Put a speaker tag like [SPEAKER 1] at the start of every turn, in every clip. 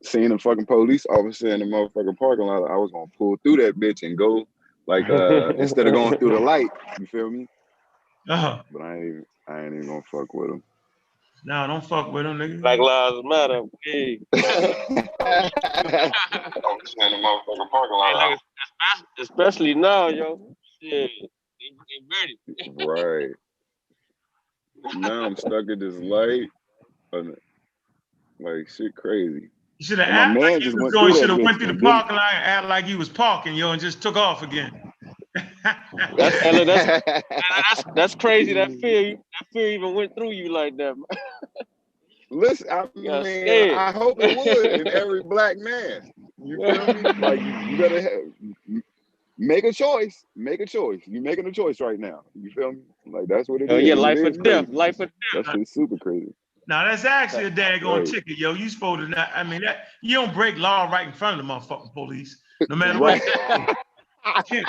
[SPEAKER 1] seeing the fucking police officer in the motherfucking parking lot, I was gonna pull through that bitch and go like instead of going through the light. You feel me?
[SPEAKER 2] Uh-huh.
[SPEAKER 1] But I ain't even gonna fuck with him.
[SPEAKER 2] No, don't fuck with him, nigga.
[SPEAKER 3] Black Lives Matter. Hey. Especially now, yo. Yeah, they ready.
[SPEAKER 1] Right. Now I'm stuck at this light. Like shit crazy.
[SPEAKER 2] You should have
[SPEAKER 1] And my
[SPEAKER 2] acted
[SPEAKER 1] man
[SPEAKER 2] like
[SPEAKER 1] just
[SPEAKER 2] he was
[SPEAKER 1] went
[SPEAKER 2] going.
[SPEAKER 1] through
[SPEAKER 2] Should
[SPEAKER 1] that
[SPEAKER 2] have went
[SPEAKER 1] bitch
[SPEAKER 2] through the
[SPEAKER 1] and didn't.
[SPEAKER 2] parking lot and acted like he was parking, yo, and just took off again.
[SPEAKER 3] That's crazy. That fear even went through you like that.
[SPEAKER 1] Listen, I mean, I hope it would in every black man. You feel me? Like you gotta have, make a choice. Make a choice. You making a choice right now. You feel me? Like that's what it is.
[SPEAKER 3] Yeah, life
[SPEAKER 1] it
[SPEAKER 3] or
[SPEAKER 1] is
[SPEAKER 3] death.
[SPEAKER 1] crazy.
[SPEAKER 3] Life or death.
[SPEAKER 1] That shit's super crazy.
[SPEAKER 2] Now that's actually a daggone
[SPEAKER 1] Right.
[SPEAKER 2] ticket, yo. You supposed to not. I mean, that you don't break law right in front of the motherfucking police, no matter
[SPEAKER 1] Right.
[SPEAKER 2] what. Ain't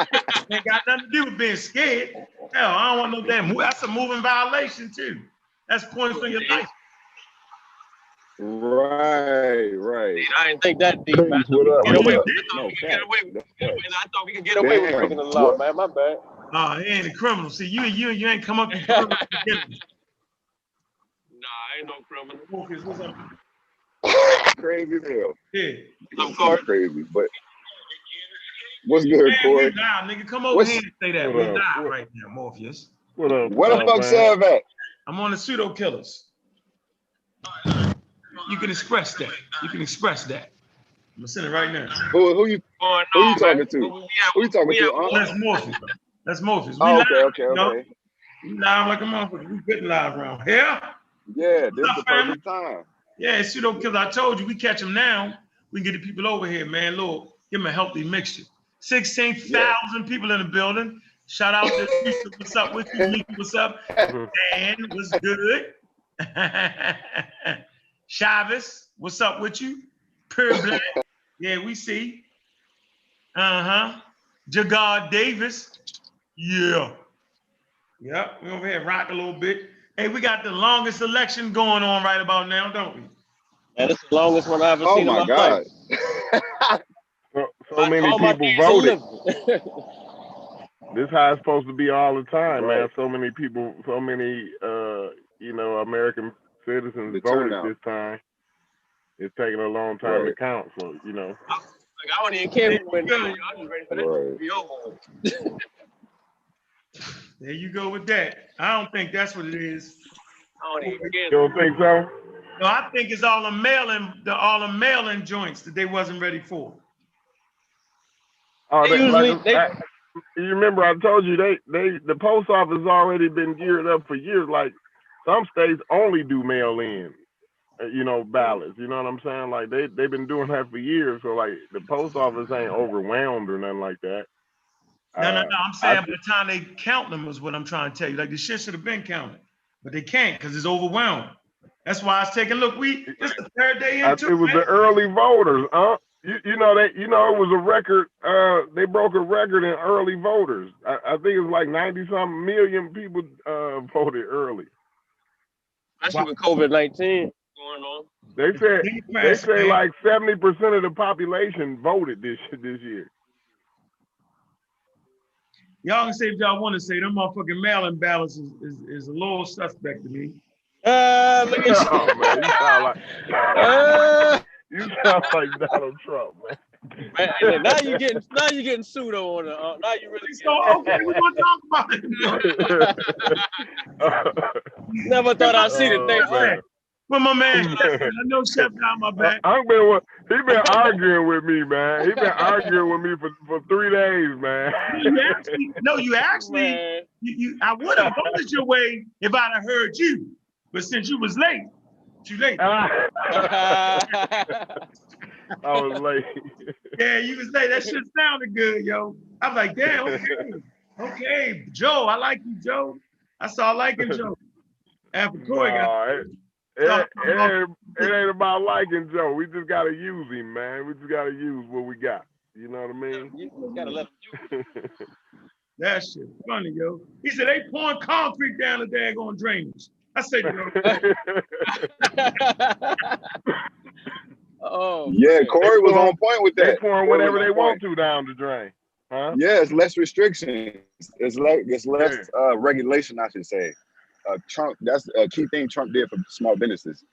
[SPEAKER 2] got nothing to do with being scared. Hell, I don't want no damn. That's a moving violation too. That's points on your life.
[SPEAKER 1] Right.
[SPEAKER 3] I didn't think that deep. I thought we could get away with breaking the law, man. My bad.
[SPEAKER 2] Oh, he ain't a criminal. See, you ain't come up to criminal.
[SPEAKER 3] Nah, I ain't no criminal.
[SPEAKER 2] What's up?
[SPEAKER 1] Crazy as hell.
[SPEAKER 2] Yeah.
[SPEAKER 1] It's crazy, but what's good, Corey?
[SPEAKER 2] Nah, nigga, come over here and say that. We're live right now, Morpheus.
[SPEAKER 4] What up?
[SPEAKER 1] Where the fuck Sev at?
[SPEAKER 2] I'm on the pseudo killers. You can express that. You can express that. I'm gonna send it right now.
[SPEAKER 1] Who you talking to? Who you talking to?
[SPEAKER 2] That's Morpheus. That's Morpheus. We
[SPEAKER 1] Oh,
[SPEAKER 2] live,
[SPEAKER 1] okay.
[SPEAKER 2] We live like a motherfucker. We getting live around here.
[SPEAKER 1] Yeah, this is the perfect time.
[SPEAKER 2] Yeah, it's pseudo killers. I told you, we catch them now. We can get the people over here, man. Lord, give them a healthy mixture. 16,000 people in the building. Shout out to Lisa. What's up with you? Lisa, what's up? Dan, what's good? Chavez, what's up with you? Pure Black. Yeah, we see. Jagard Davis. Yeah. Yep, we over here rock a little bit. Hey, we got the longest election going on right about now, don't we?
[SPEAKER 3] And it's the longest one I've ever seen in my
[SPEAKER 1] God.
[SPEAKER 3] life.
[SPEAKER 4] So many people voted. This how it's supposed to be all the time, man. So many people, so many, American citizens voted this time. It's taking a long time to count, so
[SPEAKER 3] I don't even care who went. I'm just ready for that to be over.
[SPEAKER 2] There you go with that. I don't think that's what it is.
[SPEAKER 3] I don't even care.
[SPEAKER 4] You don't think so?
[SPEAKER 2] No, I think it's all the mail-in joints that they wasn't ready for.
[SPEAKER 4] Oh, you remember I told you the post office already been geared up for years. Like some states only do mail-in, ballots. You know what I'm saying? Like they've been doing that for years. So like the post office ain't overwhelmed or nothing like that.
[SPEAKER 2] No. I'm saying by the time they count them is what I'm trying to tell you. Like the shit should have been counted, but they can't because it's overwhelmed. That's why it's taking. Look, it's the third day into
[SPEAKER 4] it was the early voters, huh? It was a record. They broke a record in early voters. I think it was like 90-something million people voted early.
[SPEAKER 3] Especially with COVID-19 going on.
[SPEAKER 4] They say like 70% of the population voted this year.
[SPEAKER 2] Y'all can say if y'all want to say. Them motherfucking mail-in ballots is a little suspect to me.
[SPEAKER 3] Look at you.
[SPEAKER 4] Oh, man, you sound like Donald Trump, man.
[SPEAKER 3] Now you getting pseudo on the. Now you really.
[SPEAKER 2] Okay, we're gonna talk about it.
[SPEAKER 3] Never thought I'd see the thing.
[SPEAKER 2] Right. Well, my man, I know Chef got my back.
[SPEAKER 4] He been arguing with me, man. He been arguing with me for 3 days, man.
[SPEAKER 2] You actually, I would have voted your way if I'd have heard you, but since you was late, too late.
[SPEAKER 4] I was late.
[SPEAKER 2] Yeah, you was late. That shit sounded good, yo. I was like, damn, okay, Joe, I like you, Joe. I saw liking Joe. After Corey got.
[SPEAKER 4] It ain't about liking Joe. We just gotta use him, man. We just gotta use what we got. You know what I mean?
[SPEAKER 3] You just gotta let him use.
[SPEAKER 2] That shit funny, yo. He said they pouring concrete down the daggone drainage. I said,
[SPEAKER 1] Yeah, Corey was on point with that.
[SPEAKER 4] They pouring whatever they want to down the drain. Huh?
[SPEAKER 1] Yeah, it's less restrictions. It's less regulation, I should say. Trump, that's a key thing Trump did for small businesses.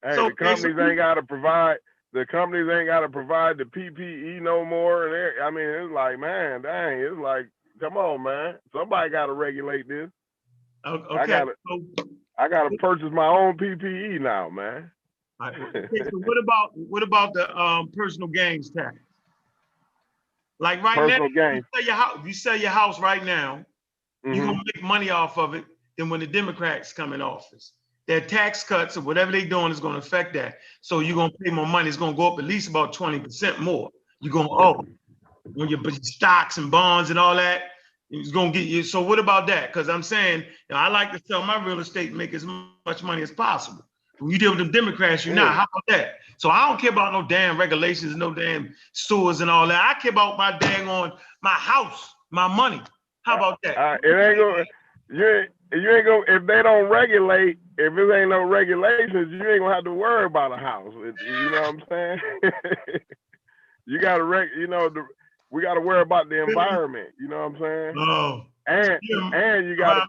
[SPEAKER 4] Hey, so the companies ain't got to provide. The companies ain't got to provide the PPE no more. And I mean, it's like, man, dang, it's like, come on, man, somebody got to regulate this.
[SPEAKER 2] Okay.
[SPEAKER 4] I gotta purchase my own PPE now, man.
[SPEAKER 2] Okay, so what about the personal gains tax? Like right now, you sell your house right now, you're gonna make money off of it. Then when the Democrats come in office, their tax cuts or whatever they're doing is gonna affect that. So you're gonna pay more money. It's gonna go up at least about 20% more. You're gonna owe when your stocks and bonds and all that. It's gonna get you. So what about that? Because I'm saying, I like to sell my real estate and make as much money as possible. When you deal with the Democrats, you're not. How about that? So I don't care about no damn regulations, no damn sewers and all that. I care about my dang on my house, my money. How about that?
[SPEAKER 4] It ain't gonna. You ain't gonna. If they don't regulate, if it ain't no regulations, you ain't gonna have to worry about a house. You know what I'm saying? You gotta we got to worry about the environment. You know what I'm saying?
[SPEAKER 2] Oh.
[SPEAKER 4] And you got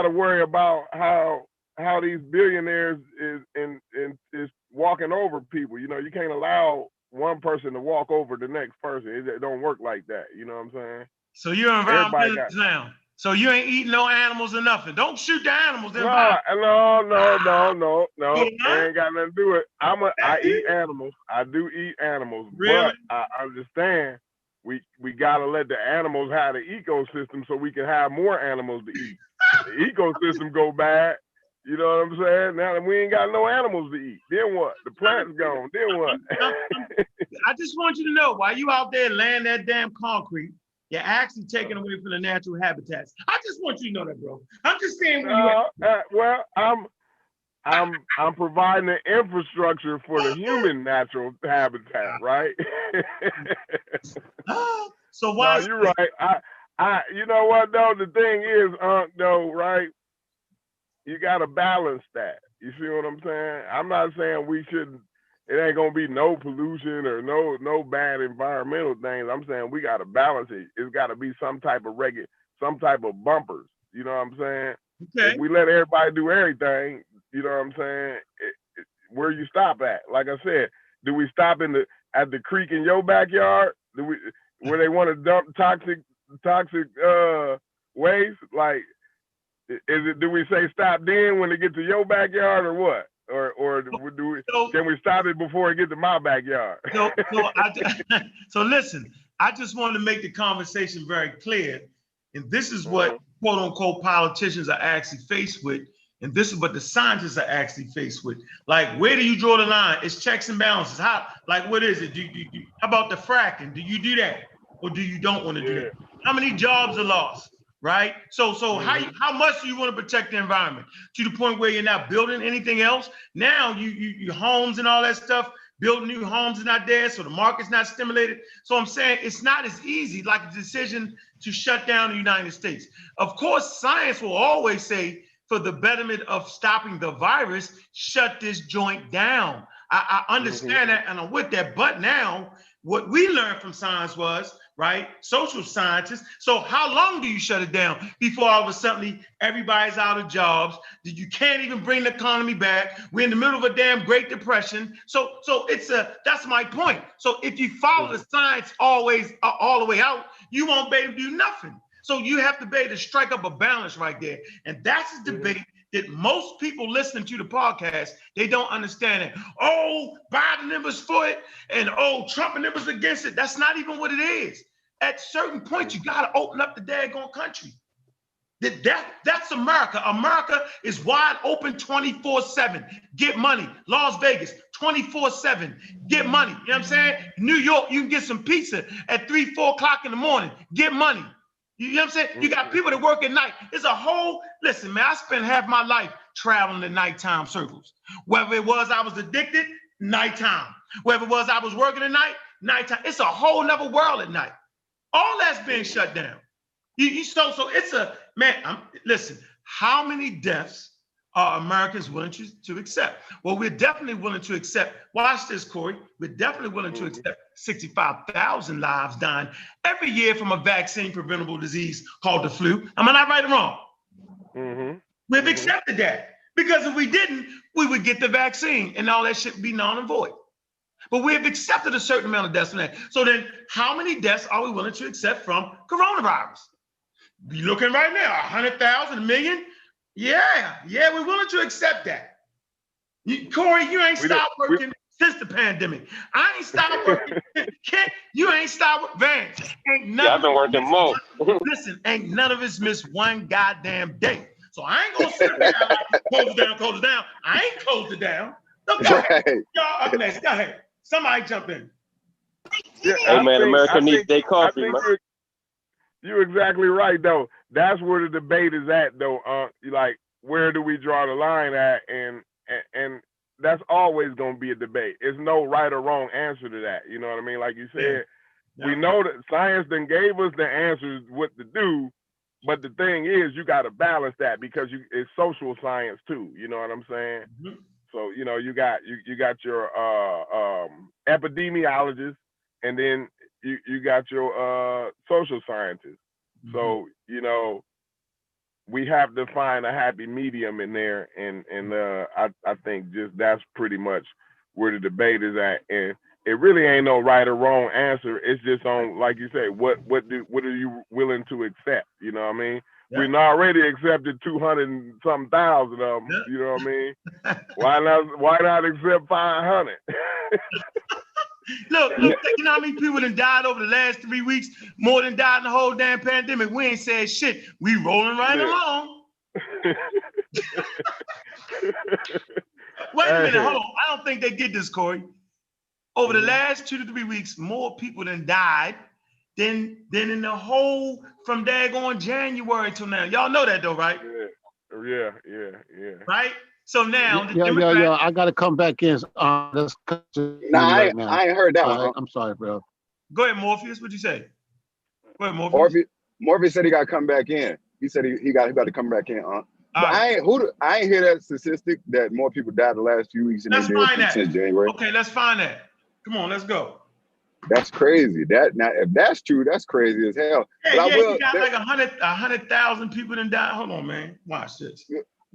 [SPEAKER 4] to worry about how these billionaires is walking over people. You know, you can't allow one person to walk over the next person. It don't work like that. You know what I'm saying?
[SPEAKER 2] So you're environmentalist now. So you ain't eating no animals or nothing. Don't shoot the animals.
[SPEAKER 4] No. I ain't got nothing to do with it. I eat animals. I do eat animals.
[SPEAKER 2] Really?
[SPEAKER 4] But I understand. We gotta let the animals have the ecosystem so we can have more animals to eat. The ecosystem go bad, you know what I'm saying? Now that we ain't got no animals to eat, then what? The plant's gone, then what?
[SPEAKER 2] I just want you to know, while you out there laying that damn concrete, you're actually taking away from the natural habitats. I just want you to know that, bro. I'm just saying
[SPEAKER 4] well, I'm providing the infrastructure for the human natural habitat, right?
[SPEAKER 2] So why?
[SPEAKER 4] No, you're right. I you know what though? The thing is, though, right? You gotta balance that. You see what I'm saying? I'm not saying we shouldn't. It ain't gonna be no pollution or no bad environmental things. I'm saying we gotta balance it. It's gotta be some type of bumpers. You know what I'm saying?
[SPEAKER 2] Okay.
[SPEAKER 4] If we let everybody do everything, you know what I'm saying? Where you stop at? Like I said, do we stop at the creek in your backyard? Where they want to dump toxic waste? Like, do we say stop then when they get to your backyard or what? Or can we stop it before it gets to my backyard?
[SPEAKER 2] So listen, I just wanted to make the conversation very clear, and this is what quote unquote politicians are actually faced with. And this is what the scientists are actually faced with. Like, where do you draw the line? It's checks and balances. What is it? How about the fracking? Do you do that? Or do you don't want to do that? How many jobs are lost, right? So how much do you want to protect the environment? To the point where you're not building anything else? Now you homes and all that stuff, building new homes is not there, so the market's not stimulated. So I'm saying it's not as easy like a decision to shut down the United States. Of course, science will always say, for the betterment of stopping the virus, shut this joint down. I understand that, and I'm with that. But now, what we learned from science was, right, social scientists, so how long do you shut it down before all of a sudden everybody's out of jobs? You can't even bring the economy back. We're in the middle of a damn Great Depression. So that's my point. So if you follow the science always all the way out, you won't be able to do nothing. So you have to be able to strike up a balance right there. And that's the debate that most people listening to the podcast, they don't understand it. Oh, Biden and was for it, and Trump and was against it. That's not even what it is. At certain points, you got to open up the daggone country. That's America. America is wide open 24/7. Get money. Las Vegas, 24/7. Get money. You know what I'm saying? New York, you can get some pizza at 3, 4 o'clock in the morning. Get money. You know what I'm saying? You got people that work at night. It's a whole, listen, man, I spent half my life traveling in nighttime circles. Whether it was I was addicted, nighttime. Whether it was I was working at night, nighttime. It's a whole nother world at night. All that's being shut down. So it's a, man, listen, how many deaths are Americans willing to accept? Well, we're definitely willing to accept. Watch this, Corey. We're definitely willing to accept 65,000 lives dying every year from a vaccine-preventable disease called the flu. Am I not right or wrong? We've accepted that. Because if we didn't, we would get the vaccine and all that shit would be null and void. But we have accepted a certain amount of deaths from that. So then how many deaths are we willing to accept from coronavirus? Be looking right now, 100,000, a million? Yeah, we're willing to accept that. Corey, you ain't stopped working since the pandemic. I ain't stopped working. Kent, you ain't stopped Vance.
[SPEAKER 3] I've been working more.
[SPEAKER 2] Listen, ain't none of us missed one goddamn day. So I ain't gonna sit down like close it down. I ain't closed it down. Look, go ahead. Y'all up next. Go ahead. Somebody jump in.
[SPEAKER 4] Yeah,
[SPEAKER 3] hey man, America needs their coffee, man.
[SPEAKER 4] You're exactly right though. That's where the debate is at though. Like where do we draw the line at? And that's always gonna be a debate. There's no right or wrong answer to that. You know what I mean? Like you said, we know that science then gave us the answers what to do. But the thing is, you got to balance that because it's social science too. You know what I'm saying? So you know, you got your epidemiologists, and then you got your social scientists. So you know, we have to find a happy medium in there, and I think just that's pretty much where the debate is at, and it really ain't no right or wrong answer. It's just on, like you say, what are you willing to accept? You know what I mean? We've already accepted 200 and some thousand of them. You know what I mean? Why not accept 500?
[SPEAKER 2] Look, you know how many people done died over the last 3 weeks? More than died in the whole damn pandemic. We ain't said shit. We rolling right along. Wait a minute, hold on. I don't think they get this, Corey. Over the last 2 to 3 weeks, more people than died than in the whole from daggone January till now. Y'all know that though, right?
[SPEAKER 4] Yeah.
[SPEAKER 2] Right? So now,
[SPEAKER 5] yeah. I gotta come back in. I
[SPEAKER 1] ain't heard that one.
[SPEAKER 5] I'm sorry, bro.
[SPEAKER 2] Go ahead, Morpheus. What'd you say? Go ahead, Morpheus.
[SPEAKER 1] Morpheus said he got to come back in. He said he got to come back in. But I ain't hear that statistic that more people died the last few weeks than they did since January.
[SPEAKER 2] Okay, let's find that. Come on, let's go.
[SPEAKER 1] That's crazy. Now, if that's true, that's crazy as hell.
[SPEAKER 2] You got like 100,000 people that died. Hold on, man. Watch this.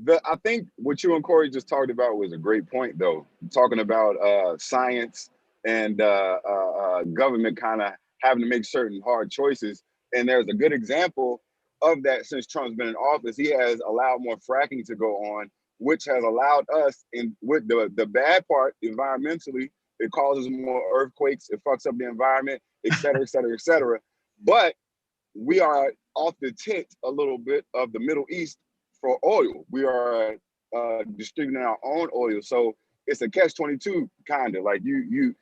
[SPEAKER 1] I think what you and Corey just talked about was a great point, though. Talking about science and government kind of having to make certain hard choices. And there's a good example of that since Trump's been in office. He has allowed more fracking to go on, which has allowed us, with the bad part environmentally, it causes more earthquakes, it fucks up the environment, et cetera, et cetera, et cetera. But we are off the tent a little bit of the Middle East for oil. We are distributing our own oil. So it's a catch-22 kind of like you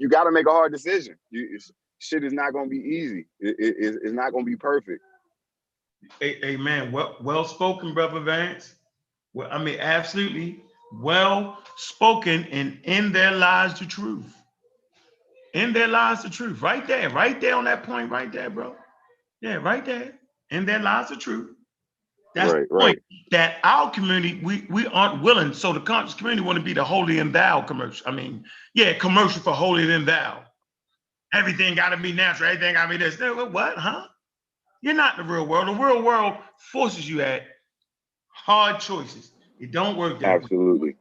[SPEAKER 1] got to make a hard decision. Shit is not going to be easy. It's not going to be perfect.
[SPEAKER 2] Hey man, well spoken, brother Vance. Well, I mean, absolutely well spoken, and in there lies the truth. In there lies the truth. Right there on that point, right there, bro. Yeah, right there. In there lies the truth. That's the point that our community, we aren't willing. So the conscious community want to be the holy and thou commercial. I mean, commercial for holy and thou. Everything got to be natural. Everything got to be this. What, huh? You're not in the real world. The real world forces you at hard choices. It don't work that way.
[SPEAKER 1] Absolutely.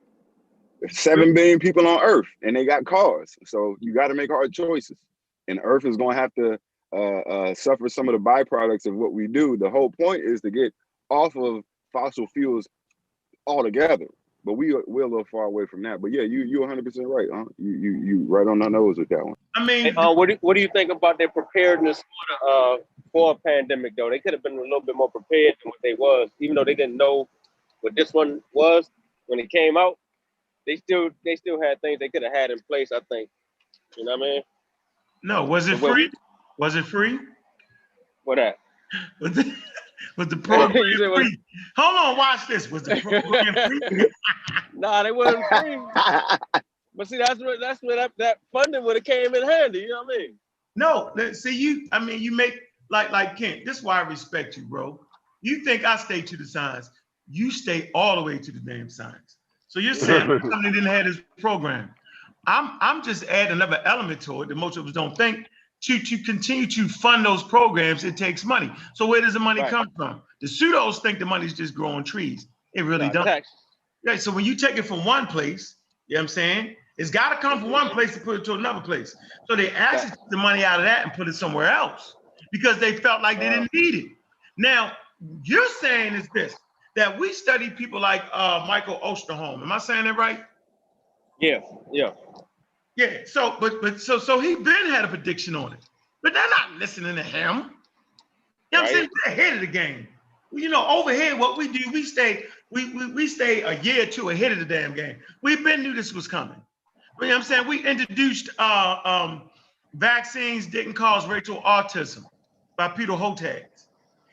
[SPEAKER 1] There's 7 billion people on Earth, and they got cars. So you got to make hard choices. And Earth is going to have to suffer some of the byproducts of what we do. The whole point is to get off of fossil fuels altogether. But we're a little far away from that. But yeah, you're 100% right. Huh? You right on the nose with that one.
[SPEAKER 2] I mean,
[SPEAKER 3] what do you think about their preparedness for a pandemic though? They could have been a little bit more prepared than what they was, even though they didn't know what this one was when it came out. They still had things they could have had in place, I think. You know what I mean?
[SPEAKER 2] No, was it free? Was it free?
[SPEAKER 3] What that?
[SPEAKER 2] Was the program free? Hold on, watch this. Was the program free?
[SPEAKER 3] Nah, they wasn't free. But see, that's where that funding would have came in handy. You know what I mean?
[SPEAKER 2] No, see, you make like Kent. This is why I respect you, bro. You think I stay to the science. you stay all the way to the damn science. So you're saying somebody didn't have this program. I'm just adding another element to it that most of us don't think. To continue to fund those programs, it takes money. So where does the money come from? The pseudos think the money's just growing trees. It really doesn't. Yeah, so when you take it from one place, you know what I'm saying? It's got to come from one place to put it to another place. So they actually took the money out of that and put it somewhere else because they felt like they didn't need it. Now, you're saying is this, that we study people like Michael Osterholm. Am I saying that right?
[SPEAKER 3] Yeah.
[SPEAKER 2] Yeah, so so he been had a prediction on it, but they're not listening to him. You know what I'm saying? They're ahead of the game. You know, over here, what we do, we stay a year or two ahead of the damn game. We've been knew this was coming. You know what I'm saying? We introduced vaccines didn't cause racial autism by Peter Hotez.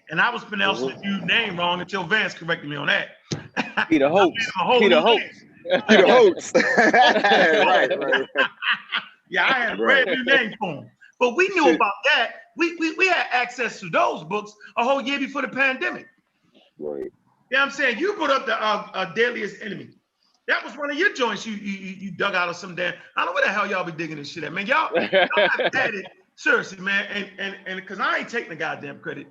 [SPEAKER 2] And I was pronouncing the dude's name wrong until Vance corrected me on that.
[SPEAKER 3] Peter Hotez. Peter Hotez.
[SPEAKER 1] Peter Hotez. Right.
[SPEAKER 2] Yeah, I had a brand new name for him. But we knew about that. We had access to those books a whole year before the pandemic.
[SPEAKER 1] Right.
[SPEAKER 2] You know what I'm saying? You put up the Deadliest Enemy. That was one of your joints you dug out of some damn. I don't know where the hell y'all be digging this shit at, man. Y'all have had it. Seriously, man. And because I ain't taking the goddamn credit.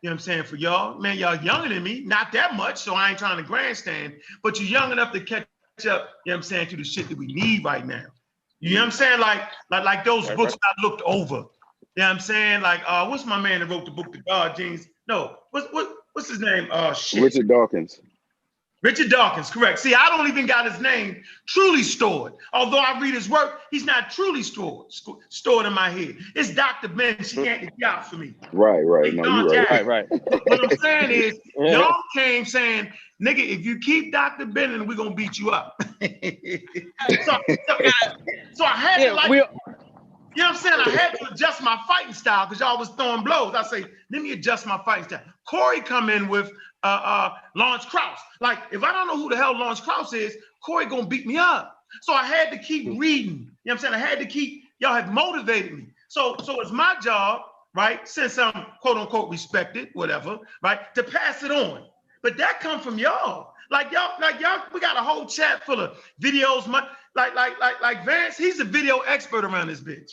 [SPEAKER 2] You know what I'm saying? For y'all, man, y'all younger than me, not that much, so I ain't trying to grandstand, but you're young enough to catch up, you know what I'm saying, to the shit that we need right now. You know what I'm saying? Like those books I looked over. You know what I'm saying? Like, what's my man that wrote the book, The God Genes? No, what's his name?
[SPEAKER 1] Richard Dawkins.
[SPEAKER 2] Richard Dawkins, correct. See, I don't even got his name truly stored. Although I read his work, he's not truly stored in my head. It's Dr. Ben. She can't get out for me.
[SPEAKER 1] Right. No, you're right.
[SPEAKER 3] Right.
[SPEAKER 2] What I'm saying is, y'all came saying, nigga, if you keep Dr. Bennett, we're going to beat you up. so I had to you know what I'm saying? I had to adjust my fighting style because y'all was throwing blows. I say, let me adjust my fighting style. Corey come in with Lawrence Krauss. Like, if I don't know who the hell Lawrence Krauss is, Corey gonna beat me up. So I had to keep reading. You know what I'm saying? I had to keep, y'all have motivated me. So it's my job, right? Since I'm quote unquote respected, whatever, right? To pass it on. But that come from y'all. Like y'all, we got a whole chat full of videos. Like Vance, he's a video expert around this bitch.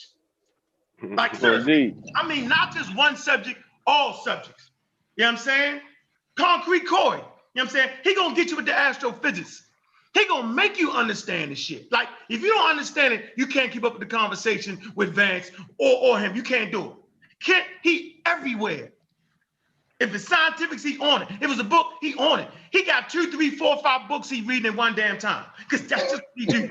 [SPEAKER 2] Like, seriously. I mean, not just one subject, all subjects. You know what I'm saying? Concrete Corey. You know what I'm saying? He gonna get you with the astrophysics. He gonna make you understand the shit. Like, if you don't understand it, you can't keep up with the conversation with Vance or him. You can't do it. He everywhere. If it's scientific, he on it. If it's a book, he on it. He got 2, 3, 4, 5 books he reading in one damn time. Because that's just what he do.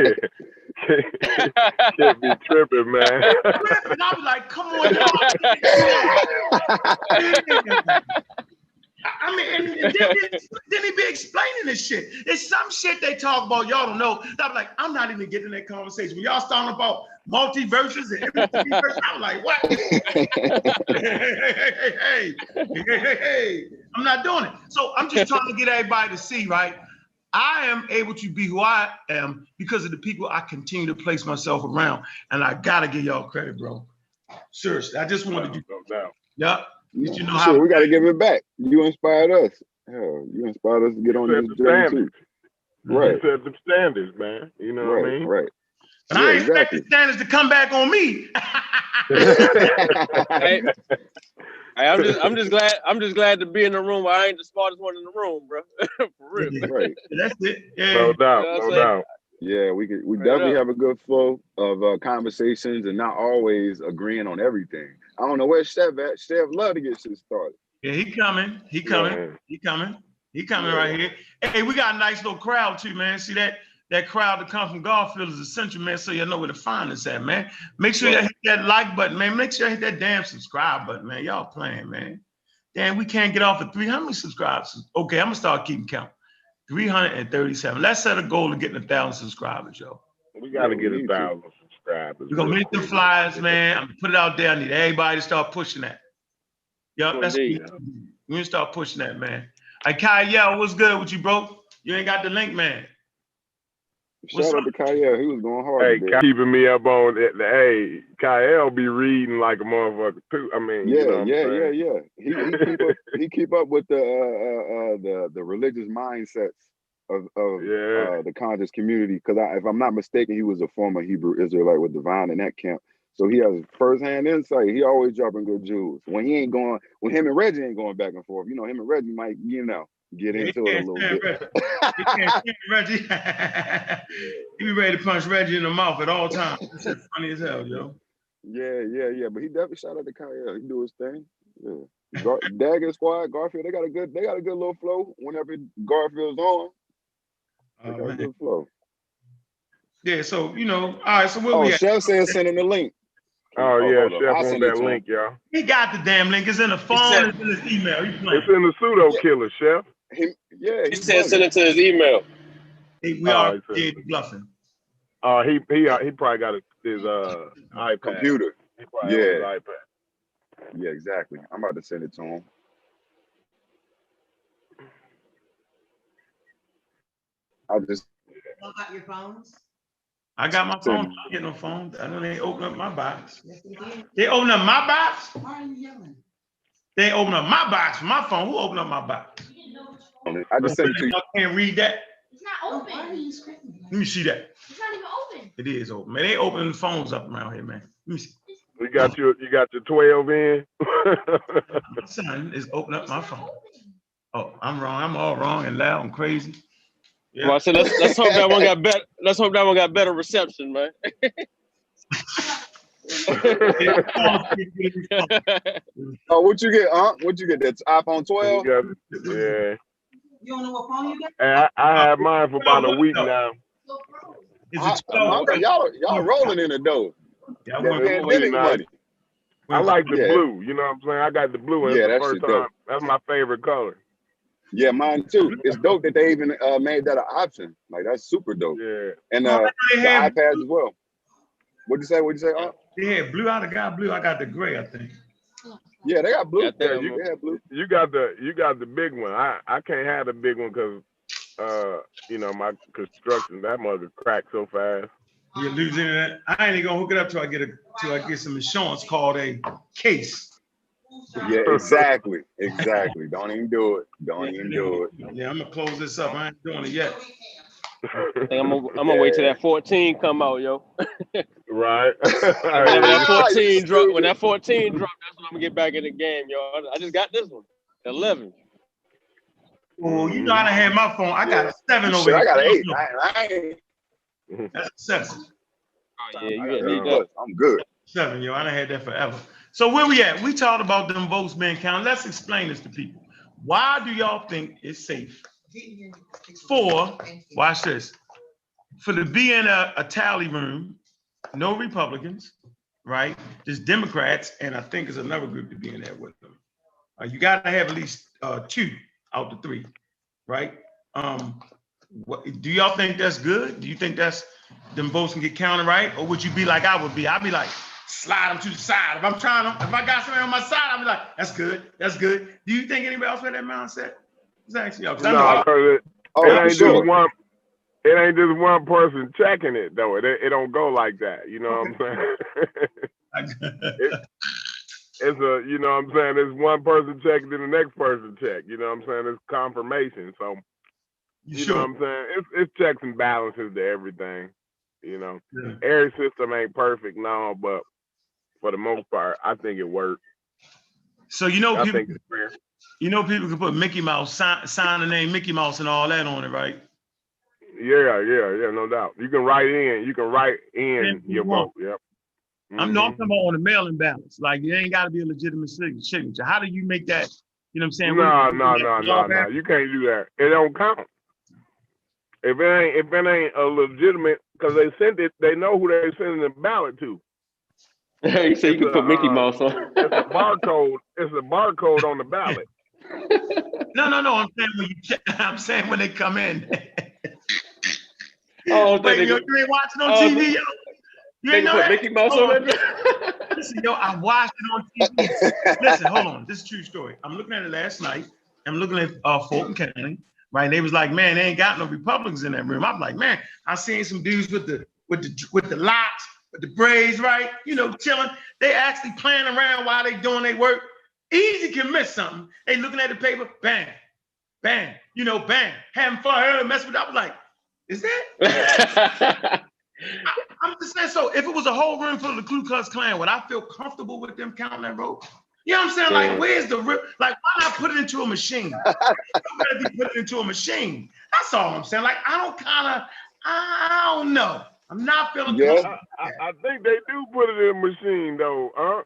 [SPEAKER 4] Can't be tripping, man.
[SPEAKER 2] And I was like, come on, y'all. I mean, and then he be explaining this shit. It's some shit they talk about, y'all don't know. I'm like, I'm not even getting in that conversation. When y'all starting about multiverses and everything, I'm like, what? Hey, I'm not doing it. So I'm just trying to get everybody to see, right? I am able to be who I am because of the people I continue to place myself around. And I gotta give y'all credit, bro. Seriously, I just wanted to do that. Yeah. You know
[SPEAKER 1] sure, we got to give it back. You inspired us. Hell, you inspired us to get on this journey too. Right.
[SPEAKER 4] You set the standards, man. You know what I mean?
[SPEAKER 1] Right.
[SPEAKER 2] And I expect the standards to come back on me.
[SPEAKER 3] I'm just glad to be in the room where I ain't the smartest one in the room, bro. For real.
[SPEAKER 1] Right.
[SPEAKER 2] That's it. Yeah.
[SPEAKER 4] No doubt.
[SPEAKER 1] Yeah, we definitely have a good flow of conversations and not always agreeing on everything. I don't know where Steph at. Steph love to get shit started.
[SPEAKER 2] Yeah, he coming right here. Hey, we got a nice little crowd too, man. See that crowd that come from Garfield is essential, man, so you know where to find us at, man. Make sure you hit that like button, man. Make sure you hit that damn subscribe button, man. Y'all playing, man. Damn, we can't get off at 3. How many subscribers? Okay, I'm gonna start keeping count. 337. Let's set a goal of getting 1,000 subscribers, yo.
[SPEAKER 4] We gotta get 1,000 subscribers.
[SPEAKER 2] We're gonna make them flyers, man. I'm gonna put it out there. I need everybody to start pushing that. Yup, that's we gonna start pushing that, man. Hey, Kyle, what's good with you, bro? You ain't got the link, man.
[SPEAKER 1] Shout out to Kyle. He was going hard
[SPEAKER 4] Hey,
[SPEAKER 1] today.
[SPEAKER 4] keeping me up on it. Hey, Kyle be reading like a motherfucker too. I mean,
[SPEAKER 1] Yeah,
[SPEAKER 4] you know what I'm saying?
[SPEAKER 1] He keep up with the religious mindsets of the conscious community. Because if I'm not mistaken, he was a former Hebrew Israelite with Divine in that camp. So he has firsthand insight. He always dropping good jewels. When him and Reggie ain't going back and forth, him and Reggie might, get into it a little bit.
[SPEAKER 2] He can't stand Reggie. He be ready to punch Reggie in the mouth at all times. This shit funny as hell, yo.
[SPEAKER 1] Yeah. But he definitely shout out to Kyle. He do his thing. Yeah. Dagger Squad, Garfield, they got a good little flow whenever Garfield's on. They got a good flow.
[SPEAKER 2] Yeah, so all right, so where we at?
[SPEAKER 1] Chef said send him the link.
[SPEAKER 4] Oh yeah, Chef on that link, y'all.
[SPEAKER 2] He got the damn link. It's in the phone, it's in his email.
[SPEAKER 4] It's in the pseudo killer, Chef.
[SPEAKER 3] He said send it to his email.
[SPEAKER 2] We are bluffing.
[SPEAKER 4] He probably got his iPad.
[SPEAKER 1] Computer.
[SPEAKER 4] He probably has his iPad.
[SPEAKER 1] Yeah, exactly. I'm about to send it to him. I just
[SPEAKER 6] got your phones.
[SPEAKER 2] I got my phone. I don't get no phone. I know they open up my box. Yes, they did. They open up my box?
[SPEAKER 6] Why are you yelling?
[SPEAKER 2] They open up my box from my phone. Who opened up my box?
[SPEAKER 1] I just sent it to you.
[SPEAKER 2] I can't read that.
[SPEAKER 7] It's not open.
[SPEAKER 6] Why are you screaming?
[SPEAKER 2] Let me see that.
[SPEAKER 7] It's not even open.
[SPEAKER 2] It is open. Man, they opening phones up around here, man. Let me see.
[SPEAKER 4] You got your 12 in?
[SPEAKER 2] My son is opening up my phone. Oh, I'm wrong. I'm all wrong and loud and crazy.
[SPEAKER 3] Yeah. Well, so let's hope that one got better. Let's hope that one got better reception, man.
[SPEAKER 1] Oh, what you get, What you get? That's iPhone 12?
[SPEAKER 4] Yeah.
[SPEAKER 6] You don't know what phone you got?
[SPEAKER 4] I had mine for about a week now.
[SPEAKER 1] Y'all rolling in the dough.
[SPEAKER 2] Yeah,
[SPEAKER 1] pandemic money.
[SPEAKER 4] I like the blue. You know what I'm saying? I got the blue.
[SPEAKER 1] Yeah,
[SPEAKER 4] that's the first time. That's my favorite color.
[SPEAKER 1] Yeah, mine too. It's dope that they even made that an option. Like, that's super dope.
[SPEAKER 4] Yeah.
[SPEAKER 1] And the iPads as well. What'd you say?
[SPEAKER 2] Yeah, blue. I got blue. I got the gray, I think.
[SPEAKER 1] Yeah, they got blue.
[SPEAKER 4] Yeah, you have blue. You got the big one. I can't have the big one because my construction, that mother cracked so fast.
[SPEAKER 2] You're losing it. I ain't gonna hook it up till I get some insurance called a case.
[SPEAKER 1] Yeah, exactly. Don't even do it.
[SPEAKER 2] Yeah, I'm gonna close this up. I ain't doing it yet.
[SPEAKER 3] I think I'm gonna wait till that 14 come out, yo.
[SPEAKER 4] Right.
[SPEAKER 3] When that 14 drop, that's when I'm gonna get back in the game, yo. I just got this one, 11.
[SPEAKER 2] Oh, you know I done had my phone. I got a 7 over here.
[SPEAKER 1] I got an 8.
[SPEAKER 2] That's a 7.
[SPEAKER 3] Oh yeah, you need that.
[SPEAKER 1] I'm good.
[SPEAKER 2] 7, yo. I done had that forever. So where we at? We talked about them votes being counted. Let's explain this to people. Why do y'all think it's safe for, watch this, for to be in a tally room, no Republicans, right? Just Democrats, and I think there's another group to be in there with them. You got to have at least 2 out of 3, right? Do y'all think that's good? Do you think that's them votes can get counted right? Or would you be like I would be? I'd be like, slide them to the side. If I got somebody on my side, I'd be like, that's good. Do you think anybody else had that mindset? It's actually y'all.
[SPEAKER 4] No, it ain't just one person checking it though. It don't go like that. You know what I'm saying? It's it's one person checking, then the next person check. You know what I'm saying? It's confirmation. So you know what I'm saying? It's checks and balances to everything. Every system ain't perfect now, but for the most part, I think it works.
[SPEAKER 2] So people can put Mickey Mouse, sign the name Mickey Mouse and all that on it, right?
[SPEAKER 4] Yeah, no doubt. You can write in your vote. Yep. Mm-hmm.
[SPEAKER 2] I'm talking about on the mail-in ballots. Like, it ain't got to be a legitimate signature. How do you make that? You know what I'm saying?
[SPEAKER 4] No. You can't do that. It don't count. If it ain't a legitimate, because they sent it, they know who they're sending the ballot to.
[SPEAKER 3] You say you can put Mickey Mouse on.
[SPEAKER 4] It's a barcode. It's a barcode on the ballot.
[SPEAKER 2] No. I'm saying when they come in.
[SPEAKER 3] Wait,
[SPEAKER 2] you ain't watching on TV, yo. You ain't know
[SPEAKER 3] put
[SPEAKER 2] that?
[SPEAKER 3] Mickey Mouse on it?
[SPEAKER 2] Listen, yo, I watched it on TV. Listen, hold on. This is a true story. I'm looking at it last night. I'm looking at Fulton County. right? And they was like, man, they ain't got no Republicans in that room. I'm like, man, I seen some dudes with the locks, with the braids, right? You know, chilling. They actually playing around while they doing their work. Easy can miss something. They looking at the paper, bang, bang, you know, bang, having fun, messing with it. I was like, is that? I'm just saying, so if it was a whole room full of the Ku Klux Klan, would I feel comfortable with them counting that vote? You know what I'm saying?
[SPEAKER 3] Yeah.
[SPEAKER 2] Like, where's the real, like, why not put it into a machine? I'd rather be put it into a machine. That's all I'm saying. Like, I don't know. I'm not feeling comfortable.
[SPEAKER 4] I think they do put it in a machine though, huh?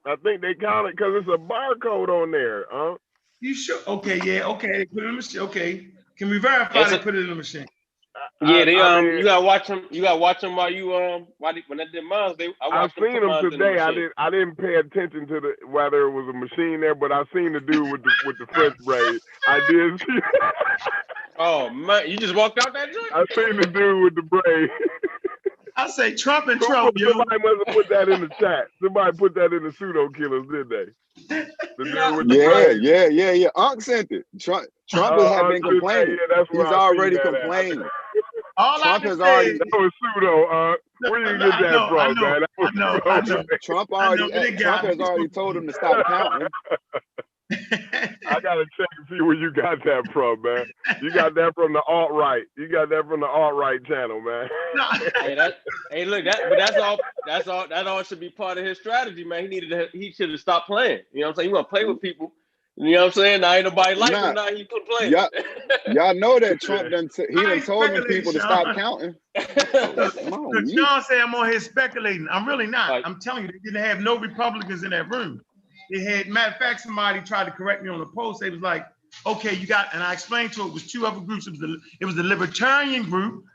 [SPEAKER 4] I think they count it because it's a barcode on there, huh?
[SPEAKER 2] You sure? Okay, yeah, okay. Put it in the machine. Okay. Can we verify they put it in the machine?
[SPEAKER 3] Yeah, they you gotta watch them. You gotta watch them while you when they did mine.
[SPEAKER 4] I seen them today. I didn't pay attention to whether it was a machine there, but I seen the dude with the French braid. I did see.
[SPEAKER 3] Oh man, you just walked out that joint?
[SPEAKER 4] I seen the dude with the braid.
[SPEAKER 2] I say Trump in trouble, yo.
[SPEAKER 4] Somebody must have put that in the chat. Somebody put that in the pseudo killers, did they?
[SPEAKER 1] Yeah. Unc sent it. Trump has been complaining. He's already complained.
[SPEAKER 2] Trump
[SPEAKER 1] has already.
[SPEAKER 4] That was pseudo. Where you get that from, man?
[SPEAKER 2] I know.
[SPEAKER 1] Trump has already told him to stop counting.
[SPEAKER 4] I gotta check and see where you got that from, man. You got that from the alt-right. You got that from the alt-right channel, man.
[SPEAKER 3] That all should be part of his strategy, man. He should have stopped playing. You know what I'm saying? You want to play with people. You know what I'm saying? Now ain't nobody like him. Now he quit playing.
[SPEAKER 1] Y'all know that Trump done told them people to stop counting.
[SPEAKER 2] Sean say I'm on here speculating. I'm really not. I'm telling you, they didn't have no Republicans in that room. They had, matter of fact, somebody tried to correct me on the post. They was like, okay, you got, and I explained to it was two other groups. It was the Libertarian group.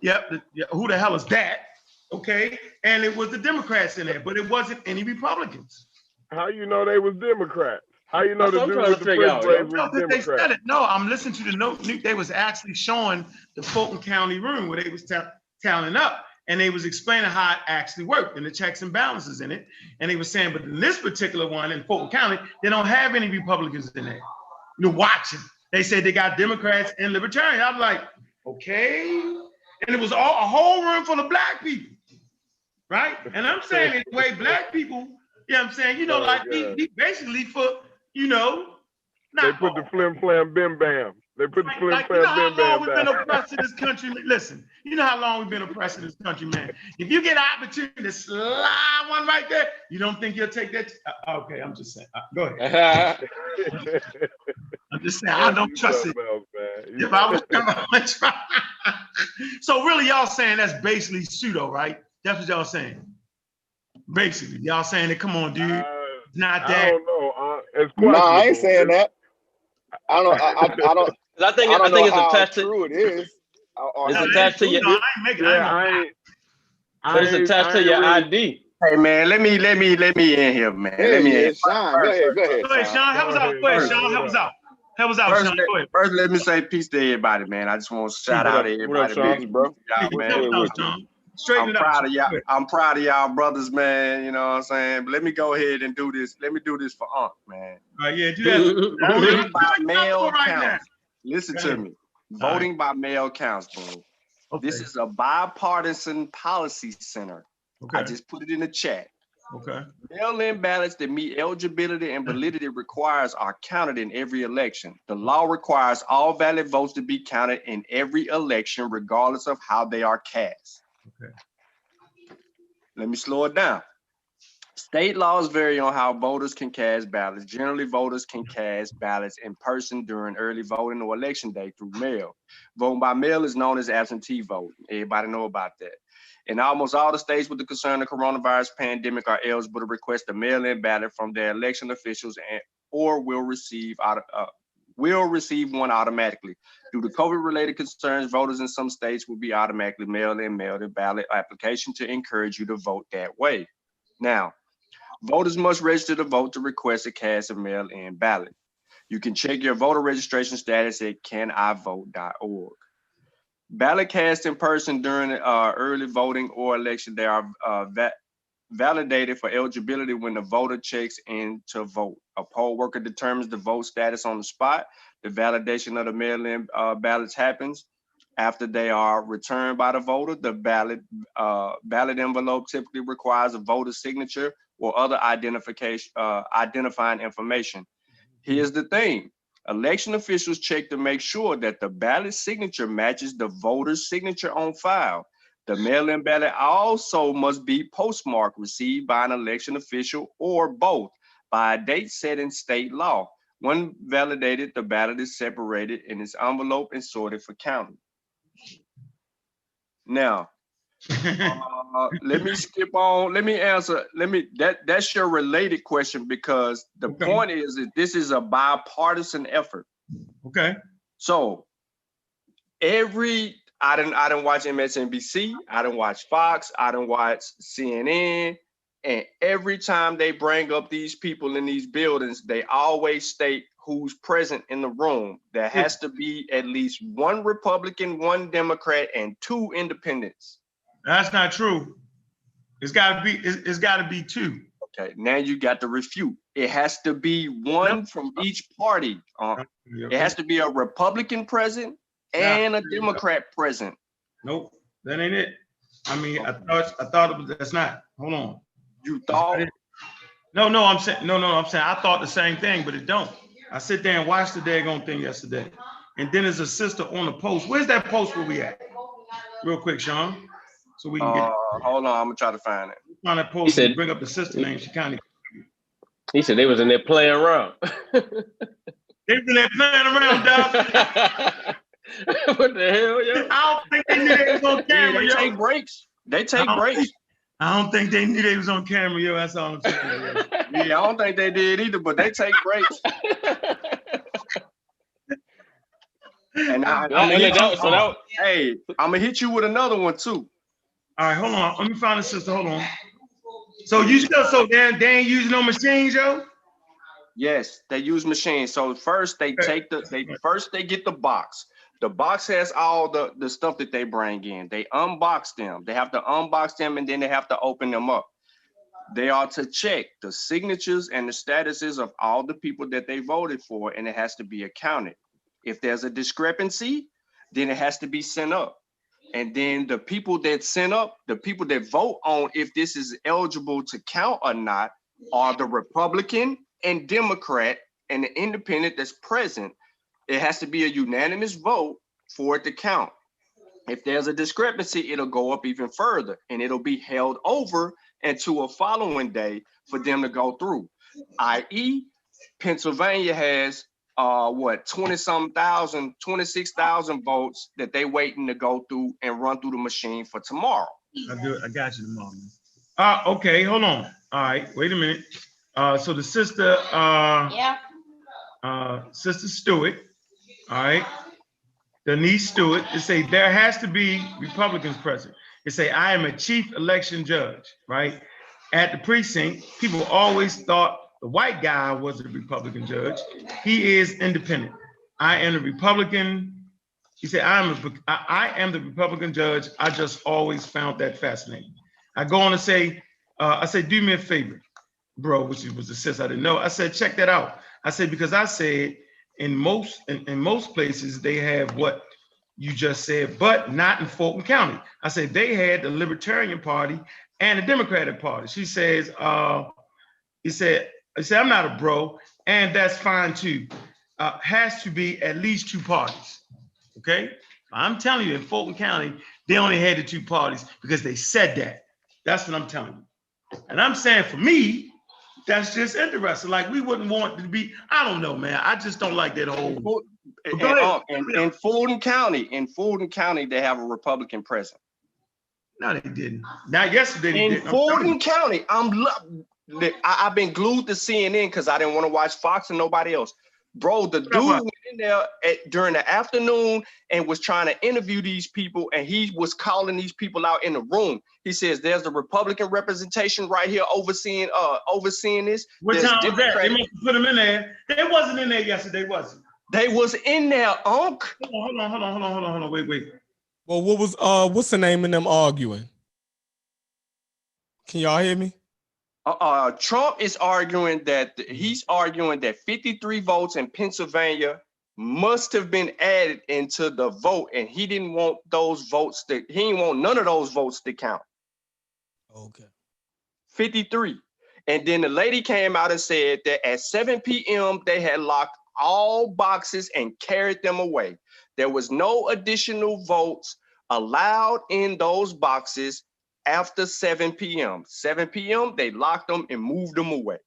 [SPEAKER 2] Yep. Who the hell is that? Okay. And it was the Democrats in there, but it wasn't any Republicans.
[SPEAKER 4] How you know they was Democrats? How you know the dude with the French
[SPEAKER 2] braids was Democrat? They said it. No, I'm listening to the note. They was actually showing the Fulton County room where they was tallying up. And they was explaining how it actually worked and the checks and balances in it. And they were saying, but in this particular one in Fulton County, they don't have any Republicans in there. You're watching. They said they got Democrats and Libertarians. I was like, okay. And it was a whole room full of black people, right? And I'm saying it's the way black people, you know what I'm saying? You know, like he basically for, you know.
[SPEAKER 4] They put the flim flam bim bam. They put the flim flam bim bam.
[SPEAKER 2] You know how long we've been oppressed in this country? Listen, you know how long we've been oppressed in this country, man. If you get an opportunity to slide one right there, you don't think you'll take that? Okay, I'm just saying. Go ahead. I'm just saying, I don't trust it. If I was trying. So really, y'all saying that's basically pseudo, right? That's what y'all saying. Basically, y'all saying that, come on, dude. It's not that.
[SPEAKER 4] I don't know.
[SPEAKER 1] No, I ain't saying that. I don't.
[SPEAKER 3] I think it's attached to.
[SPEAKER 1] True it is.
[SPEAKER 3] It's attached to your. It's attached to your ID.
[SPEAKER 7] Hey man, let me in here, man. Let me in.
[SPEAKER 1] Sean, go ahead.
[SPEAKER 2] Go ahead, Sean. Help us out. Go ahead, Sean. Help us out. Help us out, Sean. Go ahead.
[SPEAKER 7] First, let me say peace to everybody, man. I just want to shout out everybody,
[SPEAKER 1] bro.
[SPEAKER 7] I'm proud of y'all. I'm proud of y'all brothers, man. You know what I'm saying? But let me go ahead and do this. Let me do this for Unc, man.
[SPEAKER 2] Yeah, do that.
[SPEAKER 7] Voting by mail counts. Listen to me. Voting by mail counts, bro. Okay. This is a bipartisan policy center. Okay. I just put it in the chat.
[SPEAKER 2] Okay.
[SPEAKER 7] Mail-in ballots that meet eligibility and validity requires are counted in every election. The law requires all valid votes to be counted in every election, regardless of how they are cast.
[SPEAKER 2] Okay.
[SPEAKER 7] Let me slow it down. State laws vary on how voters can cast ballots. Generally, voters can cast ballots in person during early voting or election day through mail. Voting by mail is known as absentee voting. Everybody know about that. In almost all the states with the concern of coronavirus pandemic are eligible to request a mail-in ballot from their election officials or will receive one automatically. Due to COVID-related concerns, voters in some states will be automatically mailed a ballot application to encourage you to vote that way. Now, voters must register to vote to request a cast a mail-in ballot. You can check your voter registration status at canivote.org. Ballot cast in person during early voting or election, they are validated for eligibility when the voter checks in to vote. A poll worker determines the vote status on the spot. The validation of the mail-in ballots happens after they are returned by the voter. The ballot envelope typically requires a voter's signature or other identifying information. Here's the thing. Election officials check to make sure that the ballot signature matches the voter's signature on file. The mail-in ballot also must be postmarked, received by an election official or both by a date set in state law. When validated, the ballot is separated in its envelope and sorted for counting. Now, let me skip on. Let me answer. That's your related question, because the point is that this is a bipartisan effort.
[SPEAKER 2] Okay.
[SPEAKER 7] So I didn't watch MSNBC. I didn't watch Fox. I didn't watch CNN. And every time they bring up these people in these buildings, they always state who's present in the room. There has to be at least one Republican, one Democrat, and 2 independents.
[SPEAKER 2] That's not true. It's got to be 2.
[SPEAKER 7] Okay, now you got to refute. It has to be one from each party. It has to be a Republican present and a Democrat present.
[SPEAKER 2] Nope, that ain't it. I mean, I thought it was. That's not. Hold on.
[SPEAKER 7] You thought?
[SPEAKER 2] No. I'm saying I thought the same thing, but it don't. I sit there and watch the daggone thing yesterday, and then there's a sister on the post. Where's that post where we at? Real quick, Sean, so we can get.
[SPEAKER 7] Hold on, I'm gonna try to find it.
[SPEAKER 2] Find that post. He said, bring up the sister name. She kind of.
[SPEAKER 3] He said they was in there playing around.
[SPEAKER 2] They was in there playing around, dog.
[SPEAKER 3] What the hell, yo?
[SPEAKER 2] I don't think they knew they was on camera.
[SPEAKER 7] They take breaks. They take breaks.
[SPEAKER 2] I don't think they knew they was on camera, yo. That's all I'm saying. Yo.
[SPEAKER 7] Yeah, I don't think they did either, but they take breaks. And hey, I'm gonna hit you with another one too.
[SPEAKER 2] All right, hold on. Let me find the sister. Hold on. So they ain't using no machines, yo?
[SPEAKER 7] Yes, they use machines. So first they get the box. The box has all the stuff that they bring in. They unbox them. They have to unbox them, and then they have to open them up. They are to check the signatures and the statuses of all the people that they voted for, and it has to be accounted. If there's a discrepancy, then it has to be sent up. And then the people that sent up, the people that vote on if this is eligible to count or not, are the Republican and Democrat and the independent that's present. It has to be a unanimous vote for it to count. If there's a discrepancy, it'll go up even further, and it'll be held over into a following day for them to go through. i.e., Pennsylvania has 26,000 votes that they waiting to go through and run through the machine for tomorrow.
[SPEAKER 2] I got you tomorrow. Okay, hold on. All right, wait a minute. So the sister, Sister Stewart, all right, Denise Stewart, it say there has to be Republicans present. It say I am a chief election judge, right? At the precinct, people always thought the white guy was the Republican judge. He is independent. I am the Republican. He said, I am the Republican judge. I just always found that fascinating. I go on to say, I said, do me a favor, bro, which was the sis I didn't know. I said, check that out. I said, because I said in most places they have what you just said, but not in Fulton County. I said, they had the Libertarian Party and the Democratic Party. She says, he said, I'm not a bro, and that's fine too. Has to be at least 2 parties, okay? I'm telling you, in Fulton County, they only had the 2 parties because they said that. That's what I'm telling you. And I'm saying for me, that's just interesting. Like we wouldn't want it to be, I don't know, man. I just don't like that whole.
[SPEAKER 7] In Fulton County, they have a Republican president.
[SPEAKER 2] No, they didn't. Not yesterday. They
[SPEAKER 7] in Fulton County, I've been glued to CNN because I didn't want to watch Fox and nobody else. Bro, the dude went in there during the afternoon and was trying to interview these people, and he was calling these people out in the room. He says, "There's the Republican representation right here overseeing this."
[SPEAKER 2] What time was that? They must have put him in there. They wasn't in there yesterday, was it?
[SPEAKER 7] They was in there, Unc.
[SPEAKER 2] Hold on. Wait.
[SPEAKER 8] Well, what's the name of them arguing? Can y'all hear me?
[SPEAKER 7] Trump is arguing that he's arguing that 53 votes in Pennsylvania must have been added into the vote, and he didn't want those votes he didn't want none of those votes to count.
[SPEAKER 8] Okay.
[SPEAKER 7] 53. And then the lady came out and said that at 7 p.m. they had locked all boxes and carried them away. There was no additional votes allowed in those boxes after 7 p.m. 7 p.m. they locked them and moved them away.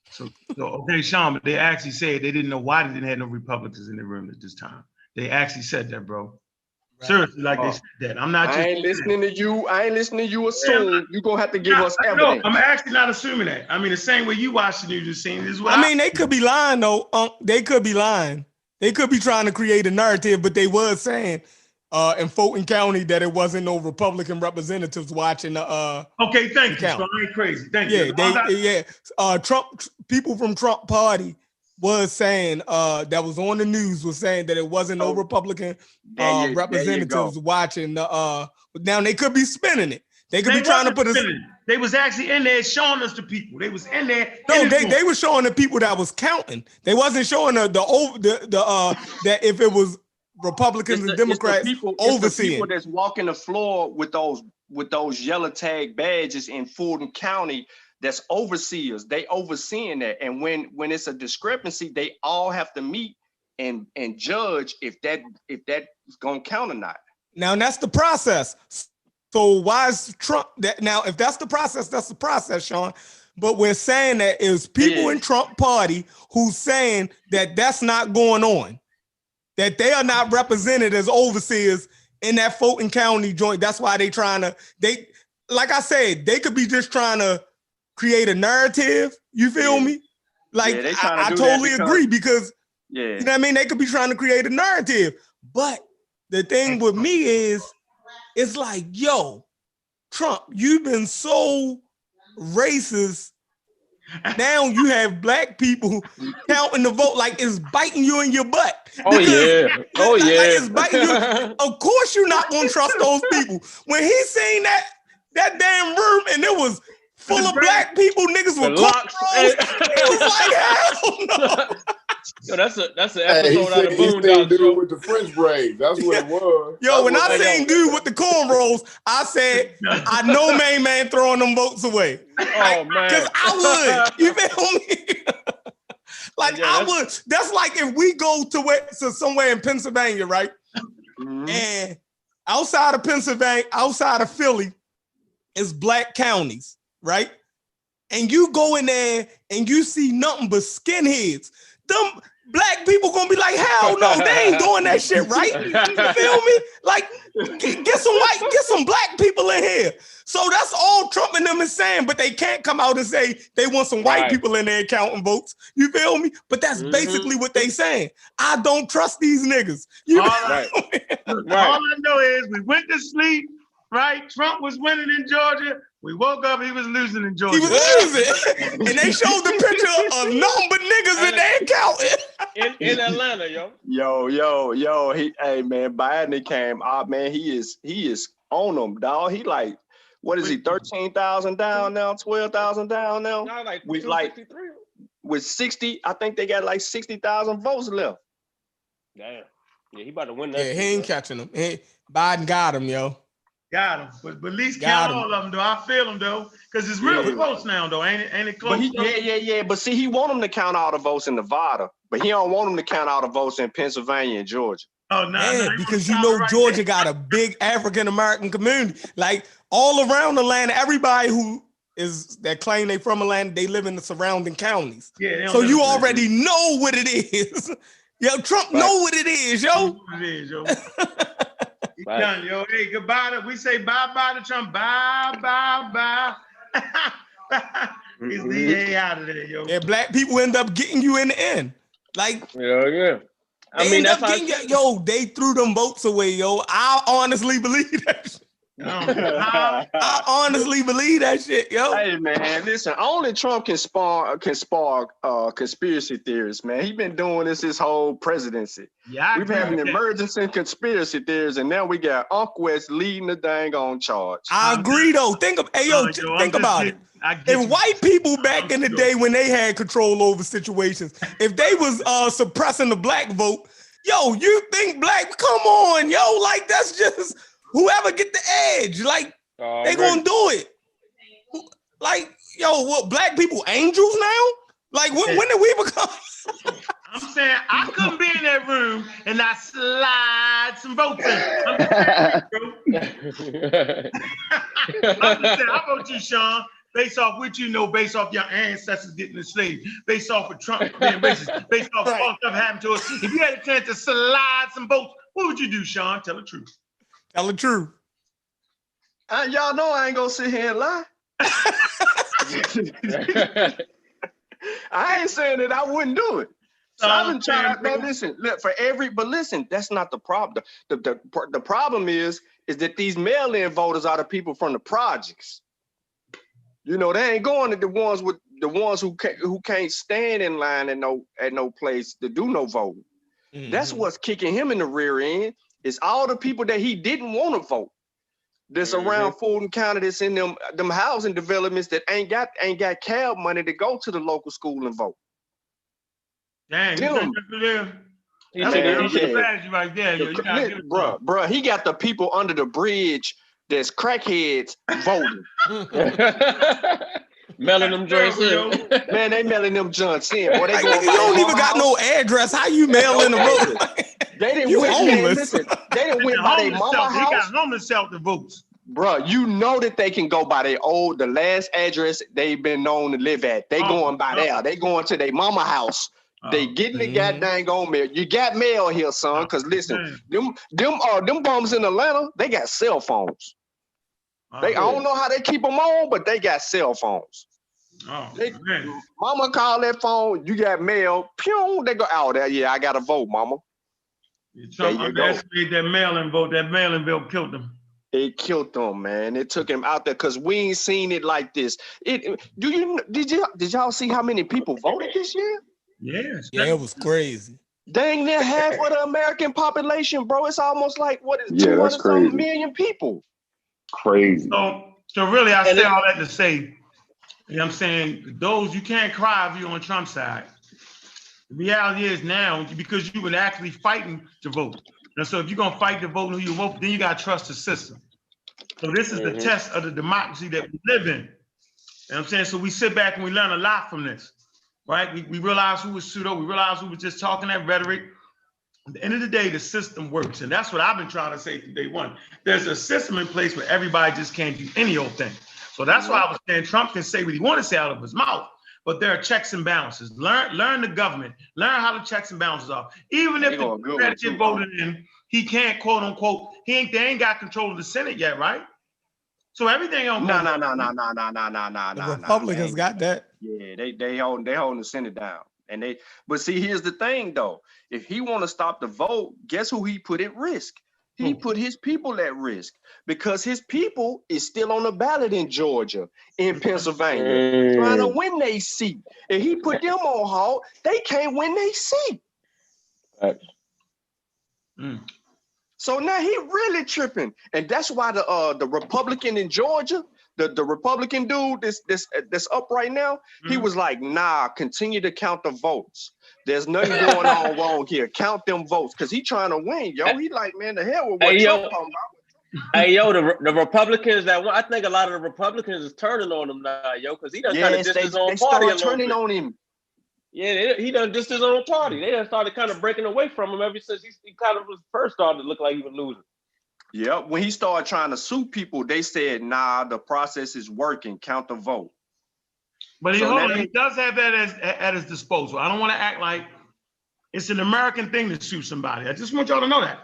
[SPEAKER 2] So okay, Sean, but they actually said they didn't know why they didn't have no Republicans in the room at this time. They actually said that, bro. Right. Seriously, like they said that. I'm not.
[SPEAKER 7] I ain't listening to you. I ain't listening to you. Assume you're gonna have to give us evidence.
[SPEAKER 2] No, I'm actually not assuming that. I mean, the same way you watched the news, seen this.
[SPEAKER 8] I mean, they could be lying though. They could be lying. They could be trying to create a narrative, but they was saying in Fulton County that it wasn't no Republican representatives watching the.
[SPEAKER 2] Okay, thank you. So I ain't crazy. Thank you.
[SPEAKER 8] Trump people from Trump party was saying that was on the news was saying that it wasn't no Republican representatives watching the. Now they could be spinning it. They could be trying to put us.
[SPEAKER 2] They was actually in there showing us the people. They was in there.
[SPEAKER 8] No, they were showing the people that was counting. They wasn't showing that if it was Republicans and Democrats overseeing.
[SPEAKER 7] It's the people that's walking the floor with those yellow tag badges in Fulton County. That's overseers. They overseeing that, and when it's a discrepancy, they all have to meet and judge if that is gonna count or not.
[SPEAKER 8] Now that's the process. So why is Trump that now? If that's the process, Sean. But we're saying that it's people in Trump party who's saying that that's not going on, that they are not represented as overseers in that Fulton County joint. That's why they like I said, they could be just trying to create a narrative. You feel me? Like I totally agree because you know what I mean. They could be trying to create a narrative, but the thing with me is. It's like, yo, Trump, you've been so racist. Now you have black people counting the vote like it's biting you in your butt.
[SPEAKER 3] Oh, yeah. Oh, yeah.
[SPEAKER 8] Like it's biting you. Of course you're not going to trust those people. When he seen that damn room and it was full of black people, niggas with cornrows, it was like, hell no.
[SPEAKER 3] Yo, that's an episode out of Boondocks.
[SPEAKER 1] Dude with the French braids. That's what it was.
[SPEAKER 8] Yo, when I seen dude with the cornrows, I said, I know main man throwing them votes away.
[SPEAKER 3] Oh, man.
[SPEAKER 8] Because I would. You feel me? I would. That's like if we go to somewhere in Pennsylvania, right? Mm-hmm. And outside of Pennsylvania, outside of Philly, is black counties, right? And you go in there and you see nothing but skinheads. Them black people gonna be like, hell no, they ain't doing that shit right. You feel me? Like, get some black people in here. So that's all Trump and them is saying, but they can't come out and say they want some white people in there counting votes. You feel me? But that's basically what they saying. I don't trust these niggas.
[SPEAKER 2] All I know is we went to sleep, right? Trump was winning in Georgia. We woke up, he was losing in Georgia.
[SPEAKER 8] He was losing. And they showed the picture of nothing but niggas in there counting.
[SPEAKER 3] In Atlanta, yo.
[SPEAKER 7] Yo. Hey man, Biden came out, man. He is on them, dog. He like, what is he, 13,000 down now, 12,000 down now?
[SPEAKER 3] No, like
[SPEAKER 7] with 60, I think they got like 60,000 votes left.
[SPEAKER 3] Damn. Yeah, he about to win that.
[SPEAKER 8] Yeah, he ain't catching them. Biden got him, yo.
[SPEAKER 2] Got him, but at least count all of them though. I feel them though, because it's really close now though, ain't it close?
[SPEAKER 7] But But see, he want them to count all the votes in Nevada, but he don't want them to count all the votes in Pennsylvania and Georgia.
[SPEAKER 2] Oh no,
[SPEAKER 8] because you know Georgia got a big African American community, like all around Atlanta. Everybody that claim they from Atlanta, they live in the surrounding counties.
[SPEAKER 2] Yeah,
[SPEAKER 8] so you already know what it is. Yo, Trump know what it is, yo.
[SPEAKER 2] Right. Done, yo. Hey, goodbye. We say bye-bye to Trump. Bye. He's the out of there, yo.
[SPEAKER 8] Yeah, black people end up getting you in the end. Like,
[SPEAKER 3] yeah. I mean, that's how
[SPEAKER 8] they threw them votes away, yo. I honestly believe that shit. I honestly believe that shit, yo.
[SPEAKER 7] Hey man, listen, only Trump can spark conspiracy theories, man. He been doing this his whole presidency.
[SPEAKER 2] Yeah,
[SPEAKER 7] we've had an emergence in conspiracy theories, and now we got Uncle West leading the dang on charge.
[SPEAKER 8] I agree though. Think about it. If white people back in the day when they had control over situations, if they was suppressing the black vote, yo, you think black? Come on, yo, like that's just whoever get the edge, like they gonna do it. Like, yo, what black people angels now? Like when did we become?
[SPEAKER 2] I'm saying I couldn't be in that room and not slide some votes in. I'm just saying, I'm just saying, I vote you, Sean, based off what you know, based off your ancestors getting enslaved, based off of Trump being racist, based off all stuff happened to us. If you had a chance to slide some votes, what would you do, Sean? Tell the truth.
[SPEAKER 8] Tell the truth.
[SPEAKER 7] Y'all know I ain't gonna sit here and lie. I ain't saying that I wouldn't do it. So I've been trying to listen. Look, but listen, that's not the problem. The problem is that these mail-in voters are the people from the projects. You know, they ain't going to the ones who can't stand in line at no place to do no voting. Mm-hmm. That's what's kicking him in the rear end. Is all the people that he didn't want to vote. That's around Fulton County, that's in them housing developments that ain't got cab money to go to the local school and vote.
[SPEAKER 2] Damn, you that's a strategy right there.
[SPEAKER 7] Bro, he got the people under the bridge that's crackheads voting.
[SPEAKER 3] Mailing them joints in.
[SPEAKER 7] Man, they mailing them joints in. Boy,
[SPEAKER 8] you don't even got no address. How you mail in the vote?
[SPEAKER 7] They didn't win. They didn't win by their mama house. They
[SPEAKER 2] got homeless shelter votes.
[SPEAKER 7] Bro, you know that they can go by the last address they've been known to live at. They going by there. They going to their mama house. They getting the goddamn on mail. You got mail here, son. Because listen, them bums in Atlanta, they got cell phones. I don't know how they keep them on, but they got cell phones. Mama call that phone, you got mail, pew, they go out there. Yeah, I got to vote, mama.
[SPEAKER 2] Trump underestimated that mail-in vote. That mail-in vote killed them.
[SPEAKER 7] It killed them, man. It took him out there because we ain't seen it like this. Did y'all see how many people voted this year?
[SPEAKER 2] Yes.
[SPEAKER 8] Yeah, it was crazy.
[SPEAKER 7] Dang near half of the American population, bro. It's almost like 200 million people.
[SPEAKER 1] Crazy.
[SPEAKER 2] So really, I say all that to say, you know what I'm saying, those you can't cry if you're on Trump's side. The reality is now, because you were actually fighting to vote. And so if you're going to fight to vote who you vote, then you got to trust the system. So this is the test of the democracy that we live in. You know what I'm saying? So we sit back and we learn a lot from this, right? We realize who was pseudo. We realize who was just talking that rhetoric. At the end of the day, the system works. And that's what I've been trying to say from day one. There's a system in place where everybody just can't do any old thing. So that's why I was saying Trump can say what he want to say out of his mouth. But there are checks and balances. Learn the government. Learn how the checks and balances are. Even if the Democrats get voted in, he can't, quote unquote, they ain't got control of the Senate yet, right? So everything on
[SPEAKER 7] No.
[SPEAKER 8] The Republicans got that.
[SPEAKER 7] Yeah, they holding the Senate down. But see, here's the thing though. If he want to stop the vote, guess who he put at risk? He put his people at risk because his people is still on the ballot in Georgia, in Pennsylvania, trying to win their seat. If he put them on halt, they can't win their seat. So now he really tripping, and that's why the Republican in Georgia, the Republican dude that's up right now, he was like, nah, continue to count the votes. There's nothing going on wrong here. Count them votes, because he trying to win, yo. He like, man, the hell with what Trump talking about.
[SPEAKER 3] Hey, yo, the Republicans I think a lot of the Republicans is turning on him now, yo, because he done kind of dissed his own party a little
[SPEAKER 7] turning on him.
[SPEAKER 3] Yeah, he done dissed his own party. They done started kind of breaking away from him ever since he kind of was first started to look like he was losing.
[SPEAKER 7] Yeah, when he started trying to sue people, they said, nah, the process is working, count the vote.
[SPEAKER 2] But he does have that at his disposal. I don't want to act like it's an American thing to sue somebody. I just want y'all to know that.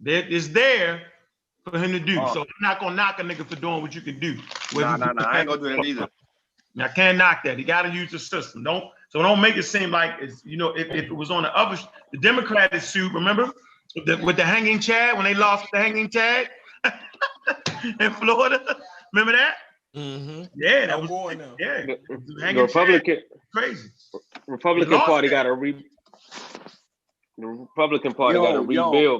[SPEAKER 2] It's there for him to do. So I'm not going to knock a nigga for doing what you can do.
[SPEAKER 7] Nah, I ain't going to do that either.
[SPEAKER 2] I can't knock that. You got to use the system. Don't make it seem like it's, if it was on the Democratic suit, remember? With the hanging Chad, when they lost the hanging Chad in Florida. Remember that?
[SPEAKER 8] Mm-hmm.
[SPEAKER 2] Yeah, that was going on. Yeah.
[SPEAKER 3] The Republican
[SPEAKER 2] crazy.
[SPEAKER 3] Republican Party got to rebuild,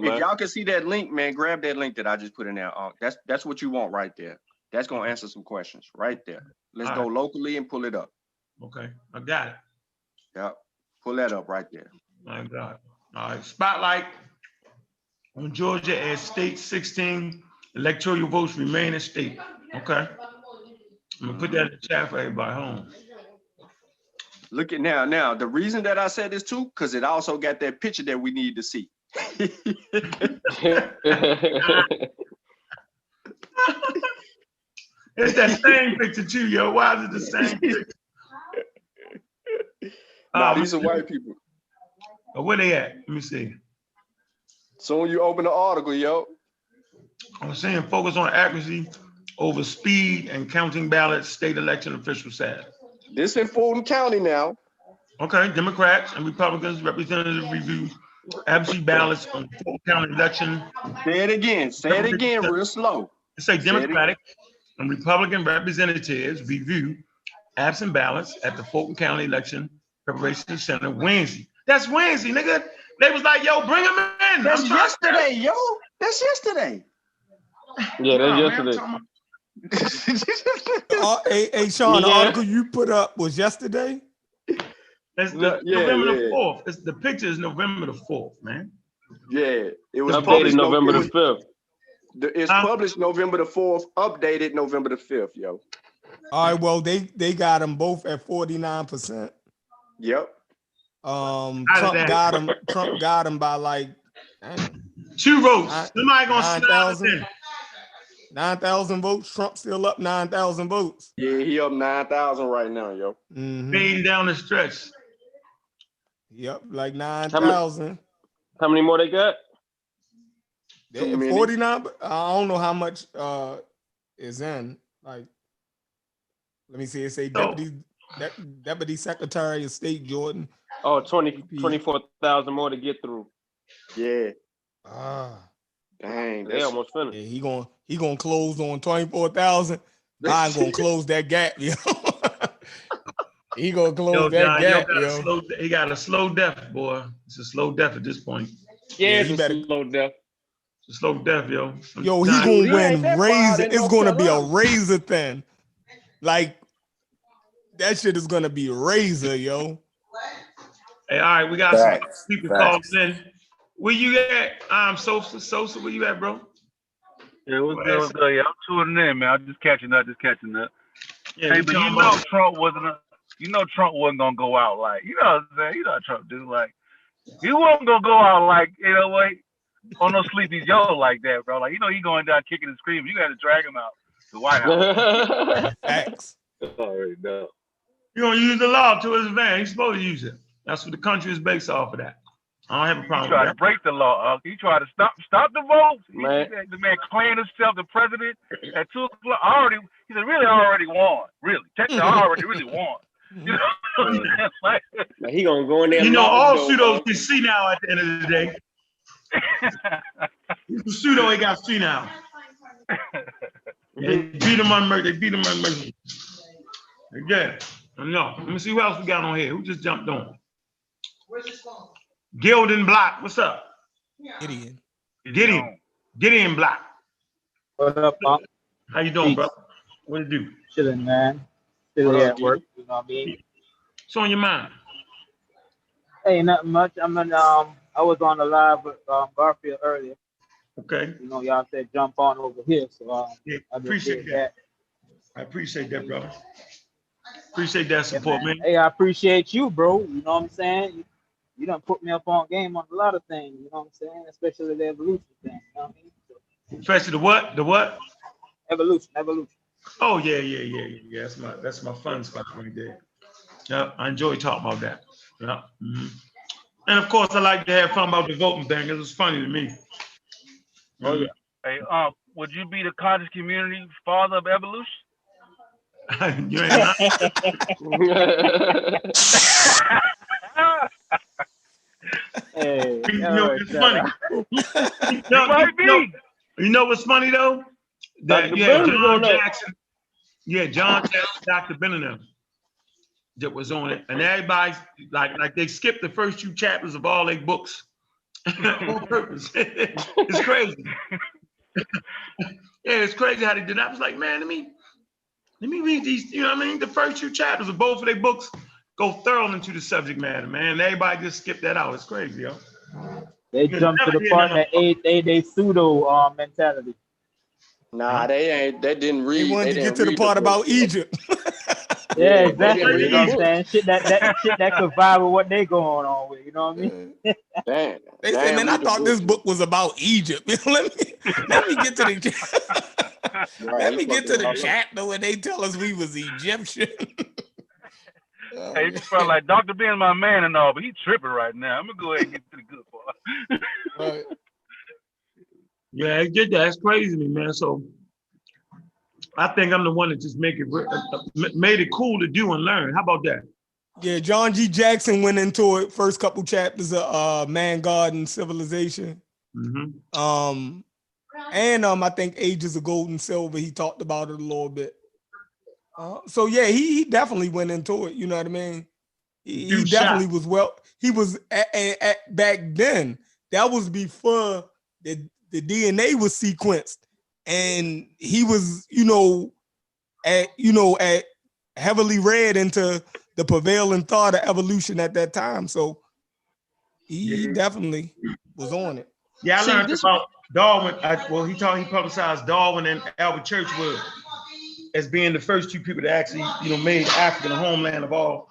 [SPEAKER 3] man.
[SPEAKER 7] If y'all can see that link, man, grab that link that I just put in there. That's what you want right there. That's gonna answer some questions right there. Let's go locally and pull it up.
[SPEAKER 2] Okay, I got it.
[SPEAKER 7] Yeah, pull that up right there.
[SPEAKER 2] I got it. All right, spotlight on Georgia as state 16 electoral votes remain as state. Okay. I'm gonna put that in the chat for everybody home.
[SPEAKER 7] Look at now. The reason that I said this too, because it also got that picture that we need to see.
[SPEAKER 2] It's that same picture too, yo. Why is it the same picture?
[SPEAKER 7] Nah, these are white people.
[SPEAKER 2] Where they at? Let me see.
[SPEAKER 7] So when you open the article, yo.
[SPEAKER 2] I'm saying focus on accuracy over speed and counting ballots, state election officials said.
[SPEAKER 7] This in Fulton County now.
[SPEAKER 2] Okay, Democrats and Republicans representatives review absentee ballots on Fulton County election.
[SPEAKER 7] Say it again real slow.
[SPEAKER 2] Say Democratic and Republican representatives review absent ballots at the Fulton County Election Preparation Center Wednesday. That's Wednesday, nigga. They was like, yo, bring them in.
[SPEAKER 7] That's yesterday, yo. That's yesterday.
[SPEAKER 3] Yeah, that's yesterday.
[SPEAKER 8] Hey, Sean, the article you put up was yesterday?
[SPEAKER 2] That's November the 4th. The picture is November the 4th, man.
[SPEAKER 7] Yeah, it was
[SPEAKER 3] updated November the 5th.
[SPEAKER 7] It's published November the 4th, updated November the 5th, yo.
[SPEAKER 8] All right, well, they got them both at 49%.
[SPEAKER 7] Yep.
[SPEAKER 8] Trump got them by like
[SPEAKER 2] 2 votes. Somebody gonna slide
[SPEAKER 8] 9,000 votes. Trump still up 9,000 votes.
[SPEAKER 7] Yeah, he up 9,000 right now, yo.
[SPEAKER 2] Fading down the stretch.
[SPEAKER 8] Yep, like 9,000.
[SPEAKER 3] How many more they got?
[SPEAKER 8] 49. I don't know how much is in. Like, let me see. It say Deputy Secretary of State Jordan.
[SPEAKER 3] Oh, 24,000 more to get through.
[SPEAKER 7] Yeah.
[SPEAKER 3] Dang, they almost finished.
[SPEAKER 8] Yeah, he gonna close on 24,000. I'm gonna close that gap, yo. He gonna close that gap, yo.
[SPEAKER 2] He got a slow death, boy. It's a slow death at this point.
[SPEAKER 3] Yeah, it's a slow death.
[SPEAKER 2] It's a slow death, yo.
[SPEAKER 8] Yo, he gonna win razor. It's gonna be a razor thin. Like, that shit is gonna be razor, yo.
[SPEAKER 2] Hey, all right, we got some people calling in. Where you at? Sosa, where you at, bro?
[SPEAKER 9] Yeah, what's good? Yeah, I'm tuning in, man. I'm just catching up.
[SPEAKER 2] Yeah,
[SPEAKER 9] hey, but Trump wasn't gonna go out like, you know what I'm saying? You know what Trump do, like, he wasn't gonna go out like, you know what, on no Sleepy Joe like that, bro. Like, you know, he going down kicking and screaming. You got to drag him out to the White House.
[SPEAKER 8] X.
[SPEAKER 9] All right, no.
[SPEAKER 2] You don't use the law to his advantage. He's supposed to use it. That's what the country is based off of that. I don't have a problem.
[SPEAKER 9] He tried to break the law. He tried to stop the votes.
[SPEAKER 3] Man.
[SPEAKER 9] The man claimed himself the president at 2 o'clock. He said, really, I already won. Really, technically, I already really won. You know,
[SPEAKER 3] like, he gonna go in there.
[SPEAKER 2] You know, all pseudos can see now at the end of the day. Pseudo ain't got see now. They beat him on mercy. Again, no. Let me see who else we got on here. Who just jumped on?
[SPEAKER 6] Where's this phone?
[SPEAKER 2] Gilden Block, what's up? Gideon Block.
[SPEAKER 10] What up, Pop?
[SPEAKER 2] How you doing, brother? What you do?
[SPEAKER 10] Chilling, man. Still at work, you know what I mean?
[SPEAKER 2] What's on your mind?
[SPEAKER 10] Hey, nothing much. I was on the live with Garfield earlier.
[SPEAKER 2] Okay.
[SPEAKER 10] You know, y'all said jump on over here, so
[SPEAKER 2] yeah,
[SPEAKER 10] I
[SPEAKER 2] appreciate that. I appreciate that, brother. Appreciate that support, man.
[SPEAKER 10] Hey, I appreciate you, bro. You know what I'm saying? You done put me up on game on a lot of things, you know what I'm saying? Especially the evolution thing, you know what I mean?
[SPEAKER 2] Especially the what? The what?
[SPEAKER 10] Evolution.
[SPEAKER 2] Oh, yeah. That's my fun spot right there. Yeah, I enjoy talking about that. Yeah. Mm-hmm. And of course, I like to have fun about the voting thing. It was funny to me.
[SPEAKER 9] Oh, yeah. Hey, would you be the conscious community father of evolution?
[SPEAKER 2] You ain't not.
[SPEAKER 10] Hey,
[SPEAKER 2] you know, it's funny. You know what's funny though? That John Jackson, Dr. Benham that was on it, and everybody like they skipped the first 2 chapters of all their books on purpose. It's crazy. Yeah, it's crazy how they did that. I was like, man, let me read these. You know what I mean? The first 2 chapters of both of their books go thoroughly into the subject matter, man. Everybody just skipped that out. It's crazy, yo.
[SPEAKER 10] They jumped to the part that they pseudo mentality.
[SPEAKER 7] Nah, they didn't read.
[SPEAKER 8] They wanted to get to the
[SPEAKER 7] read
[SPEAKER 8] part
[SPEAKER 7] book,
[SPEAKER 8] about
[SPEAKER 7] yo.
[SPEAKER 8] Egypt.
[SPEAKER 10] Yeah,
[SPEAKER 7] They
[SPEAKER 10] exactly.
[SPEAKER 7] didn't read
[SPEAKER 10] You
[SPEAKER 7] the
[SPEAKER 10] know what I'm
[SPEAKER 7] book.
[SPEAKER 10] saying? Shit that could vibe with what they going on with. You know what I mean?
[SPEAKER 7] Damn.
[SPEAKER 8] They said, man, I
[SPEAKER 7] Read the
[SPEAKER 8] thought this
[SPEAKER 7] yo.
[SPEAKER 8] book was about Egypt. let me get to the
[SPEAKER 7] Right,
[SPEAKER 8] let
[SPEAKER 7] he
[SPEAKER 8] me get
[SPEAKER 7] fucked
[SPEAKER 8] to
[SPEAKER 7] it
[SPEAKER 8] the
[SPEAKER 7] all up.
[SPEAKER 8] chapter where they tell us we was Egyptian.
[SPEAKER 9] Hey, you felt like Dr. Ben's my man and all, but he tripping right now. I'm gonna go ahead and get to the good part.
[SPEAKER 8] Right.
[SPEAKER 2] Yeah, I get that. That's crazy to me, man. So I think I'm the one that just made it cool to do and learn. How about that?
[SPEAKER 8] Yeah, John G. Jackson went into it first couple chapters of Man, God, and Civilization.
[SPEAKER 2] Mm-hmm.
[SPEAKER 8] And I think Ages of Gold and Silver, he talked about it a little bit. So yeah, he definitely went into it. You know what I mean? He definitely was he was at back then. That was before the DNA was sequenced, and he was at heavily read into the prevailing thought of evolution at that time. So he definitely was on it.
[SPEAKER 2] Yeah, I learned about Darwin. He publicized Darwin and Albert Churchwood as being the first two people that actually, made Africa the homeland of all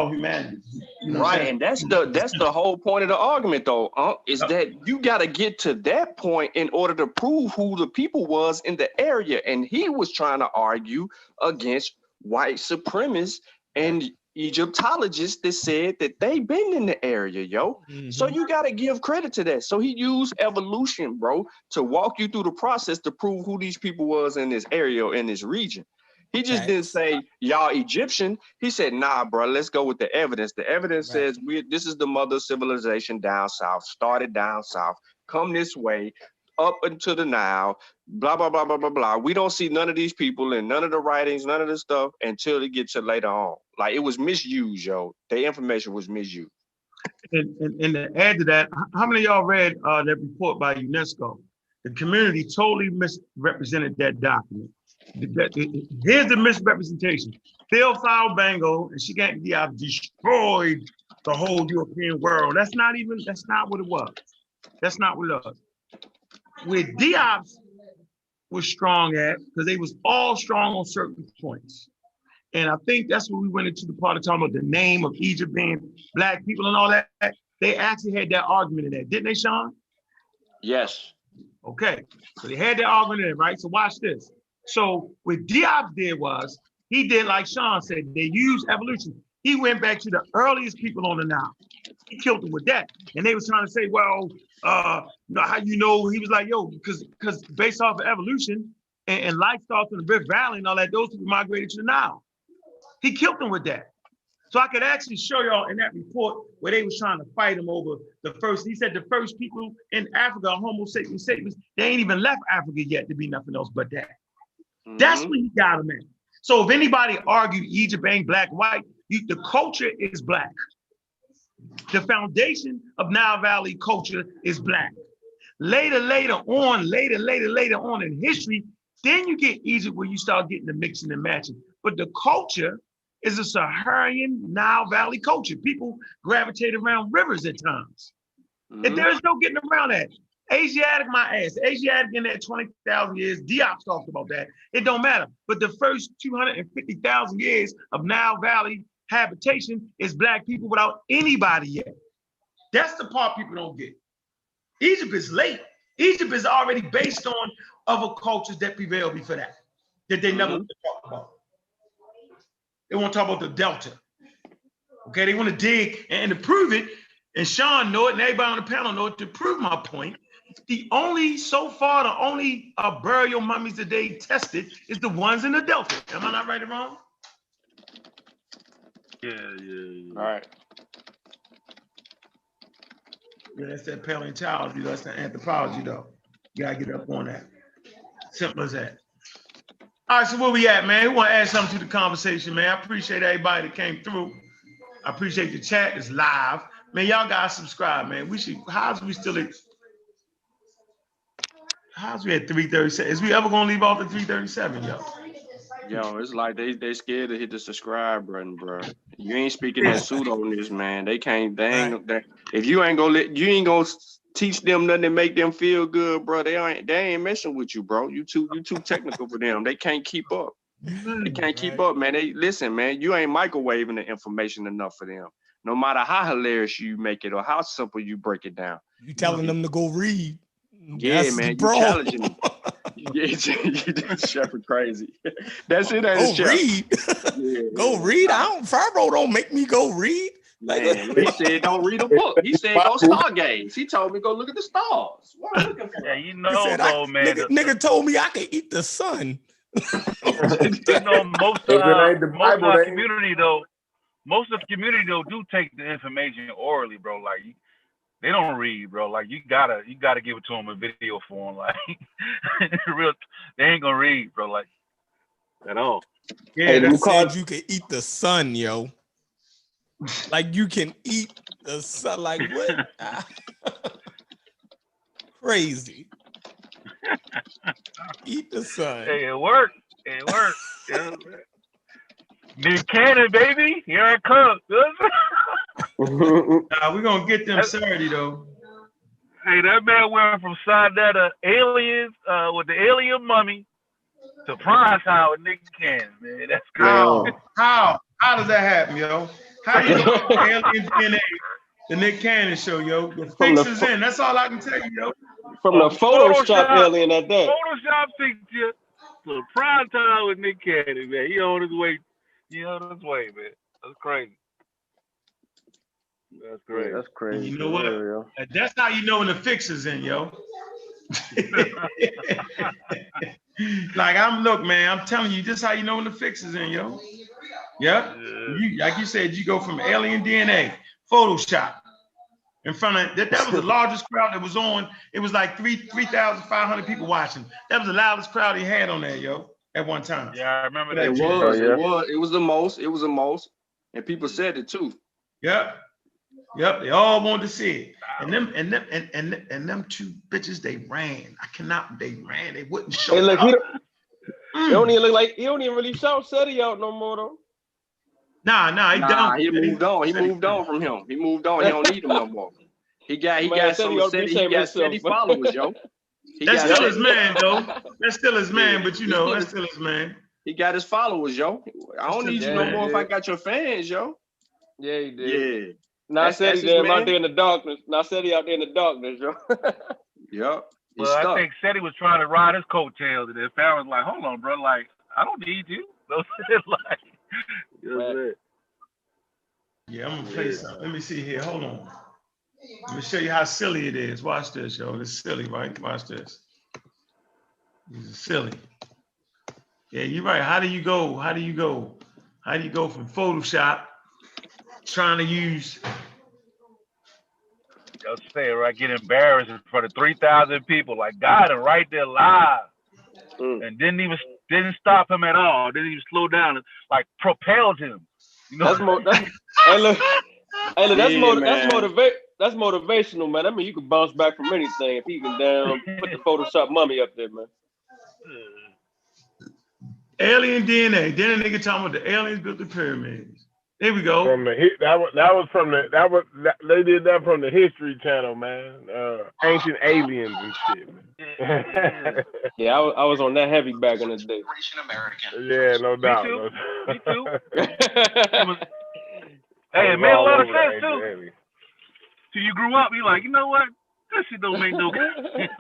[SPEAKER 2] humanity.
[SPEAKER 7] Right, and that's the whole point of the argument, though, is that you got to get to that point in order to prove who the people was in the area, and he was trying to argue against white supremacists and Egyptologists that said that they been in the area, yo. Mm-hmm. So you got to give credit to that. So he used evolution, bro, to walk you through the process to prove who these people was in this area or in this region. He just didn't say, y'all Egyptian. He said, nah, bro, let's go with the evidence. The evidence says this is the mother civilization down south, started down south, come this way, up into the Nile, blah, blah, blah, blah, blah, blah. We don't see none of these people in none of the writings, none of the stuff until it gets to later on. Like, it was misused, yo. The information was misused.
[SPEAKER 2] And to add to that, how many of y'all read that report by UNESCO? The community totally misrepresented that document. Here's the misrepresentation. Theophile Bango and Shigant Diop destroyed the whole European world. That's not what it was. That's not what it was. Where Diop was strong at, because they was all strong on certain points. And I think that's when we went into the part of talking about the name of Egypt being black people and all that. They actually had that argument in there, didn't they, Sean?
[SPEAKER 7] Yes.
[SPEAKER 2] Okay, so they had that argument in there, right? So watch this. So what Diop did was, he did like Sean said, they used evolution. He went back to the earliest people on the Nile. He killed them with that. And they was trying to say, well, how you know? He was like, yo, because based off of evolution and life starts in the Rift Valley and all that, those people migrated to the Nile. He killed them with that. So I could actually show y'all in that report where they was trying to fight him over the first. He said the first people in Africa are Homo sapiens sapiens. They ain't even left Africa yet to be nothing else but that. Mm-hmm. That's what he got them in. So if anybody argued Egypt ain't black, white, the culture is black. The foundation of Nile Valley culture is black. Later on in history, then you get Egypt where you start getting the mixing and matching. But the culture is a Saharan Nile Valley culture. People gravitate around rivers at times. Mm-hmm. And there's no getting around that. Asiatic, my ass. Asiatic in that 20,000 years, Diop talked about that. It don't matter. But the first 250,000 years of Nile Valley habitation is black people without anybody yet. That's the part people don't get. Egypt is late. Egypt is already based on other cultures that prevailed before that they never want to talk about. They want to talk about the Delta. Okay, they want to dig and to prove it, and Sean know it, and everybody on the panel know it, to prove my point. The only burial mummies that they tested is the ones in the Delta. Am I not right or wrong?
[SPEAKER 9] Yeah.
[SPEAKER 7] All right.
[SPEAKER 2] Yeah, that's that paleontology, that's the anthropology, though. You gotta get up on that. Simple as that. All right, so where we at, man? Who want to add something to the conversation, man? I appreciate everybody that came through. I appreciate the chat. It's live. Man, y'all gotta subscribe, man. How's we at 337? Is we ever gonna leave off at 337, yo?
[SPEAKER 7] Yo, it's like they scared to hit the subscribe button, bro. You ain't speaking that pseudo-ness, man. They if you ain't gonna teach them nothing to make them feel good, bro. They ain't messing with you, bro. You too technical for them. They can't keep up. They can't keep up, man. Listen, man, you ain't microwaving the information enough for them. No matter how hilarious you make it or how simple you break it down.
[SPEAKER 8] You telling them to go read.
[SPEAKER 7] Yeah,
[SPEAKER 8] That's
[SPEAKER 7] man,
[SPEAKER 8] you
[SPEAKER 7] challenging them. Yeah, Chef is crazy. That's it, ain't
[SPEAKER 8] Go read.
[SPEAKER 7] Yeah,
[SPEAKER 8] go read. Pharaoh don't make me go read.
[SPEAKER 7] Man, he said don't read a book. He said go stargaze. He told me go look at the stars. What I'm looking for.
[SPEAKER 9] Yeah, you know, though, man.
[SPEAKER 8] Nigga told me I could eat the sun.
[SPEAKER 9] You know, most of our community though, do take the information orally, bro. Like they don't read, bro. Like you gotta give it to them in video form. Like real, they ain't gonna read, bro. Like at all.
[SPEAKER 8] Yeah, they said you can eat the sun, yo. Like you can eat the sun. Like what? Crazy. Eat the sun.
[SPEAKER 9] Hey, it worked. It worked. Yeah. Nick Cannon, baby. Here I come.
[SPEAKER 2] Nah, we're gonna get them Saturday though.
[SPEAKER 9] Hey, that man went from Sardetta aliens with the alien mummy to prime time with Nick Cannon, man. That's crazy.
[SPEAKER 2] How does that happen, yo? How you go from Alien DNA to Nick Cannon show, yo? The fix is in. That's all I can tell you, yo.
[SPEAKER 3] From the Photoshop alien at that.
[SPEAKER 9] Photoshop picture to prime time with Nick Cannon, man. He on his way. Man. That's crazy. That's great.
[SPEAKER 3] That's crazy.
[SPEAKER 2] You know what? That's how you know when the fix is in, yo. Like look, man, I'm telling you, this is how you know when the fix is in, yo. Yep. Like you said, you go from alien DNA, Photoshop. In front of that was the largest crowd that was on. It was like 3,500 people watching. That was the loudest crowd he had on there, yo, at one time.
[SPEAKER 9] Yeah, I remember that.
[SPEAKER 7] It was the most. And people said it too.
[SPEAKER 2] Yep. They all wanted to see it. And them two bitches, they ran. They wouldn't show
[SPEAKER 3] up.
[SPEAKER 2] He
[SPEAKER 3] don't even look like he don't even really shout SETI out no more though.
[SPEAKER 2] Nah,
[SPEAKER 7] he moved on. He moved on from him. He moved on. He don't need him no more. He got some SETI followers, yo.
[SPEAKER 2] That's still his man, though. That's still his man, but you know, that's still his man.
[SPEAKER 7] He got his followers, yo. I don't need you no more if I got your fans, yo.
[SPEAKER 3] Yeah, he did.
[SPEAKER 7] Yeah.
[SPEAKER 3] Now SETI out there in the darkness. Now SETI out there in the darkness, yo.
[SPEAKER 7] Yep.
[SPEAKER 9] Well, I think SETI was trying to ride his coattails, and his family was like, "Hold on, bro. Like, I don't need you."
[SPEAKER 2] Yeah, I'm gonna play something. Let me see here. Hold on. Let me show you how silly it is. Watch this, yo. It's silly, right? Watch this. This is silly. Yeah, you're right. How do you go from Photoshop trying to use?
[SPEAKER 9] I'll say, right, get embarrassed in front of 3,000 people, like got him right there live, and didn't stop him at all. Didn't even slow down. Like propelled him. You know?
[SPEAKER 3] That's motivational, man. I mean, you can bounce back from anything if you can put the Photoshop mummy up there, man.
[SPEAKER 2] Alien DNA. Then a nigga talking about the aliens built the pyramids. There we go.
[SPEAKER 4] They did that from the History Channel, man. Ancient aliens and shit. Man.
[SPEAKER 3] Yeah, I was on that heavy back in the day.
[SPEAKER 4] Yeah, no doubt.
[SPEAKER 9] Me too. Hey, it made a lot of sense too. Till you grew up, you're like, you know what? This shit don't make no sense.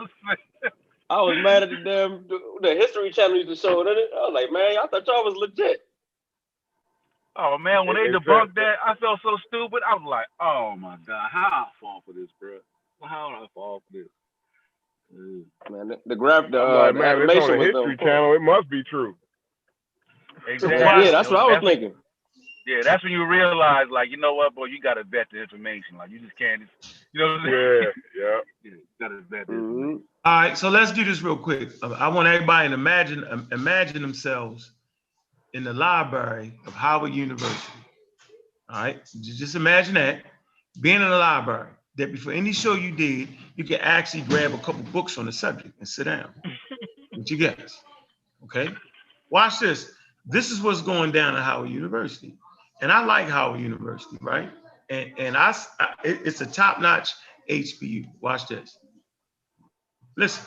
[SPEAKER 3] I was mad at the History Channel used to show it, didn't it? I was like, man, I thought y'all was legit.
[SPEAKER 9] Oh man, when they debunked that, I felt so stupid. I was like, oh my God, how I fall for this, bro? How did I fall for this?
[SPEAKER 3] Man, the animation
[SPEAKER 4] it's on the
[SPEAKER 3] was
[SPEAKER 4] History Channel. It must be true.
[SPEAKER 9] Exactly.
[SPEAKER 3] Yeah, that's what I was thinking.
[SPEAKER 9] Yeah, that's when you realize, like, you know what, boy, you gotta vet the information. Like, you just can't, you know what I'm saying?
[SPEAKER 4] Yeah.
[SPEAKER 9] You gotta vet the information.
[SPEAKER 2] All right, so let's do this real quick. I want everybody to imagine themselves in the library of Howard University. All right, just imagine that, being in the library, that before any show you did, you can actually grab a couple books on the subject and sit down. What you guess? Okay, watch this. this is what's going down at Howard University. And I like Howard University, right? And it's a top-notch HBU. Watch this. Listen.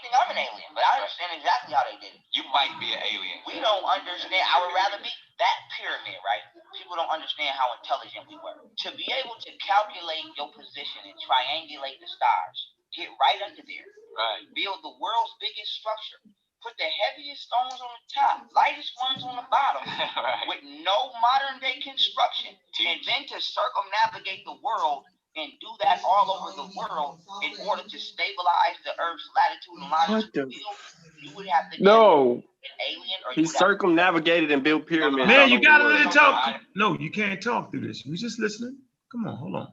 [SPEAKER 11] I'm an alien, but I understand exactly how they did it. You might be an alien. We don't understand. I would rather be that pyramid, right? People don't understand how intelligent we were. To be able to calculate your position and triangulate the stars, get right under there, right? Build the world's biggest structure, put the heaviest stones on the top, lightest ones on the bottom, right, with no modern day construction, and then to circumnavigate the world and do that all over the world in order to stabilize the Earth's latitude and longitude field, you would have to
[SPEAKER 7] no.
[SPEAKER 11] An alien, or
[SPEAKER 7] he circumnavigated and built pyramids.
[SPEAKER 2] Man, you gotta let it talk. No, you can't talk through this. You just listening. Come on, hold on.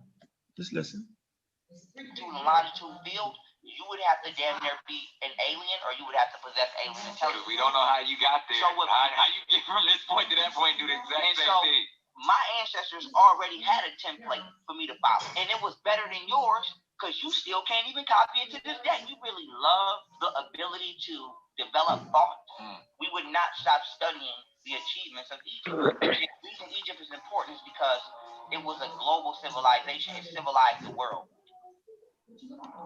[SPEAKER 2] Just listen.
[SPEAKER 11] To the longitude field, you would have to damn near be an alien, or you would have to possess alien intelligence. We don't know how you got there. So how you get from this point to that point and do the exact same thing. My ancestors already had a template for me to follow, and it was better than yours because you still can't even copy it to this day. You really love the ability to develop thought. We would not stop studying the achievements of Egypt. The reason Egypt is important is because it was a global civilization. It civilized the world.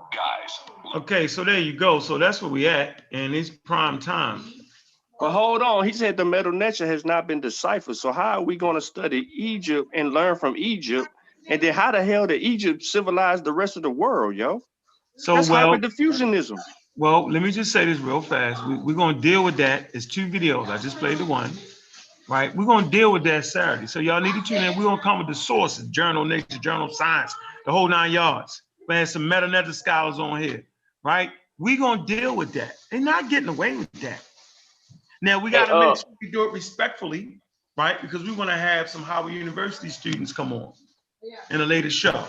[SPEAKER 11] Guys.
[SPEAKER 2] Okay, so there you go. So that's where we at, and it's prime time.
[SPEAKER 7] But hold on, he said the Medu Neter has not been deciphered. So how are we going to study Egypt and learn from Egypt? And then how the hell did Egypt civilize the rest of the world, yo?
[SPEAKER 2] So
[SPEAKER 7] that's hyperdiffusionism.
[SPEAKER 2] Well, let me just say this real fast. We're going to deal with that. It's 2 videos. I just played the one, right? We're going to deal with that Saturday. So y'all need to tune in. We're going to come with the sources, Journal Nature, Journal Science, the whole 9 yards. Man, some Medu Neter scholars on here, right? We're going to deal with that. They're not getting away with that. Now, we got to make sure we do it respectfully, right? Because we want to have some Howard University students come on in a later show.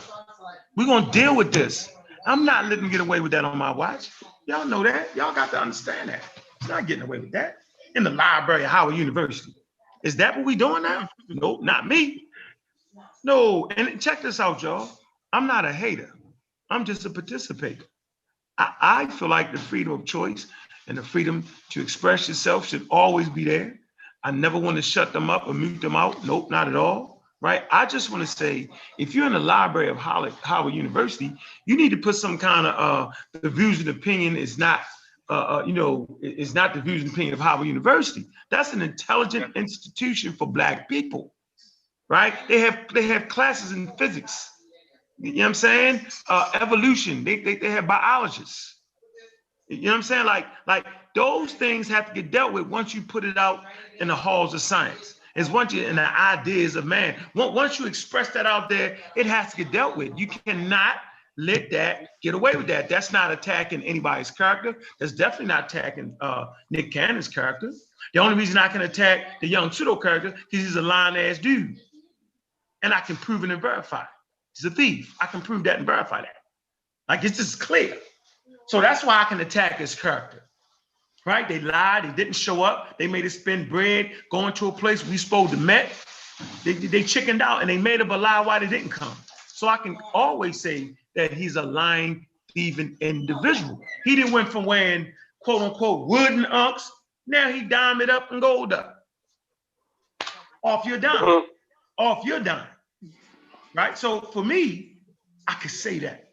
[SPEAKER 2] We're going to deal with this. I'm not letting them get away with that on my watch. Y'all know that. Y'all got to understand that. It's not getting away with that. In the library of Howard University. Is that what we doing now? Nope, not me. No, and check this out, y'all. I'm not a hater. I'm just a participator. I feel like the freedom of choice and the freedom to express yourself should always be there. I never want to shut them up or mute them out. Nope, not at all, right? I just want to say, if you're in the library of Howard University, you need to put some kind of, the views and opinion is not, is not the views and opinion of Howard University. That's an intelligent institution for Black people, right? They have classes in physics. You know what I'm saying? Evolution, they have biologists. You know what I'm saying? Like those things have to get dealt with once you put it out in the halls of science. It's once you're in the ideas of man. Once you express that out there, it has to get dealt with. You cannot let that get away with that. That's not attacking anybody's character. That's definitely not attacking Nick Cannon's character. The only reason I can attack the young pseudo character is he's a lying ass dude. And I can prove it and verify it. He's a thief. I can prove that and verify that. Like, it's just clear. So that's why I can attack his character, right? They lied, they didn't show up, they made us spend bread, going to a place we supposed to met. They chickened out and they made up a lie why they didn't come. So I can always say that he's a lying, thieving individual. He didn't went from wearing quote unquote wooden unks, now he dime it up and gold up. Off your dime, off your dime, right? So for me, I could say that.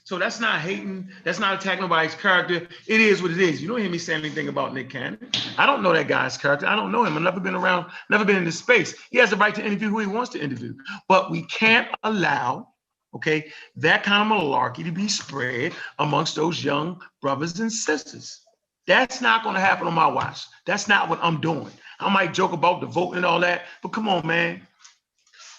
[SPEAKER 2] So that's not hating, that's not attacking nobody's character. It is what it is. You don't hear me say anything about Nick Cannon. I don't know that guy's character. I don't know him. I've never been around, never been in this space. He has the right to interview who he wants to interview. But we can't allow, okay, that kind of malarkey to be spread amongst those young brothers and sisters. That's not going to happen on my watch. That's not what I'm doing. I might joke about the vote and all that, but come on, man.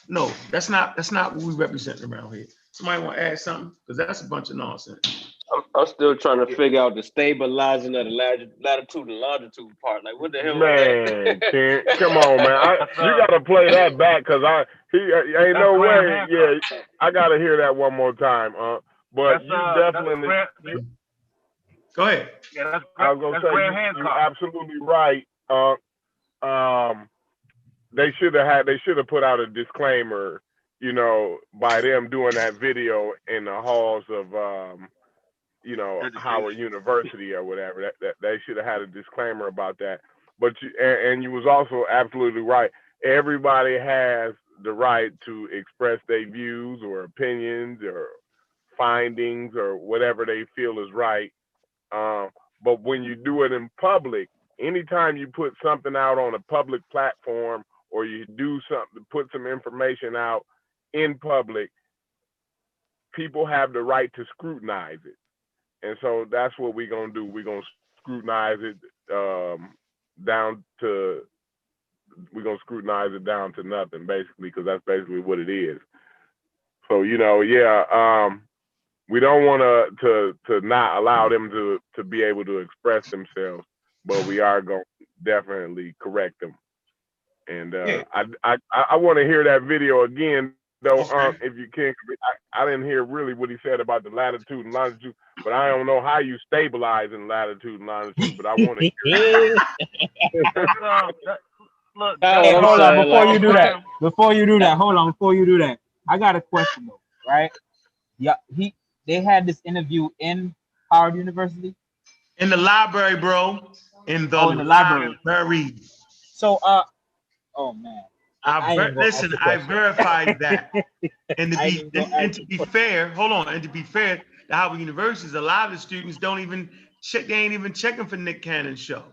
[SPEAKER 2] No, that's not what we represent around here. Somebody want to add something? Because that's a bunch of nonsense.
[SPEAKER 3] I'm still trying to figure out the stabilizing of the latitude and longitude part. Like, what the hell?
[SPEAKER 4] Man, Ken, come on, man. You got to play that back because ain't no way. Yeah, I got to hear that one more time. But you definitely.
[SPEAKER 2] Go ahead.
[SPEAKER 9] Yeah,
[SPEAKER 4] I was gonna say you're absolutely right. They should have put out a disclaimer, you know, by them doing that video in the halls of, you know, Howard University or whatever. That they should have had a disclaimer about that. but and you was also absolutely right. Everybody has the right to express their views or opinions or findings or whatever they feel is right. But when you do it in public, anytime you put something out on a public platform or you do something, put some information out in public, people have the right to scrutinize it. And so that's what we're going to do. We're going to scrutinize it down to, we're going to scrutinize it down to nothing, basically, because that's basically what it is. So, you know, yeah, we don't want to not allow them to be able to express themselves, but we are going to definitely correct them. And I want to hear that video again, though, if you can. I didn't hear really what he said about the latitude and longitude, but I don't know how you stabilize in latitude and longitude, but I want to hear that.
[SPEAKER 9] Look,
[SPEAKER 10] hey, hold on, before you do that, hold on, before you do that, I got a question though, right? Yeah, they had this interview in Howard University.
[SPEAKER 2] In the library, bro. In the library.
[SPEAKER 10] So, oh man.
[SPEAKER 2] I verified that. And to be fair, hold on. And to be fair, the Howard University, a lot of the students don't even check. They ain't even checking for Nick Cannon's show.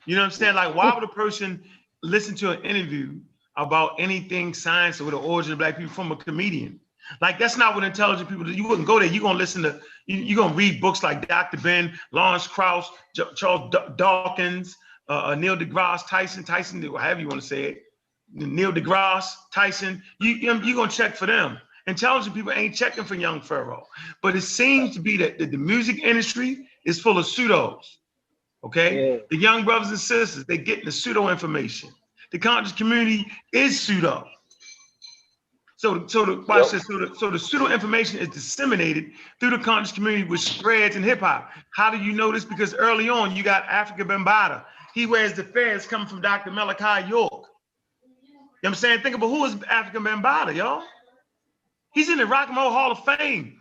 [SPEAKER 2] You know what I'm saying? Like, why would a person listen to an interview about anything science or the origin of black people from a comedian? Like, that's not what intelligent people do. You wouldn't go there. You're going to listen to, you're going to read books like Dr. Ben, Lawrence Krauss, Charles Dawkins, Neil deGrasse Tyson, however you want to say it, Neil deGrasse Tyson. You're going to check for them. Intelligent people ain't checking for young Pharaoh. But it seems to be that the music industry is full of pseudos. Okay, the young brothers and sisters, they get the pseudo information. The conscious community is pseudo. So the pseudo information is disseminated through the conscious community, which spreads in hip hop. How do you know this? Because early on, you got Africa Bambaataa. He wears the fez coming from Dr. Malachi York. You know what I'm saying? Think about who is Africa Bambaataa, y'all. He's in the Rock and Roll Hall of Fame.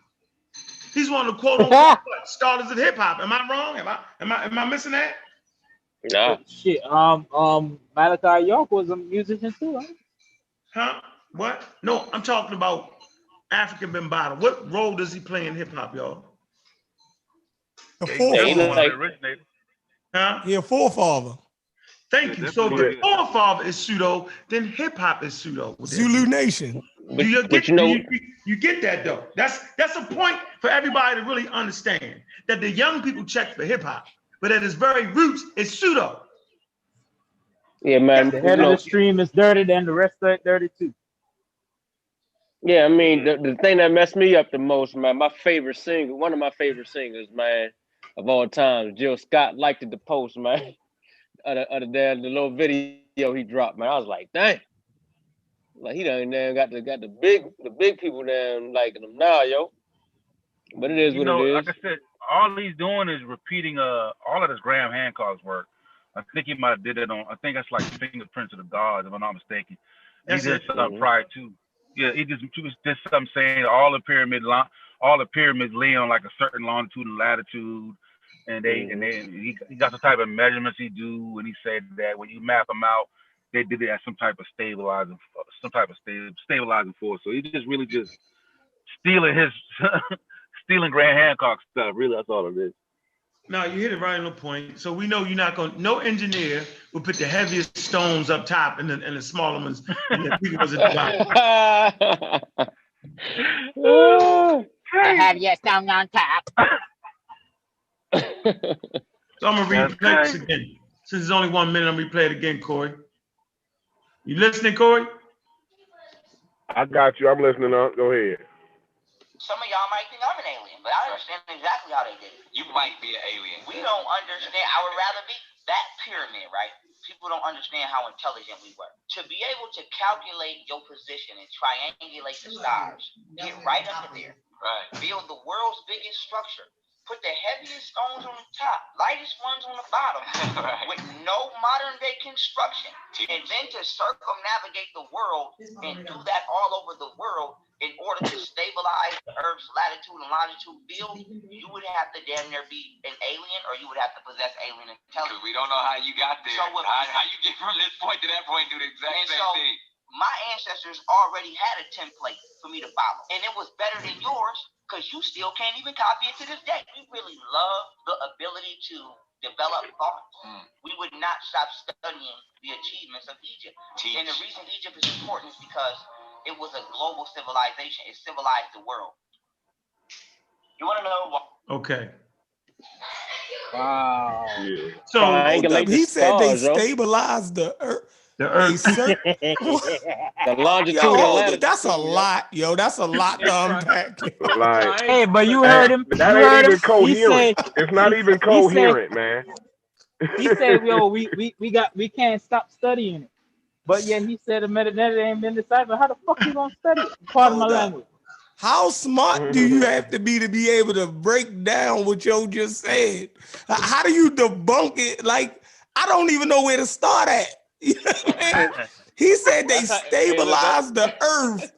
[SPEAKER 2] He's one of the quote unquote starters of hip hop. Am I wrong? Am I missing that?
[SPEAKER 3] No.
[SPEAKER 10] Shit. Malachi York was a musician too, right?
[SPEAKER 2] Huh? What? No, I'm talking about Africa Bambaataa. What role does he play in hip hop, y'all?
[SPEAKER 8] The forefather.
[SPEAKER 2] Huh?
[SPEAKER 8] Yeah, forefather.
[SPEAKER 2] Thank you. So if the forefather is pseudo, then hip hop is pseudo.
[SPEAKER 8] Zulu Nation.
[SPEAKER 2] You get that though. That's a point for everybody to really understand that the young people check for hip hop, but at its very roots, it's pseudo.
[SPEAKER 3] Yeah, man.
[SPEAKER 10] The head of the stream is dirty, and the rest of it dirty too.
[SPEAKER 3] Yeah, I mean, the thing that messed me up the most, man, one of my favorite singers, man, of all time, Jill Scott, liked the post, man, the little video he dropped, man. I was like, dang. Like, he done got the big people down liking him now, yo. But it is what it is.
[SPEAKER 9] Like I said, all he's doing is repeating all of this Graham Hancock's work. I think he might have did it on, I think that's like Fingerprints of the Gods, if I'm not mistaken. He did something prior to. Yeah, he was just something saying all the pyramids lay on like a certain longitude and latitude, and he got the type of measurements he do, and he said that when you map them out, they did it as some type of stabilizing force. So he just really just stealing Grant Hancock stuff. Really, that's all it is.
[SPEAKER 2] No, you hit it right on the point. So we know you're not going. No engineer will put the heaviest stones up top and the smaller ones. And the bigger ones at the bottom.
[SPEAKER 11] The heaviest stone on top.
[SPEAKER 2] So I'm gonna replay this again. Since it's only 1 minute, I'm gonna replay it again, Corey. You listening, Corey?
[SPEAKER 4] I got you. I'm listening. Go ahead.
[SPEAKER 11] Some of y'all might think I'm an alien, but I understand exactly how they did it. You might be an alien. We don't understand. I would rather be that pyramid, right? People don't understand how intelligent we were. To be able to calculate your position and triangulate the stars, get right up there, right? Build the world's biggest structure, put the heaviest stones on the top, lightest ones on the bottom, right, with no modern day construction, and then to circumnavigate the world and do that all over the world in order to stabilize the Earth's latitude and longitude field, you would have to damn near be an alien, or you would have to possess alien intelligence.
[SPEAKER 12] We don't know how you got there. So how you get from this point to that point and do the exact same thing.
[SPEAKER 11] My ancestors already had a template for me to follow, and it was better than yours, because you still can't even copy it to this day. We really love the ability to develop thought. We would not stop studying the achievements of Egypt. And the reason Egypt is important is because it was a global civilization. It civilized the world. You want to know what?
[SPEAKER 2] Okay.
[SPEAKER 10] Wow.
[SPEAKER 2] So
[SPEAKER 8] he said they stabilized the Earth.
[SPEAKER 2] The Earth.
[SPEAKER 3] The longitude and latitude.
[SPEAKER 8] That's a lot, yo. That's a lot to unpack.
[SPEAKER 4] Like,
[SPEAKER 10] hey, but you heard him.
[SPEAKER 4] That
[SPEAKER 10] you
[SPEAKER 4] ain't
[SPEAKER 10] heard
[SPEAKER 4] even
[SPEAKER 10] him.
[SPEAKER 4] coherent.
[SPEAKER 10] Said,
[SPEAKER 4] it's not even coherent, man.
[SPEAKER 10] He said, "Yo, we can't stop studying it." But yet he said the metadata ain't been deciphered. How the fuck you gonna study it? Part of my language.
[SPEAKER 8] How smart do you have to be able to break down what Joe just said? How do you debunk it? Like, I don't even know where to start at. You know what I mean? He said they stabilized the Earth.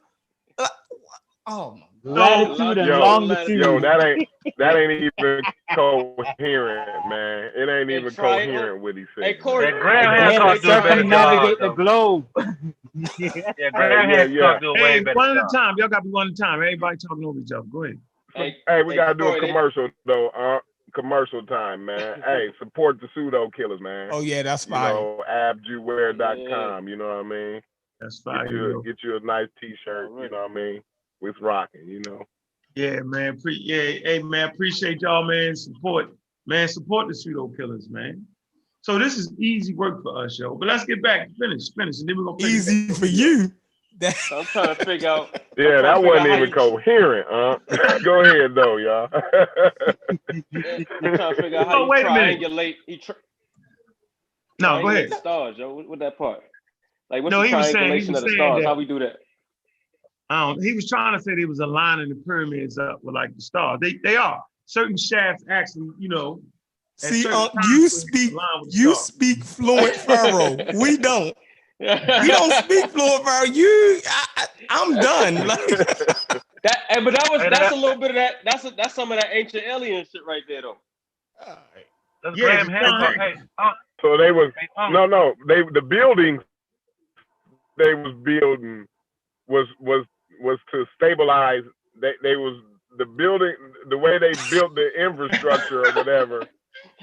[SPEAKER 8] Oh my God.
[SPEAKER 10] Latitude and longitude.
[SPEAKER 4] Yo, that ain't even coherent, man. It ain't even coherent what he said.
[SPEAKER 3] Hey, Corey,
[SPEAKER 9] Graham Hancock do a better job.
[SPEAKER 10] Navigate the globe.
[SPEAKER 9] Yeah, Graham Hancock do a way better
[SPEAKER 2] one at a
[SPEAKER 9] job.
[SPEAKER 2] time. Y'all got to be one at a time. Everybody talking over each other. Go ahead.
[SPEAKER 4] Hey, we gotta do a commercial though. Commercial time, man. Hey, support the pseudo killers, man.
[SPEAKER 8] Oh yeah, that's fine.
[SPEAKER 4] You know, abjeware.com. You know what I mean?
[SPEAKER 2] That's fine.
[SPEAKER 4] Get you a nice T-shirt. You know what I mean? With rocking. You know.
[SPEAKER 2] Yeah, man. Hey, man. Appreciate y'all, man. Support the pseudo killers, man. So this is easy work for us, yo. But let's get back. Finish, and then we're gonna
[SPEAKER 8] easy for you.
[SPEAKER 3] I'm trying to figure out.
[SPEAKER 4] Yeah, that wasn't even coherent, huh? Go ahead, though, y'all.
[SPEAKER 3] I'm trying to figure out how you triangulate.
[SPEAKER 2] No, go ahead.
[SPEAKER 3] The stars, yo. With that part, like what's
[SPEAKER 2] No,
[SPEAKER 3] the
[SPEAKER 2] he was saying
[SPEAKER 3] triangulation of the stars?
[SPEAKER 2] that,
[SPEAKER 3] how we do that?
[SPEAKER 2] He was trying to say they was aligning the pyramids up with like the stars. They are. Certain shafts actually, you know.
[SPEAKER 8] See, you speak fluent Pharaoh. We don't. We don't speak fluent Pharaoh. I'm done.
[SPEAKER 3] That's a little bit of that. That's some of that ancient alien shit right there, though.
[SPEAKER 9] That's Graham Hancock. Hey,
[SPEAKER 4] so they was the buildings they was building was to stabilize. They was the building, the way they built the infrastructure or whatever.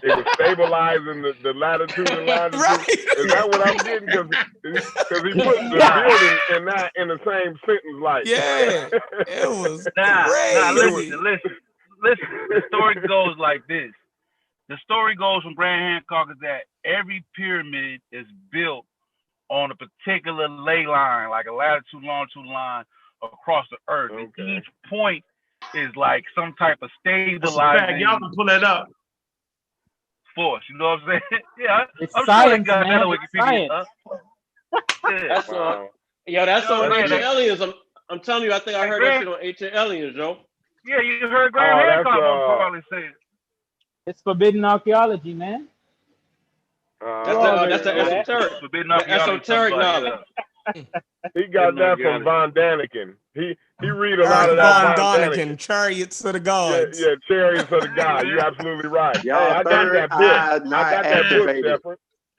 [SPEAKER 4] It was stabilizing the latitude and longitude. Right. Is that what I'm getting? Because he put the building and that in the same sentence, like.
[SPEAKER 8] Yeah, it was
[SPEAKER 9] crazy. Listen. The story goes like this. The story goes from Graham Hancock is that every pyramid is built on a particular ley line, like a latitude, longitude line across the earth. Okay. And each point is like some type of stabilizing.
[SPEAKER 2] Y'all can pull that up.
[SPEAKER 9] Force, you know what I'm saying? Yeah,
[SPEAKER 10] it's
[SPEAKER 9] I'm
[SPEAKER 10] science,
[SPEAKER 9] sure
[SPEAKER 10] man.
[SPEAKER 9] Wikipedia.
[SPEAKER 3] Yeah. That's on Ancient Aliens. I'm telling you, I think I heard that shit on Ancient Aliens, Joe.
[SPEAKER 9] Yeah, you heard Graham Hancock probably say it.
[SPEAKER 10] It's forbidden archaeology, man.
[SPEAKER 3] That's the esoteric.
[SPEAKER 9] Forbidden
[SPEAKER 3] esoteric knowledge.
[SPEAKER 4] He got that from Von Daniken. He read a lot of that
[SPEAKER 8] Von Daniken, Chariots of the Gods.
[SPEAKER 4] Yeah, Chariots of the Gods. You're absolutely right.
[SPEAKER 7] Y'all third eye not activated.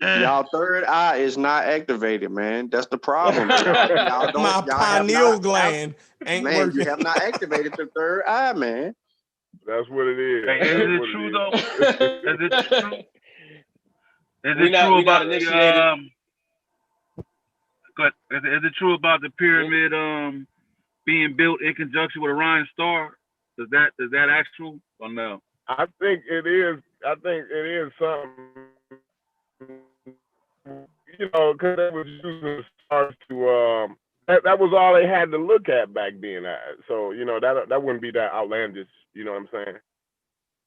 [SPEAKER 7] Y'all third eye is not activated, man. That's the problem.
[SPEAKER 8] My pineal gland ain't working.
[SPEAKER 7] You have not activated the third eye, man.
[SPEAKER 4] That's what it is.
[SPEAKER 9] Hey, is it true though? Is it true? Is it true about the is it true about the pyramid being built in conjunction with Orion's star? Is that actual or no?
[SPEAKER 4] I think it is. I think it is something. You know, because they was using the stars to that was all they had to look at back then. So you know that wouldn't be that outlandish. You know what I'm saying?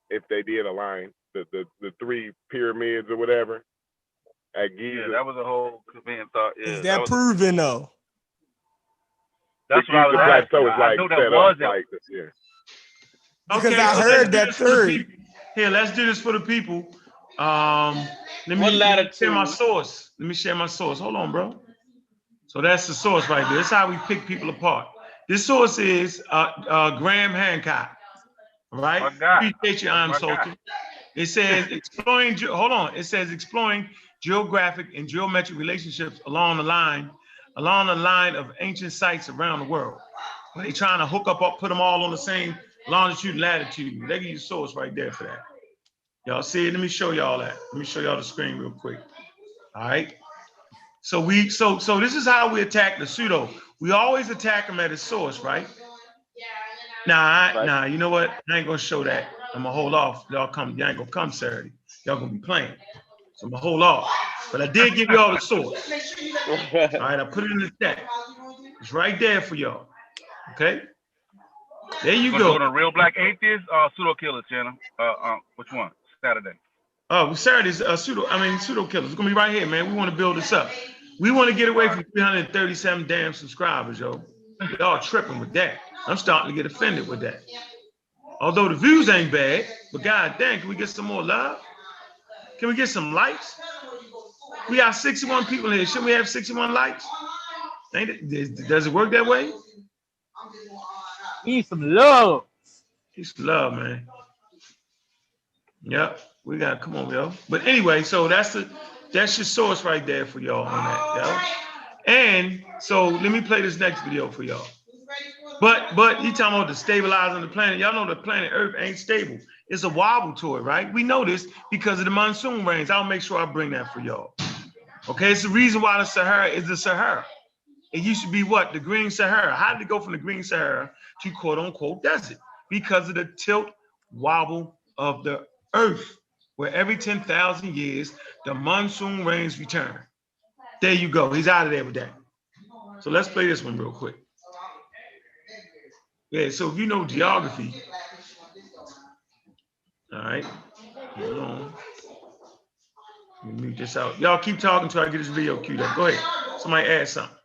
[SPEAKER 4] If they did align the three pyramids or whatever at Giza.
[SPEAKER 9] Yeah, that was a whole convenient thought. Yeah,
[SPEAKER 8] is that proven though?
[SPEAKER 9] That's what I was asking. I know that was
[SPEAKER 4] like this, yeah.
[SPEAKER 8] Because
[SPEAKER 2] Okay,
[SPEAKER 8] I
[SPEAKER 2] so
[SPEAKER 8] heard
[SPEAKER 2] let's do
[SPEAKER 8] that
[SPEAKER 2] this for the
[SPEAKER 8] theory.
[SPEAKER 2] people. Here, let's do this for the people. Let me share my source. Let me share my source. Hold on, bro. So that's the source right there. That's how we pick people apart. This source is Graham Hancock. All right? Appreciate you, I'm Sultan. It says exploring, hold on. It says exploring geographic and geometric relationships along the line of ancient sites around the world. They trying to hook up, put them all on the same longitude and latitude. They give you the source right there for that. Y'all see it? Let me show y'all that. Let me show y'all the screen real quick. All right. So this is how we attack the pseudo. We always attack them at its source, right? Nah, you know what? I ain't gonna show that. I'm gonna hold off. Y'all ain't gonna come Saturday. Y'all gonna be playing. So I'm gonna hold off. But I did give y'all the source. All right, I put it in the chat. It's right there for y'all. Okay. There you go.
[SPEAKER 9] On a Real Black Atheist or Pseudo Killers channel? Which one? Saturday.
[SPEAKER 2] Oh, Saturday's pseudo killers. It's gonna be right here, man. We want to build this up. We want to get away from 337 damn subscribers, yo. Y'all tripping with that. I'm starting to get offended with that. Although the views ain't bad, but god dang, can we get some more love? Can we get some likes? We got 61 people here. Shouldn't we have 61 likes? Does it work that way?
[SPEAKER 10] Need some love.
[SPEAKER 2] Need some love, man. Yep, we got, come on, yo. But anyway, so that's your source right there for y'all on that, yo. And so let me play this next video for y'all. But he talking about the stabilizing the planet. Y'all know the planet Earth ain't stable. It's a wobble to it, right? We know this because of the monsoon rains. I'll make sure I bring that for y'all. Okay, it's the reason why the Sahara is the Sahara. It used to be what? The Green Sahara. How did it go from the Green Sahara to quote unquote desert? Because of the tilt wobble of the Earth, where every 10,000 years, the monsoon rains return. There you go. He's out of there with that. So let's play this one real quick. Yeah, so if you know geography, all right, hold on. Let me mute this out. Y'all keep talking till I get this video queued up. Go ahead. Somebody add something.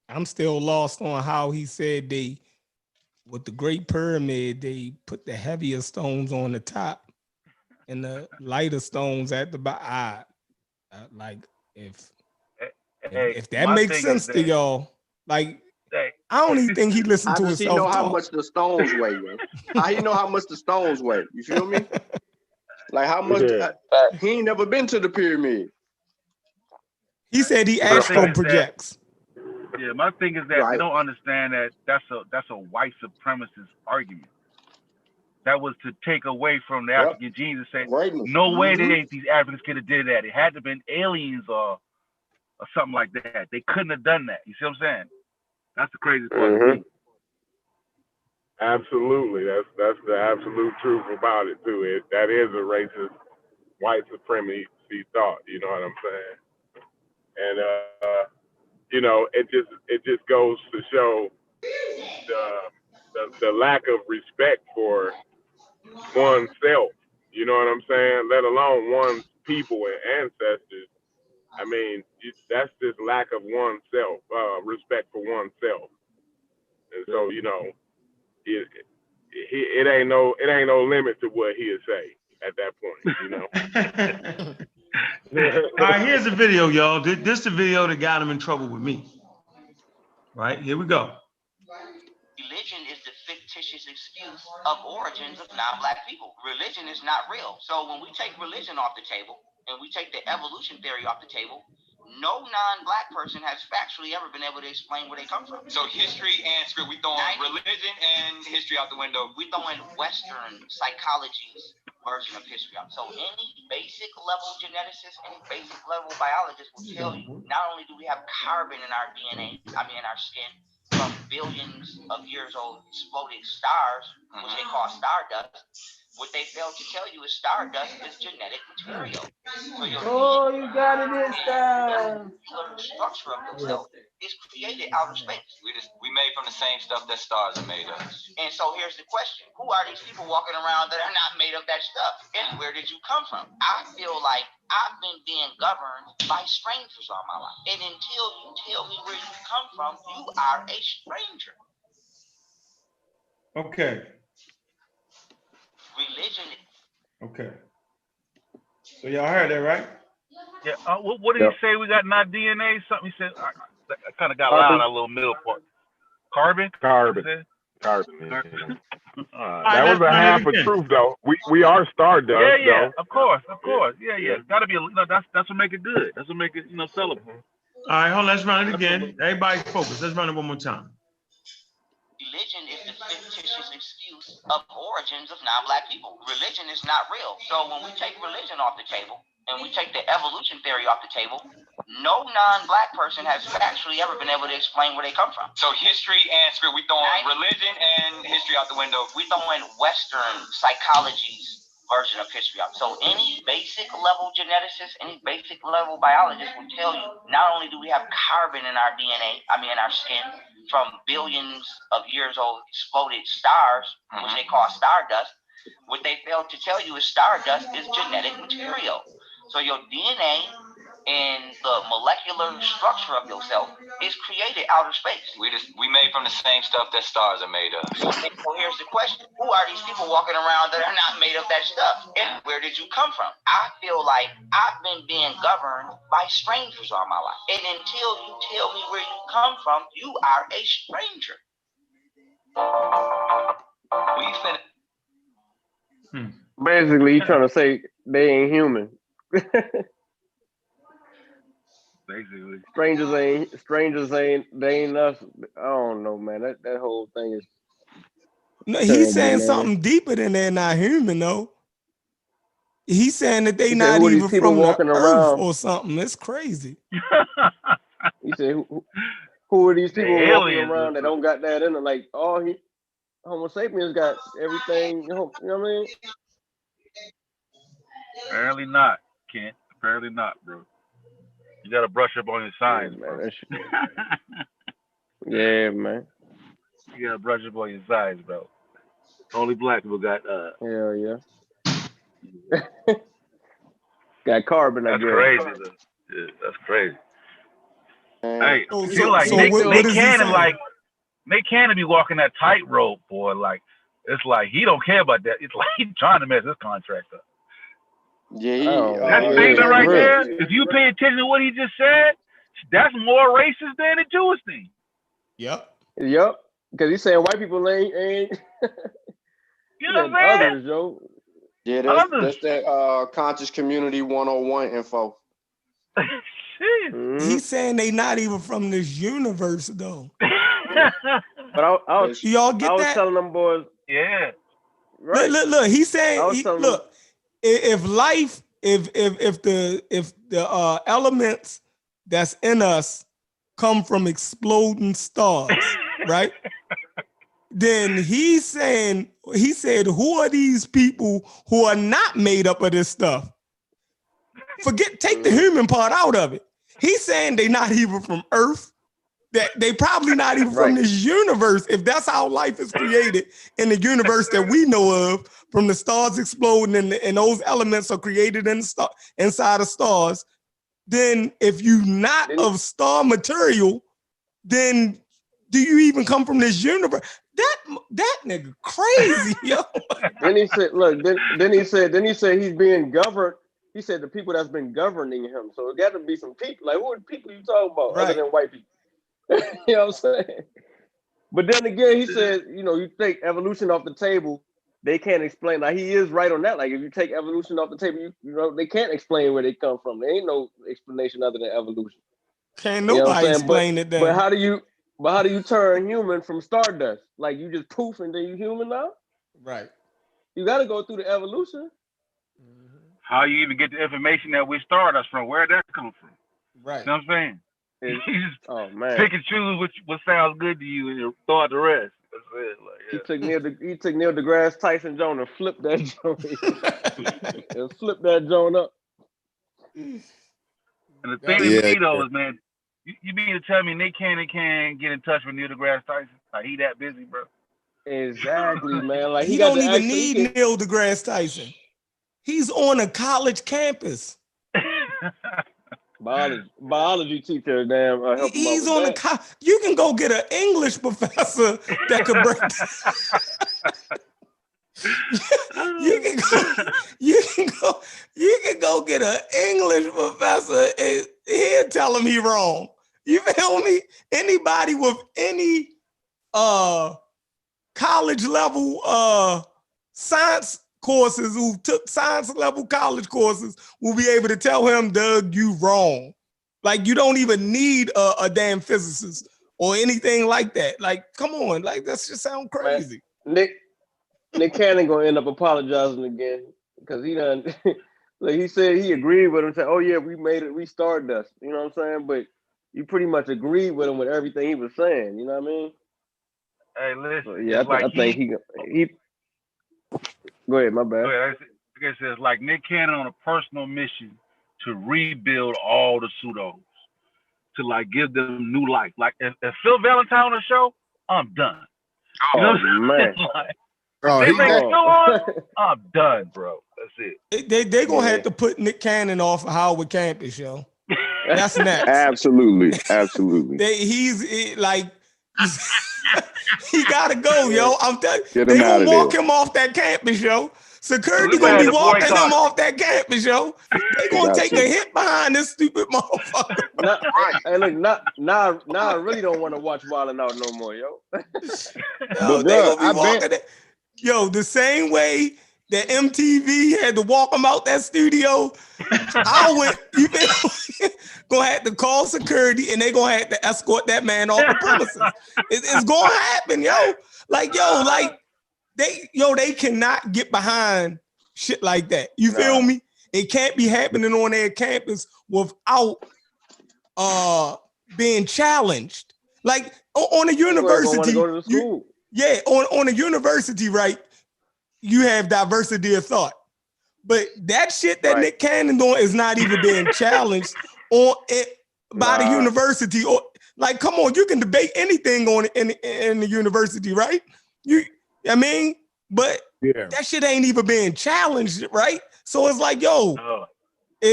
[SPEAKER 8] I'm still lost on how he said with the Great Pyramid, they put the heavier stones on the top and the lighter stones at the bottom. Like if that makes sense to y'all, like I don't even think he listened to himself.
[SPEAKER 7] How does he know how much the stones weigh, yo? How he know how much the stones weigh? You feel me? Like how much? He ain't never been to the pyramid.
[SPEAKER 8] He said he astro projects.
[SPEAKER 9] Yeah, my thing is that they don't understand that that's a white supremacist argument. That was to take away from the African genes and say, no way these Africans could have did that. It had to have been aliens or something like that. They couldn't have done that. You see what I'm saying? That's the craziest part of me.
[SPEAKER 4] Absolutely, that's the absolute truth about it too. That is a racist, white supremacy thought. You know what I'm saying? And you know, it just goes to show the lack of respect for oneself. You know what I'm saying? Let alone one's people and ancestors. I mean, that's just lack of oneself, respect for oneself. And so, you know, it ain't no limit to what he'll say at that point, you know.
[SPEAKER 2] All right, here's the video, y'all. This is the video that got him in trouble with me. Right, here we go.
[SPEAKER 11] Religion is the fictitious excuse of origins of non-black people. Religion is not real. So when we take religion off the table and we take the evolution theory off the table, no non-black person has factually ever been able to explain where they come from.
[SPEAKER 12] So history and script, we throwing religion and history out the window.
[SPEAKER 11] We throwing Western psychology's version of history out. So any basic level geneticist, any basic level biologist will tell you, not only do we have carbon in our DNA, in our skin, from billions of years old exploded stars, which they call stardust. What they fail to tell you is stardust is genetic material. So
[SPEAKER 10] you got it this time.
[SPEAKER 11] The structure of yourself is created out of space.
[SPEAKER 12] We made from the same stuff that stars are made of.
[SPEAKER 11] And so here's the question: who are these people walking around that are not made of that stuff? And where did you come from? I feel like I've been being governed by strangers all my life. And until you tell me where you come from, you are a stranger.
[SPEAKER 2] Okay.
[SPEAKER 11] Religion.
[SPEAKER 2] Okay. So y'all heard that, right?
[SPEAKER 9] Yeah. What did he say? We got not DNA. Something he said. I kind of got loud. A little middle part. Carbon.
[SPEAKER 4] Carbon.
[SPEAKER 9] Yeah.
[SPEAKER 4] That was a half a truth, though. We are stardust.
[SPEAKER 9] Yeah.
[SPEAKER 4] Though.
[SPEAKER 9] Of course. Yeah. Gotta be. That's what make it good. That's what make it sellable.
[SPEAKER 2] All right, hold on. Let's run it again. Everybody focus. Let's run it one more time.
[SPEAKER 11] Religion is the fictitious excuse of origins of non-black people. Religion is not real. So when we take religion off the table and we take the evolution theory off the table, no non-black person has actually ever been able to explain where they come from.
[SPEAKER 12] So history and spirit, we throwing religion and history out the window.
[SPEAKER 11] We throwing Western psychology's version of history out. So any basic level geneticist, any basic level biologist will tell you, not only do we have carbon in our DNA, in our skin, from billions of years old exploded stars, which they call stardust, what they fail to tell you is stardust is genetic material. So your DNA and the molecular structure of yourself is created out of space.
[SPEAKER 12] We made from the same stuff that stars are made of.
[SPEAKER 11] So here's the question. Who are these people walking around that are not made of that stuff? And where did you come from? I feel like I've been being governed by strangers all my life. And until you tell me where you come from, you are a stranger.
[SPEAKER 3] Basically, he's trying to say they ain't human.
[SPEAKER 9] Basically,
[SPEAKER 3] strangers ain't us. I don't know, man. That whole thing is.
[SPEAKER 8] No, he's saying something deeper than they're not human, though. He's saying that they not even from the earth or something. It's crazy.
[SPEAKER 3] He said, "Who are these people walking around that don't got that in them? Like, Homo sapiens got everything. You know what I mean?"
[SPEAKER 9] Apparently not, Kent. Apparently not, bro. You gotta brush up on your science, man.
[SPEAKER 3] Yeah, man.
[SPEAKER 9] You gotta brush up on your science, bro. Only black people got
[SPEAKER 3] Hell yeah. Got carbon.
[SPEAKER 9] That's crazy. Yeah, that's crazy. Hey, Nick Cannon be walking that tightrope, boy. Like, it's like he don't care about that. It's like he's trying to mess his contract up.
[SPEAKER 3] Yeah,
[SPEAKER 9] that statement right there. If you pay attention to what he just said, that's more racist than the Jewish thing.
[SPEAKER 8] Yep.
[SPEAKER 3] Because he's saying white people ain't.
[SPEAKER 9] You know what I'm saying?
[SPEAKER 3] Others, yo.
[SPEAKER 7] Yeah, that's that conscious community 101 info.
[SPEAKER 8] He's saying they not even from this universe, though.
[SPEAKER 3] But
[SPEAKER 8] y'all get that?
[SPEAKER 3] I was telling them boys.
[SPEAKER 9] Yeah.
[SPEAKER 8] Right. Look. He's saying, look, if life, if the elements that's in us come from exploding stars, right? Then he said, who are these people who are not made up of this stuff? Take the human part out of it. He's saying they're not even from Earth. That they probably not even from this universe. If that's how life is created in the universe that we know of, from the stars exploding and those elements are created inside of stars, then if you not of star material, then do you even come from this universe? That nigga crazy, yo.
[SPEAKER 3] Then he said, look, then he said he's being governed. He said the people that's been governing him. So it got to be some people. Like, who are the people you talking about other than white people? You know what I'm saying? But then again, he said, you take evolution off the table, they can't explain. Like, he is right on that. Like, if you take evolution off the table, they can't explain where they come from. There ain't no explanation other than evolution.
[SPEAKER 8] Can't nobody explain it then.
[SPEAKER 3] But how do you turn human from stardust? Like, you just poof and then you human now?
[SPEAKER 8] Right.
[SPEAKER 3] You got to go through the evolution.
[SPEAKER 9] How you even get the information that we stardust from? Where'd that come from?
[SPEAKER 8] Right.
[SPEAKER 9] You know what I'm saying? You just
[SPEAKER 3] man.
[SPEAKER 9] Pick and choose what sounds good to you and you throw out the rest. That's it. Like,
[SPEAKER 3] He took Neil deGrasse Tyson Jones and flipped that joint. And flipped that joint up.
[SPEAKER 9] And the thing to me though is, man, you mean to tell me Nick Cannon can't get in touch with Neil deGrasse Tyson? Like, he that busy, bro?
[SPEAKER 3] Exactly, man. Like,
[SPEAKER 8] he don't even need Neil deGrasse Tyson. He's on a college campus.
[SPEAKER 3] Biology teacher, damn. Help
[SPEAKER 8] He's on you can go get an English professor that could break. You can go get an English professor and he'll tell him he wrong. You feel me? Anybody with any college level science courses who took science level college courses will be able to tell him, Doug, you wrong. Like, you don't even need a damn physicist or anything like that. Like, come on, like, that's just sound crazy.
[SPEAKER 3] Man, Nick Cannon gonna end up apologizing again because he done. Like he said, he agreed with him. Said, "Oh yeah, we made it. We started us." You know what I'm saying? But you pretty much agreed with him with everything he was saying. You know what I mean?
[SPEAKER 9] Hey, listen.
[SPEAKER 3] So, yeah, I think he. Go ahead, my bad.
[SPEAKER 9] Go ahead. Like I said, it's like Nick Cannon on a personal mission to rebuild all the pseudos, to like give them new life. Like if Phil Valentine on the show, I'm done. You know what I'm
[SPEAKER 3] man.
[SPEAKER 9] like,
[SPEAKER 4] Oh,
[SPEAKER 9] they make still on, I'm done, bro. That's it.
[SPEAKER 8] They gonna have to put Nick Cannon off of Howard Campus, yo. That's next.
[SPEAKER 1] Absolutely.
[SPEAKER 8] He's like he gotta go, yo. I'm telling you, they
[SPEAKER 1] him
[SPEAKER 8] gonna walk him off that campus, yo. Security gonna be walking him off that campus, yo. They gonna take a hit behind this stupid motherfucker.
[SPEAKER 3] Hey, look, now I really don't want to watch Wildin' Out no more, yo.
[SPEAKER 8] Yo, they gonna be walking it. Yo, the same way that MTV had to walk them out that studio, gonna have to call security and they gonna have to escort that man off the premises. It's gonna happen, yo. Like, they cannot get behind shit like that. You feel me? It can't be happening on their campus without being challenged. Like on a university, on a university, right? You have diversity of thought, but that shit that Nick Cannon doing is not even being challenged by the university. Or like, come on, you can debate anything in the university, right? But that shit ain't even being challenged, right? So it's like, yo,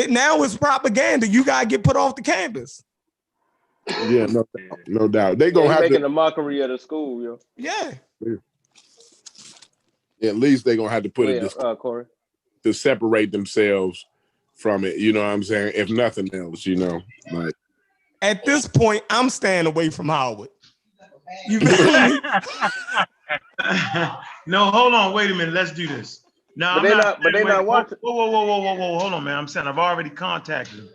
[SPEAKER 8] now it's propaganda. You gotta get put off the campus.
[SPEAKER 4] Yeah, no doubt. They gonna have
[SPEAKER 3] making a mockery of the school, yo.
[SPEAKER 8] Yeah.
[SPEAKER 4] At least they're gonna have to put it
[SPEAKER 3] Corey,
[SPEAKER 4] to separate themselves from it. You know what I'm saying? If nothing else, you know, like
[SPEAKER 8] at this point, I'm staying away from Howard. You feel me?
[SPEAKER 2] No, hold on, wait a minute. Let's do this. No,
[SPEAKER 3] but they're not watching.
[SPEAKER 2] Whoa, hold on, man. I'm saying I've already contacted them,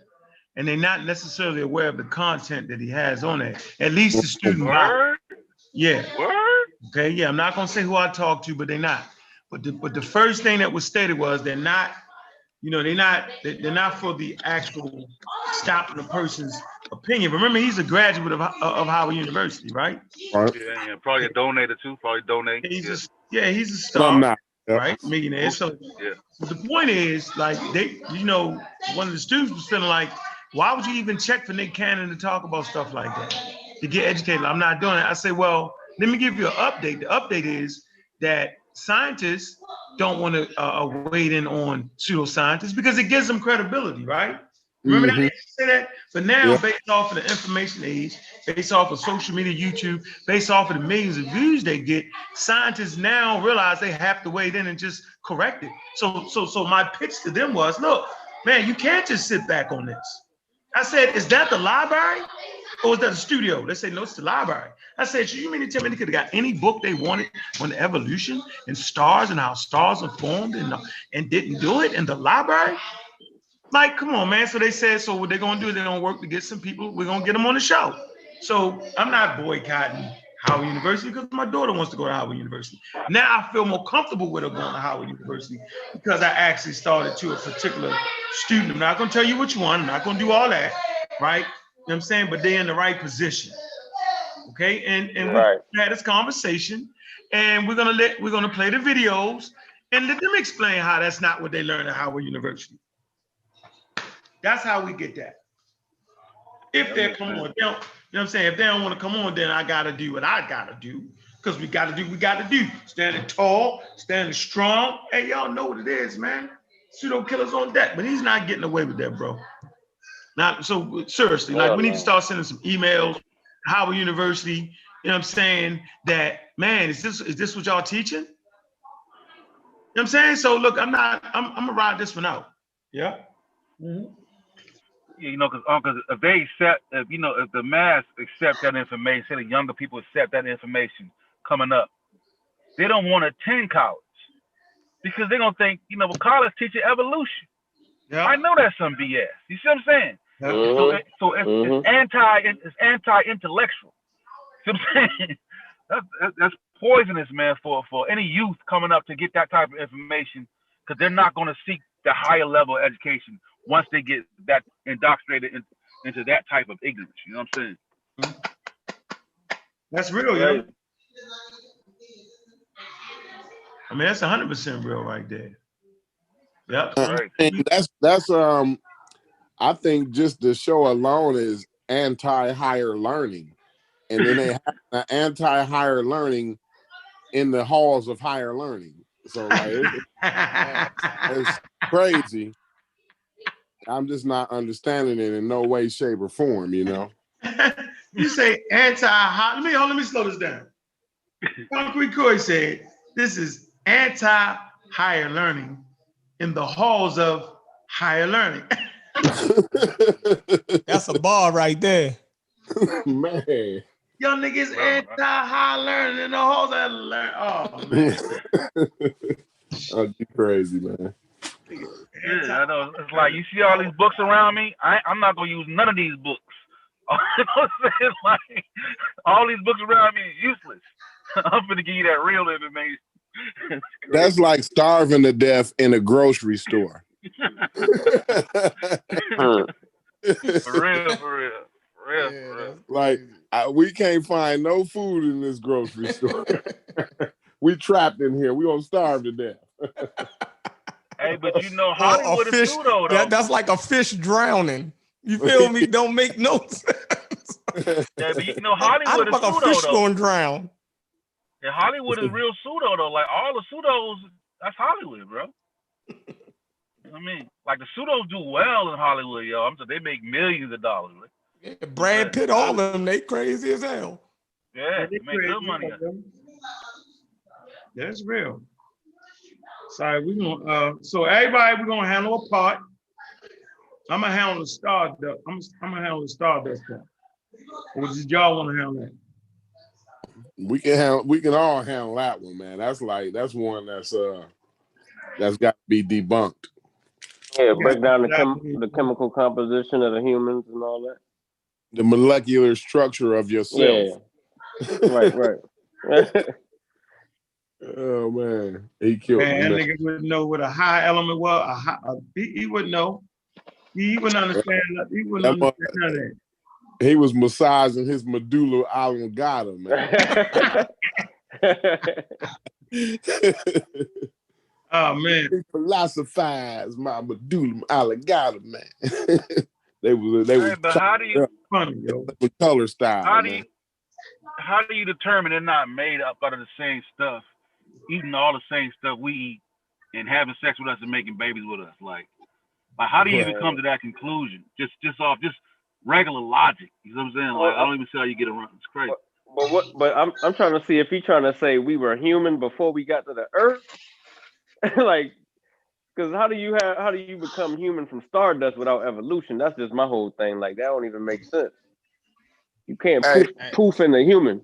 [SPEAKER 2] and they're not necessarily aware of the content that he has on there. At least the student body. Yeah. Okay, yeah, I'm not gonna say who I talked to, but they're not. But the first thing that was stated was they're not for the actual stopping a person's opinion. Remember, he's a graduate of Howard University, right?
[SPEAKER 9] Yeah, probably a donator too. Probably donate.
[SPEAKER 2] He's a star, right? Millionaire. So
[SPEAKER 9] yeah.
[SPEAKER 2] The point is, like, one of the students was feeling like, why would you even check for Nick Cannon to talk about stuff like that? To get educated. I'm not doing it. I say, well, let me give you an update. The update is that scientists don't want to wade in on pseudoscientists because it gives them credibility, right? Remember that? They say that? But now, based off of the information age, based off of social media, YouTube, based off of the millions of views they get, scientists now realize they have to wade in and just correct it. So my pitch to them was, look, man, you can't just sit back on this. I said, is that the library? Or is that the studio? They say, no, it's the library. I said, so you mean to tell me they could have got any book they wanted on the evolution and stars and how stars are formed and didn't do it in the library? Like, come on, man. So they said, so what they're going to do is they're going to work to get some people. We're going to get them on the show. So I'm not boycotting Howard University because my daughter wants to go to Howard University. Now I feel more comfortable with her going to Howard University because I actually started to a particular student. I'm not going to tell you which one. I'm not going to do all that, right? You know what I'm saying? But they're in the right position. Okay. And we had this conversation and we're gonna play the videos and let them explain how that's not what they learned at Howard University. That's how we get that. If they're come on, you know what I'm saying? If they don't want to come on, then I gotta do what I gotta do. Because we gotta do. Standing tall, standing strong. Hey, y'all know what it is, man. Pseudo killers on deck, but he's not getting away with that, bro. Not so seriously, like we need to start sending some emails to Howard University, you know what I'm saying, that, man, is this what y'all teaching? what I'm saying? So look, I'm gonna ride this one out. Yeah. Mm-hmm.
[SPEAKER 9] You know, because if they accept, if the mass accept that information, say the younger people accept that information coming up, they don't want to attend college because they're gonna think, well, college teaching evolution.
[SPEAKER 2] Yeah.
[SPEAKER 9] I know that's some BS. You see what I'm saying?
[SPEAKER 2] Yeah.
[SPEAKER 9] So it's anti-intellectual. See what I'm saying? That's poisonous, man, for any youth coming up to get that type of information, because they're not going to seek the higher level of education once they get that indoctrinated into that type of ignorance. You know what I'm saying?
[SPEAKER 2] That's real, yo. I mean, that's 100% real right there. Yep.
[SPEAKER 4] That's I think just the show alone is anti-higher learning. And then they have an anti-higher learning in the halls of higher learning. So like it's crazy. I'm just not understanding it in no way, shape, or form,
[SPEAKER 2] You say anti-high. Let me slow this down. Concrete Coy said this is anti-higher learning in the halls of higher learning.
[SPEAKER 8] That's a bar right there.
[SPEAKER 4] Man.
[SPEAKER 2] Y'all niggas anti-high learning in the halls of learning. Oh, man.
[SPEAKER 4] Oh, you crazy, man.
[SPEAKER 9] Yeah, I know. It's like, you see all these books around me? I'm not going to use none of these books. You know what I'm saying? Like, all these books around me is useless. I'm going to give you that real information.
[SPEAKER 4] That's like starving to death in a grocery store.
[SPEAKER 9] For real.
[SPEAKER 4] Like, we can't find no food in this grocery store. We trapped in here. We gonna starve to death.
[SPEAKER 9] Hey, but Hollywood is pseudo, though.
[SPEAKER 8] That's like a fish drowning. You feel me? Don't make no sense.
[SPEAKER 9] Yeah, but Hollywood is pseudo,
[SPEAKER 8] a fish
[SPEAKER 9] though.
[SPEAKER 8] going drown.
[SPEAKER 9] Yeah, Hollywood is real pseudo, though. Like, all the pseudos, that's Hollywood, bro. I mean, like, the pseudos do well in Hollywood, yo. They make millions of dollars, right?
[SPEAKER 8] Yeah, Brad Pitt, all of them, they crazy as hell.
[SPEAKER 9] Yeah, they make good money.
[SPEAKER 2] That's real. Sorry, we're gonna so everybody, we're gonna handle a part. I'm gonna handle the Stardust. I'm gonna handle the Stardust part. Or did y'all want to handle that?
[SPEAKER 4] We can all handle that one, man. That's one that's got to be debunked.
[SPEAKER 3] Yeah, break down the chemical composition of the humans and all that.
[SPEAKER 4] The molecular structure of yourself.
[SPEAKER 3] Yeah. Right.
[SPEAKER 4] Oh man, he killed me.
[SPEAKER 2] Man, that nigga wouldn't know what a high element was. He wouldn't know. He wouldn't understand. He wouldn't understand none of that.
[SPEAKER 4] He was massaging his medulla oblongata, man.
[SPEAKER 2] Oh man,
[SPEAKER 4] he philosophized my medulla oblongata, man. they was
[SPEAKER 9] but how do you
[SPEAKER 2] funny, yo?
[SPEAKER 4] With color style.
[SPEAKER 9] How do you determine they're not made up out of the same stuff, eating all the same stuff we eat, and having sex with us and making babies with us? Like how do you even come to that conclusion? Just off regular logic. You know what I'm saying? Like, I don't even see how you get around. It's crazy.
[SPEAKER 3] But I'm trying to see if he's trying to say we were human before we got to the earth. Like, because how do you become human from stardust without evolution? That's just my whole thing. Like, that don't even make sense. You can't poof in the human.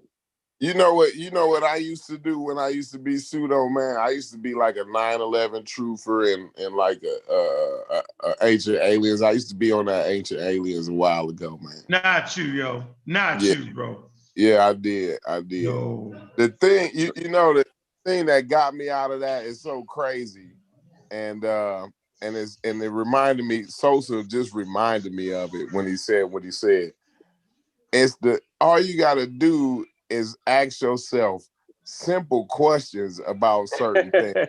[SPEAKER 4] You know what I used to do when I used to be pseudo, man? I used to be like a 9/11 truther and like a Ancient Aliens. I used to be on that Ancient Aliens a while ago, man.
[SPEAKER 2] Not you, yo. Not you, bro.
[SPEAKER 4] Yeah, I did.
[SPEAKER 2] Yo.
[SPEAKER 4] The thing, the thing that got me out of that is so crazy. And it reminded me, Sosa just reminded me of it when he said what he said. It's all you gotta do is ask yourself simple questions about certain things.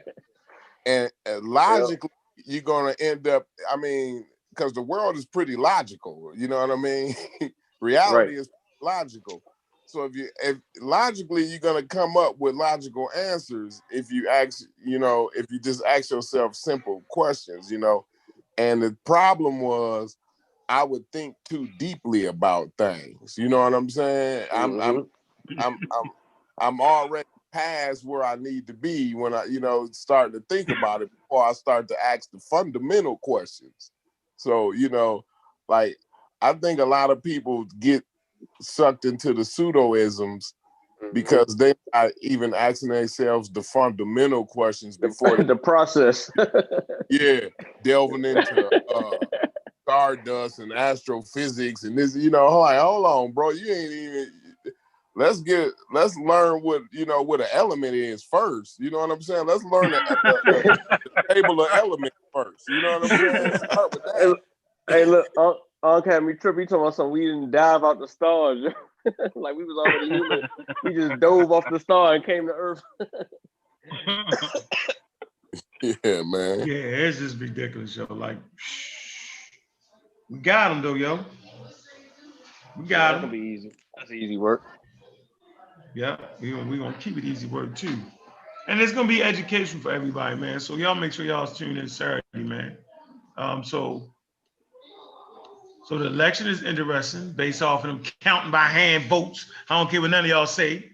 [SPEAKER 4] And logically, you're gonna end up, I mean, because the world is pretty logical, you know what I mean? Reality is logical. So if logically you're gonna come up with logical answers if you just ask yourself simple questions, And the problem was I would think too deeply about things. You know what I'm saying? I'm already past where I need to be when I, start to think about it before I start to ask the fundamental questions. So, like, I think a lot of people get sucked into the pseudo-isms because they're not even asking themselves the fundamental questions before
[SPEAKER 3] the process.
[SPEAKER 4] Delving into stardust and astrophysics and this, like, hold on, bro, you ain't even. Let's learn what what an element is first. You know what I'm saying? Let's learn the table of elements first. You know what I'm saying? Start with that.
[SPEAKER 3] Hey, look, Unc had me tripping. He talking about something. We didn't dive out the stars, like we was already human. We just dove off the star and came to Earth.
[SPEAKER 4] Yeah, man.
[SPEAKER 2] Yeah, it's just ridiculous, yo. Like, we got him though, yo. We got him.
[SPEAKER 3] That'll be easy. That's easy work.
[SPEAKER 2] Yeah, we gonna keep it easy work too. And it's gonna be education for everybody, man. So y'all make sure y'all tune in Saturday, man. So the election is interesting based off of them counting by hand votes. I don't care what none of y'all say.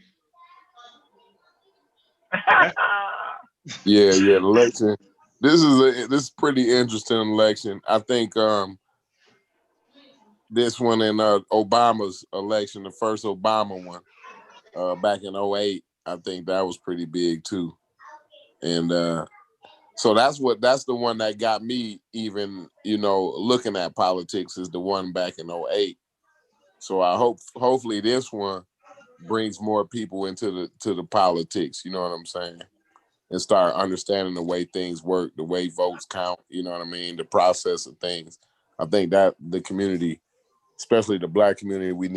[SPEAKER 4] Yeah, election. This is pretty interesting election. I think this one in Obama's election, the first Obama one, back in 2008, I think that was pretty big too. And so that's the one that got me even, looking at politics, is the one back in 2008. So I hopefully this one brings more people into the politics, you know what I'm saying? And start understanding the way things work, the way votes count, you know what I mean? The process of things. I think that the community, especially the Black community, we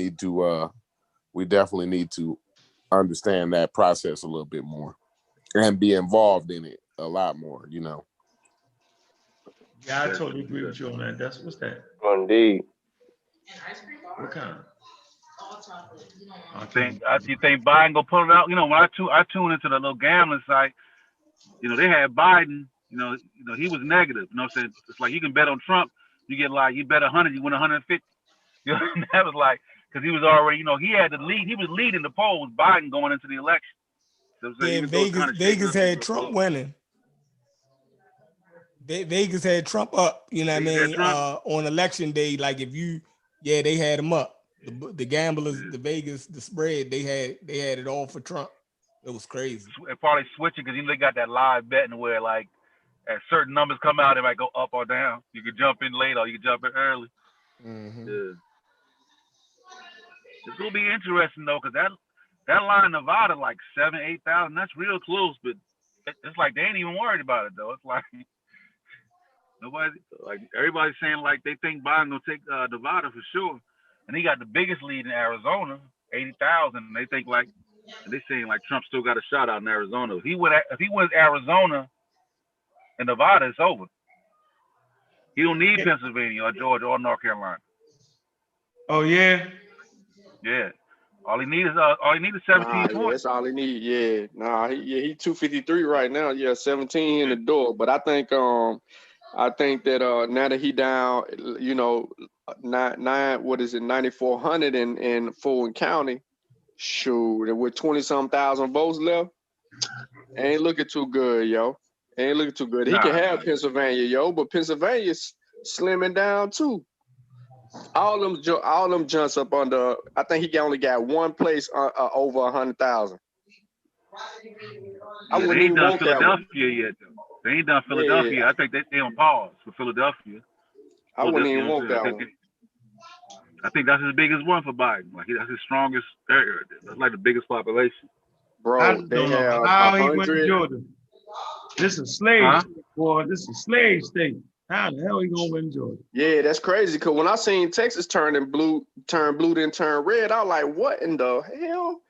[SPEAKER 4] definitely need to understand that process a little bit more and be involved in it a lot more,
[SPEAKER 2] Yeah, I totally agree with you on that. What's that?
[SPEAKER 3] Indeed.
[SPEAKER 2] What kind?
[SPEAKER 9] You think Biden gonna pull it out? When I tune into the little gambling site, they had Biden. He was negative. Saying it's like you can bet on Trump. You bet 100, you win 150. That was like, because he was already, he had the lead. He was leading the polls. Biden going into the election. So
[SPEAKER 8] yeah, Vegas had Trump winning. Vegas had Trump up. You know what I mean? On election day, like they had him up. The gamblers, the Vegas, the spread, they had it all for Trump. It was crazy.
[SPEAKER 9] And probably switching because they got that live betting where like as certain numbers come out, it might go up or down. You can jump in late or you can jump in early.
[SPEAKER 8] Mm-hmm.
[SPEAKER 9] Yeah. It's gonna be interesting though, because that line in Nevada like 7,000-8,000. That's real close, but it's like they ain't even worried about it though. It's like everybody's saying like they think Biden gonna take Nevada for sure, and he got the biggest lead in Arizona, 80,000. And they think they saying like Trump still got a shot out in Arizona. If he wins Arizona and Nevada, it's over. He don't need Pennsylvania or Georgia or North Carolina.
[SPEAKER 2] Oh yeah.
[SPEAKER 9] Yeah. All he needs is 17 points.
[SPEAKER 7] That's all he need. Yeah. He 253 right now. Yeah, 17 in the door. But I think that now that he down, 9,400 in Fulton County, shoot, with 20-some thousand votes left, ain't looking too good, yo. Ain't looking too good. He can have Pennsylvania, yo, but Pennsylvania's slimming down too. All them jumps up under. I think he only got one place over 100,000. I wouldn't even want
[SPEAKER 9] Philadelphia yet, though. They ain't done Philadelphia. Yeah. I think they on pause for Philadelphia.
[SPEAKER 7] I wouldn't even want that one.
[SPEAKER 9] I think that's his biggest one for Biden. Like that's his strongest area. That's like the biggest population.
[SPEAKER 7] Bro, they have
[SPEAKER 2] how he went to Georgia. This is slave state, boy. This is slave state. How the hell he gonna win Georgia?
[SPEAKER 7] Yeah, that's crazy. Cause when I seen Texas turn blue, then turn red, I was like, what in the hell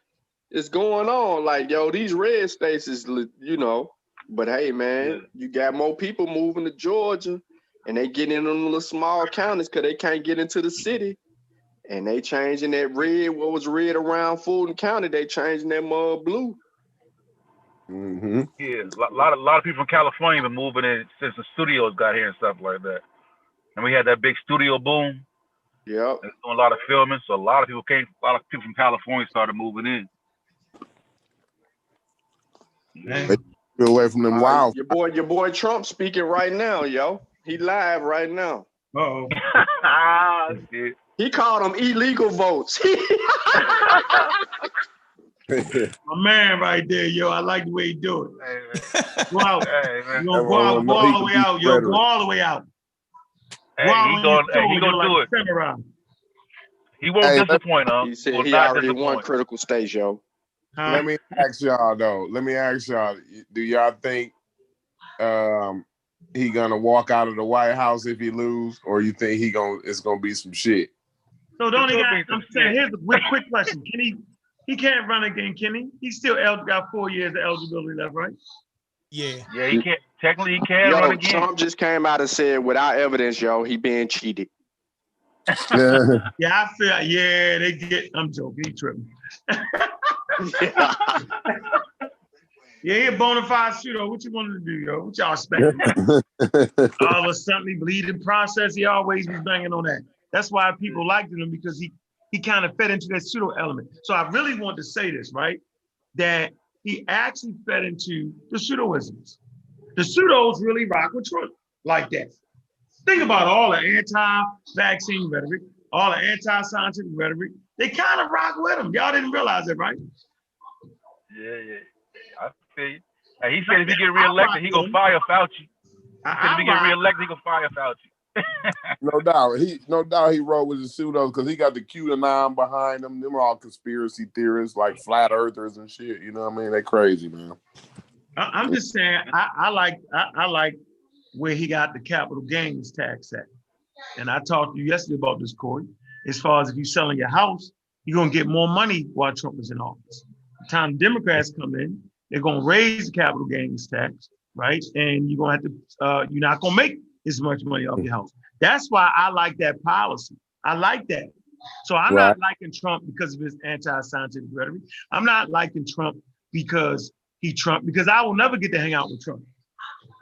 [SPEAKER 7] is going on? Like, yo, these red states is, But hey, man, you got more people moving to Georgia, and they get in them little small counties because they can't get into the city, and they changing that red. What was red around Fulton County? They changing that blue.
[SPEAKER 4] Mm-hmm.
[SPEAKER 9] Yeah, a lot of people from California been moving in since the studios got here and stuff like that. And we had that big studio boom.
[SPEAKER 7] Yeah,
[SPEAKER 9] doing a lot of filming, so a lot of people from California started moving in.
[SPEAKER 2] Man.
[SPEAKER 4] Get away from them wild.
[SPEAKER 7] Your boy Trump speaking right now, yo. He live right now.
[SPEAKER 2] Uh-oh.
[SPEAKER 7] He called them illegal votes.
[SPEAKER 2] My man right there, yo. I like the way he do it. Go out. You gonna go all the way out, yo. Go all the way out.
[SPEAKER 9] He gonna do it. He won't disappoint,
[SPEAKER 7] He said he already won critical stage, yo.
[SPEAKER 4] Let me ask y'all though. Do y'all think he gonna walk out of the White House if he lose, or you think it's gonna be some shit?
[SPEAKER 2] So don't he I'm saying here's a quick question. He can't run again, can he? He still got 4 years of eligibility left, right?
[SPEAKER 9] Yeah, he can't. Technically, he can run again.
[SPEAKER 7] Trump just came out and said, without evidence, yo, he being cheated.
[SPEAKER 2] Yeah, I feel. Yeah, they get. I'm joking. He tripping. Yeah, he a bona fide pseudo. What you wanted to do, yo? What y'all expecting? All of a sudden, he bleeding process. He always was banging on that. That's why people liked him, because he kind of fed into that pseudo element. So I really want to say this, right? That he actually fed into the pseudoisms. The pseudos really rock with Trump like that. Think about all the anti-vaccine rhetoric, all the anti-scientific rhetoric. They kind of rock with him. Y'all didn't realize that, right?
[SPEAKER 9] Yeah. I feel you. Hey, he said if he get reelected, he gonna fire Fauci. He said if he get reelected, he gonna fire Fauci.
[SPEAKER 4] No doubt he rode with the pseudos because he got the QAnon behind him. Them are all conspiracy theorists, like flat earthers and shit. You know what I mean? They crazy, man.
[SPEAKER 2] I'm just saying, I like where he got the capital gains tax at. And I talked to you yesterday about this, Corey. As far as if you're selling your house, you're gonna get more money while Trump is in office. By the time Democrats come in, they're gonna raise the capital gains tax, right? And you're gonna have to, you're not gonna make as much money off your house. That's why I like that policy. I like that. So I'm not liking Trump because of his anti-scientific rhetoric. I'm not liking Trump because because I will never get to hang out with Trump,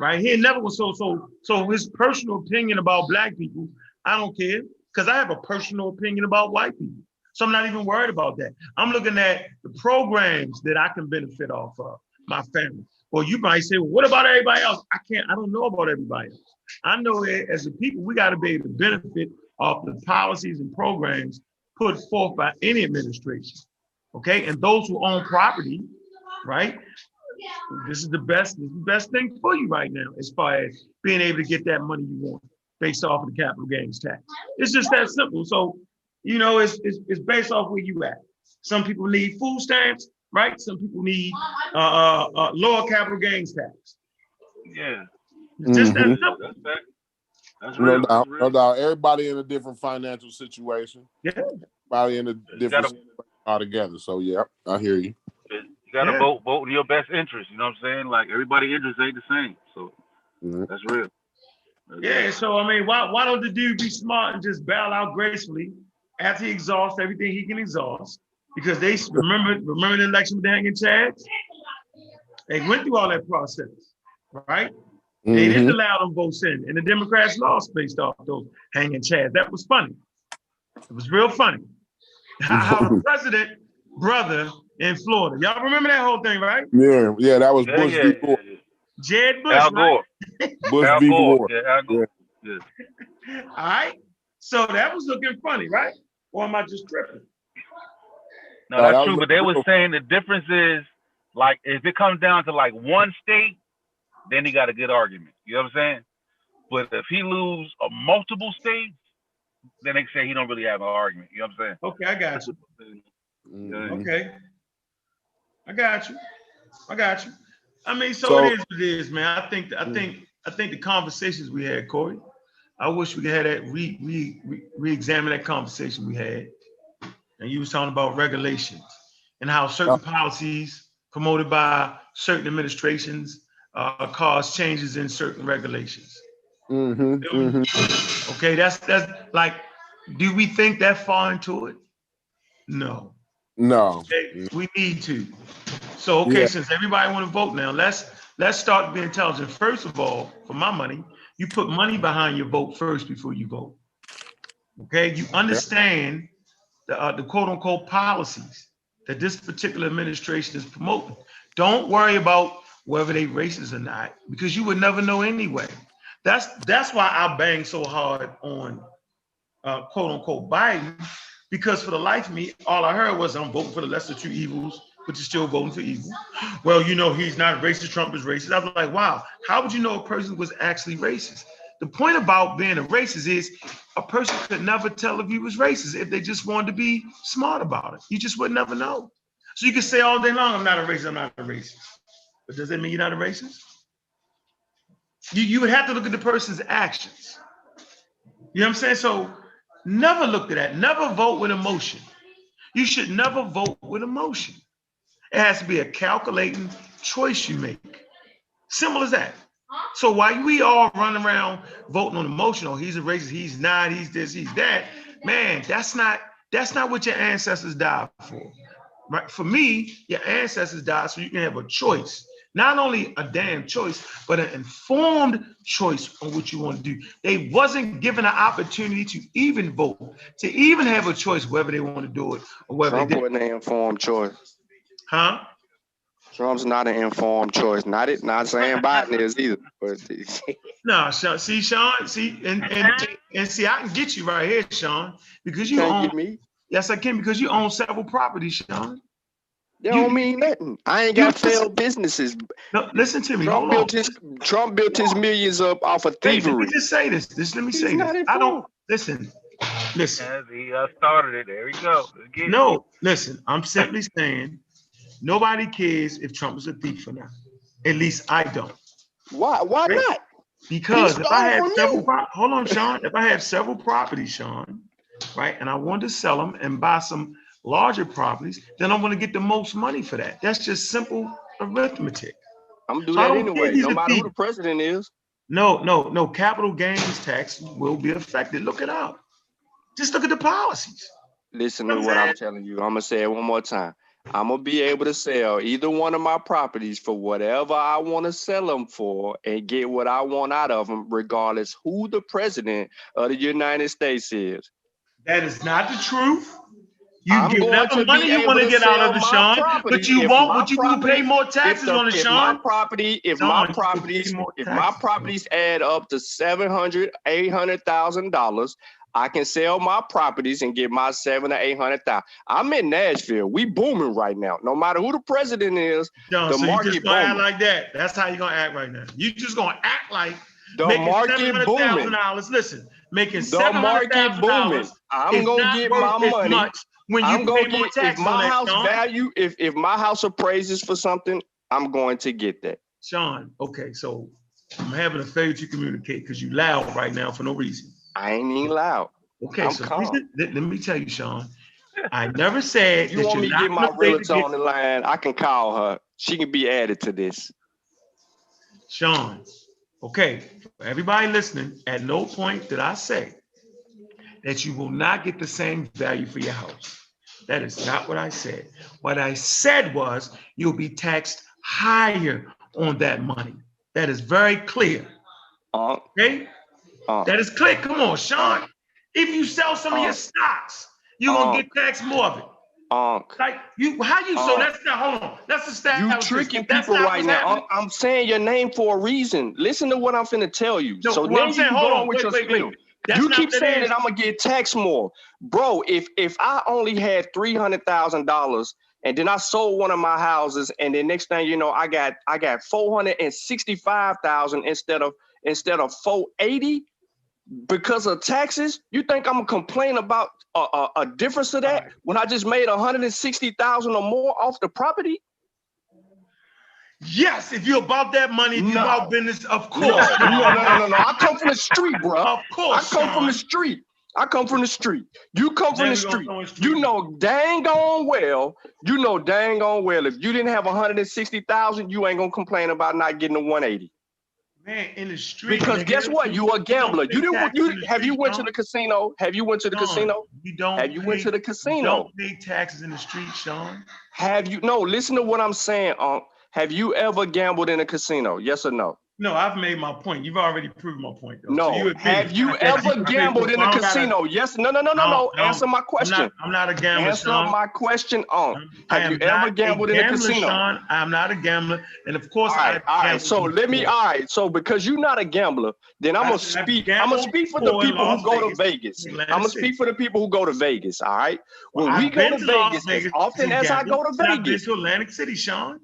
[SPEAKER 2] right? He never was so his personal opinion about black people, I don't care, because I have a personal opinion about white people. So I'm not even worried about that. I'm looking at the programs that I can benefit off of, my family. Well, you might say, well, what about everybody else? I don't know about everybody else. I know that as a people, we got to be able to benefit off the policies and programs put forth by any administration, okay? And those who own property, right? This is the best thing for you right now, as far as being able to get that money you want based off of the capital gains tax. It's just that simple. So, you know, it's based off where you at. Some people need food stamps, right? Some people need lower capital gains tax.
[SPEAKER 9] Yeah.
[SPEAKER 2] It's just that simple.
[SPEAKER 9] That's real.
[SPEAKER 4] No doubt. Everybody in a different financial situation.
[SPEAKER 2] Yeah.
[SPEAKER 4] Everybody in a different altogether. So yeah, I hear you.
[SPEAKER 9] You gotta vote in your best interest. You know what I'm saying? Like everybody's interest ain't the same. So that's real.
[SPEAKER 2] So I mean, why don't the dude be smart and just bail out gracefully after he exhausts everything he can exhaust? Because they remember the election with the hanging chads? They went through all that process, right? They didn't allow them votes in, and the Democrats lost based off those hanging chads. That was funny. It was real funny. How the president brother in Florida. Y'all remember that whole thing, right?
[SPEAKER 4] Yeah, that was Bush v. Gore.
[SPEAKER 2] Jed Bush,
[SPEAKER 9] Al Gore.
[SPEAKER 2] Right?
[SPEAKER 4] Bush v. Gore.
[SPEAKER 9] Yeah, Al Gore. Yeah.
[SPEAKER 2] All right. So that was looking funny, right? Or am I just tripping?
[SPEAKER 9] No, that's true. But they were saying the difference is, like, if it comes down to like one state, then he got a good argument. You know what I'm saying? But if he lose multiple states, then they say he don't really have an argument. You know what I'm saying?
[SPEAKER 2] Okay, I got you. Okay. I got you. I mean, so it is what it is, man. I think the conversations we had, Corey, I wish we could have that re-examine that conversation we had. And you was talking about regulations and how certain policies promoted by certain administrations cause changes in certain regulations. Okay, that's like, do we think that far into it? No. Okay, we need to. So since everybody want to vote now, let's start being intelligent. First of all, for my money, you put money behind your vote first before you vote. Okay, you understand the quote unquote policies that this particular administration is promoting. Don't worry about whether they racist or not, because you would never know anyway. That's why I bang so hard on quote unquote Biden, because for the life of me, all I heard was I'm voting for the lesser two evils, but you're still voting for evil. Well, you know, he's not racist, Trump is racist. I was like, wow, how would you know a person was actually racist? The point about being a racist is a person could never tell if he was racist if they just wanted to be smart about it. You just would never know. So you can say all day long, I'm not a racist, I'm not a racist. But does that mean you're not a racist? You would have to look at the person's actions. You know what I'm saying? So never look at that. Never vote with emotion. You should never vote with emotion. It has to be a calculating choice you make. Simple as that. So while we all run around voting on emotion, oh, he's a racist, he's not, he's this, he's that, man, that's not what your ancestors died for. Right? For me, your ancestors died so you can have a choice. Not only a damn choice, but an informed choice on what you want to do. They wasn't given an opportunity to even vote, to even have a choice whether they want to do it or whether
[SPEAKER 7] Trump
[SPEAKER 2] they didn't.
[SPEAKER 7] wasn't an informed choice.
[SPEAKER 2] Huh?
[SPEAKER 7] Trump's not an informed choice. Not saying Biden is either. But
[SPEAKER 2] No, Sean, see, Sean, see, and see, I can get you right here, Sean, because you
[SPEAKER 7] can't
[SPEAKER 2] own.
[SPEAKER 7] get me.
[SPEAKER 2] Yes, I can, because you own several properties, Sean.
[SPEAKER 7] That don't mean nothing. I ain't got failed businesses.
[SPEAKER 2] No, listen to me.
[SPEAKER 7] Trump built his millions up off of thievery.
[SPEAKER 2] Let me just say this. Let me say this. I don't listen. Listen.
[SPEAKER 9] He started it. There we go.
[SPEAKER 2] No, listen. I'm simply saying nobody cares if Trump is a thief or not. At least I don't.
[SPEAKER 7] Why not?
[SPEAKER 2] Because if I have several, hold on, Sean. If I have several properties, Sean, right, and I want to sell them and buy some larger properties, then I'm going to get the most money for that. That's just simple arithmetic.
[SPEAKER 7] I'm gonna do that anyway, no matter who the president is.
[SPEAKER 2] No. Capital gains tax will be affected. Look it up. Just look at the policies.
[SPEAKER 7] Listen to what I'm telling you. I'm gonna say it one more time. I'm gonna be able to sell either one of my properties for whatever I want to sell them for and get what I want out of them, regardless who the president of the United States is.
[SPEAKER 2] That is not the truth. You get whatever money you want to get out of it, Sean, but you won't. But you will pay more taxes on it, Sean.
[SPEAKER 7] If my properties add up to $700,000, $800,000, I can sell my properties and get my $700,000 or $800,000. I'm in Nashville. We booming right now. No matter who the president is,
[SPEAKER 2] John,
[SPEAKER 7] the
[SPEAKER 2] so
[SPEAKER 7] market
[SPEAKER 2] you just gonna
[SPEAKER 7] booming.
[SPEAKER 2] act like that. That's how you're gonna act right now. You just gonna act like
[SPEAKER 7] the
[SPEAKER 2] making
[SPEAKER 7] market booming.
[SPEAKER 2] Listen, making
[SPEAKER 7] the market booming. I'm gonna get my money.
[SPEAKER 2] When you
[SPEAKER 7] I'm gonna
[SPEAKER 2] pay more
[SPEAKER 7] get
[SPEAKER 2] tax
[SPEAKER 7] if my
[SPEAKER 2] on
[SPEAKER 7] house
[SPEAKER 2] that,
[SPEAKER 7] value, if my house appraises for something, I'm going to get that.
[SPEAKER 2] Sean, okay, so I'm having a failure to communicate because you loud right now for no reason.
[SPEAKER 7] I ain't even loud.
[SPEAKER 2] Okay, so let me tell you, Sean. I never said
[SPEAKER 7] you want me to get my realtor on the line. I can call her. She can be added to this.
[SPEAKER 2] Sean, okay, for everybody listening, at no point did I say that you will not get the same value for your house. That is not what I said. What I said was you'll be taxed higher on that money. That is very clear. Okay? That is clear. Come on, Sean. If you sell some of your stocks, you're gonna get taxed more of it. Like so that's not, hold on. That's the stat.
[SPEAKER 7] You tricking people right now. I'm saying your name for a reason. Listen to what I'm finna tell you.
[SPEAKER 2] No,
[SPEAKER 7] so then you can go on with your spiel. You keep saying that I'm gonna get taxed more. Bro, if I only had $300,000 and then I sold one of my houses and then next thing you know, I got $465,000 instead of $480 because of taxes, you think I'm gonna complain about a difference of that when I just made $160,000 or more off the property?
[SPEAKER 2] Yes, if you're about that money, if you're about business, of course.
[SPEAKER 7] No. I come from the street, bro.
[SPEAKER 2] Of course,
[SPEAKER 7] I come from the street. You come from the street. You know dang on well, if you didn't have $160,000, you ain't gonna complain about not getting the 180.
[SPEAKER 2] Man, in the street.
[SPEAKER 7] Because guess what? You a gambler. Have you went to the casino? Have you went to the casino?
[SPEAKER 2] You don't.
[SPEAKER 7] Have you went to the casino?
[SPEAKER 2] You don't pay taxes in the street, Sean.
[SPEAKER 7] Have you? No. Listen to what I'm saying. Have you ever gambled in a casino? Yes or no?
[SPEAKER 2] No, I've made my point. You've already proved my point, though.
[SPEAKER 7] No.
[SPEAKER 2] So
[SPEAKER 7] Have you ever gambled in a casino? Yes. No. Answer my question.
[SPEAKER 2] I'm not a gambler,
[SPEAKER 7] Answer
[SPEAKER 2] Sean.
[SPEAKER 7] my question on.
[SPEAKER 2] Have
[SPEAKER 7] you ever gambled in a casino?
[SPEAKER 2] Sean. I'm not a gambler. And of course,
[SPEAKER 7] all right. So because you're not a gambler, then I'm gonna speak for the people who go to Vegas. I'm gonna speak for the people who go to Vegas. All right. When we go to Vegas, as often as I go to Vegas.
[SPEAKER 2] To Atlantic City, Sean.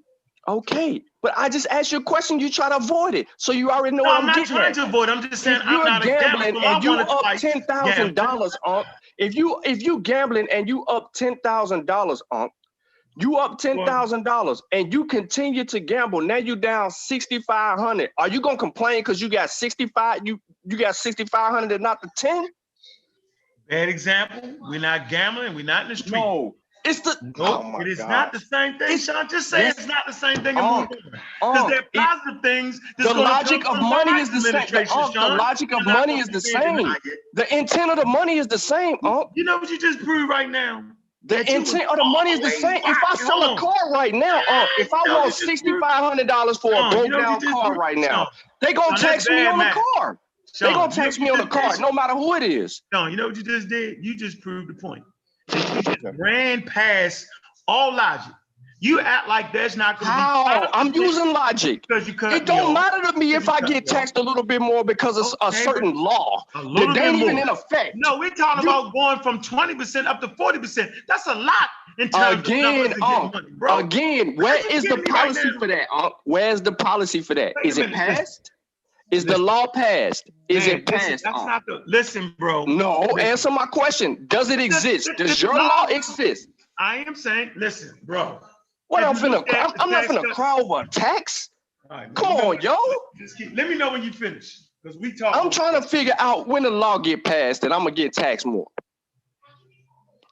[SPEAKER 7] Okay, but I just asked you a question. You try to avoid it, so you already know what I'm getting at.
[SPEAKER 2] I'm not trying to avoid. I'm just saying I'm not
[SPEAKER 7] gambling and you up $10,000 on. If you gambling and you up $10,000 on, you up $10,000 and you continue to gamble. Now you down $6,500. Are you gonna complain because you got 65? You got 6,500 and not the 10?
[SPEAKER 2] Bad example. We're not gambling. We're not in the street.
[SPEAKER 7] No. It's the
[SPEAKER 2] it is not the same thing, Sean. Just say it's not the same thing and move on. Because they're positive things.
[SPEAKER 7] The logic of money is the same. The logic of money is the same. The intent of the money is the same.
[SPEAKER 2] You know what you just proved right now?
[SPEAKER 7] The intent of the money is the same. If I sell a car right now, if I want $6,500 for a broke down car right now, they gonna tax me on the car. They gonna tax me on the car, no matter who it is.
[SPEAKER 2] Sean, you know what you just did? You just proved the point. You just ran past all logic. You act like there's not going to be.
[SPEAKER 7] How? I'm using logic. It don't matter to me if I get taxed a little bit more because of a certain law that ain't even in effect.
[SPEAKER 2] No, we're talking about going from 20% up to 40%. That's a lot in terms of numbers money, bro.
[SPEAKER 7] Again, where is the policy for that? Where's the policy for that? Is it passed? Is the law passed? Is it passed?
[SPEAKER 2] That's not the. Listen, bro.
[SPEAKER 7] No, answer my question. Does it exist? Does your law exist?
[SPEAKER 2] I am saying, listen, bro.
[SPEAKER 7] What I'm not finna cry over a tax. Right, come on, yo.
[SPEAKER 2] Let me know when you finish, because we talk.
[SPEAKER 7] I'm trying to figure out when the law get passed and I'm gonna get taxed more.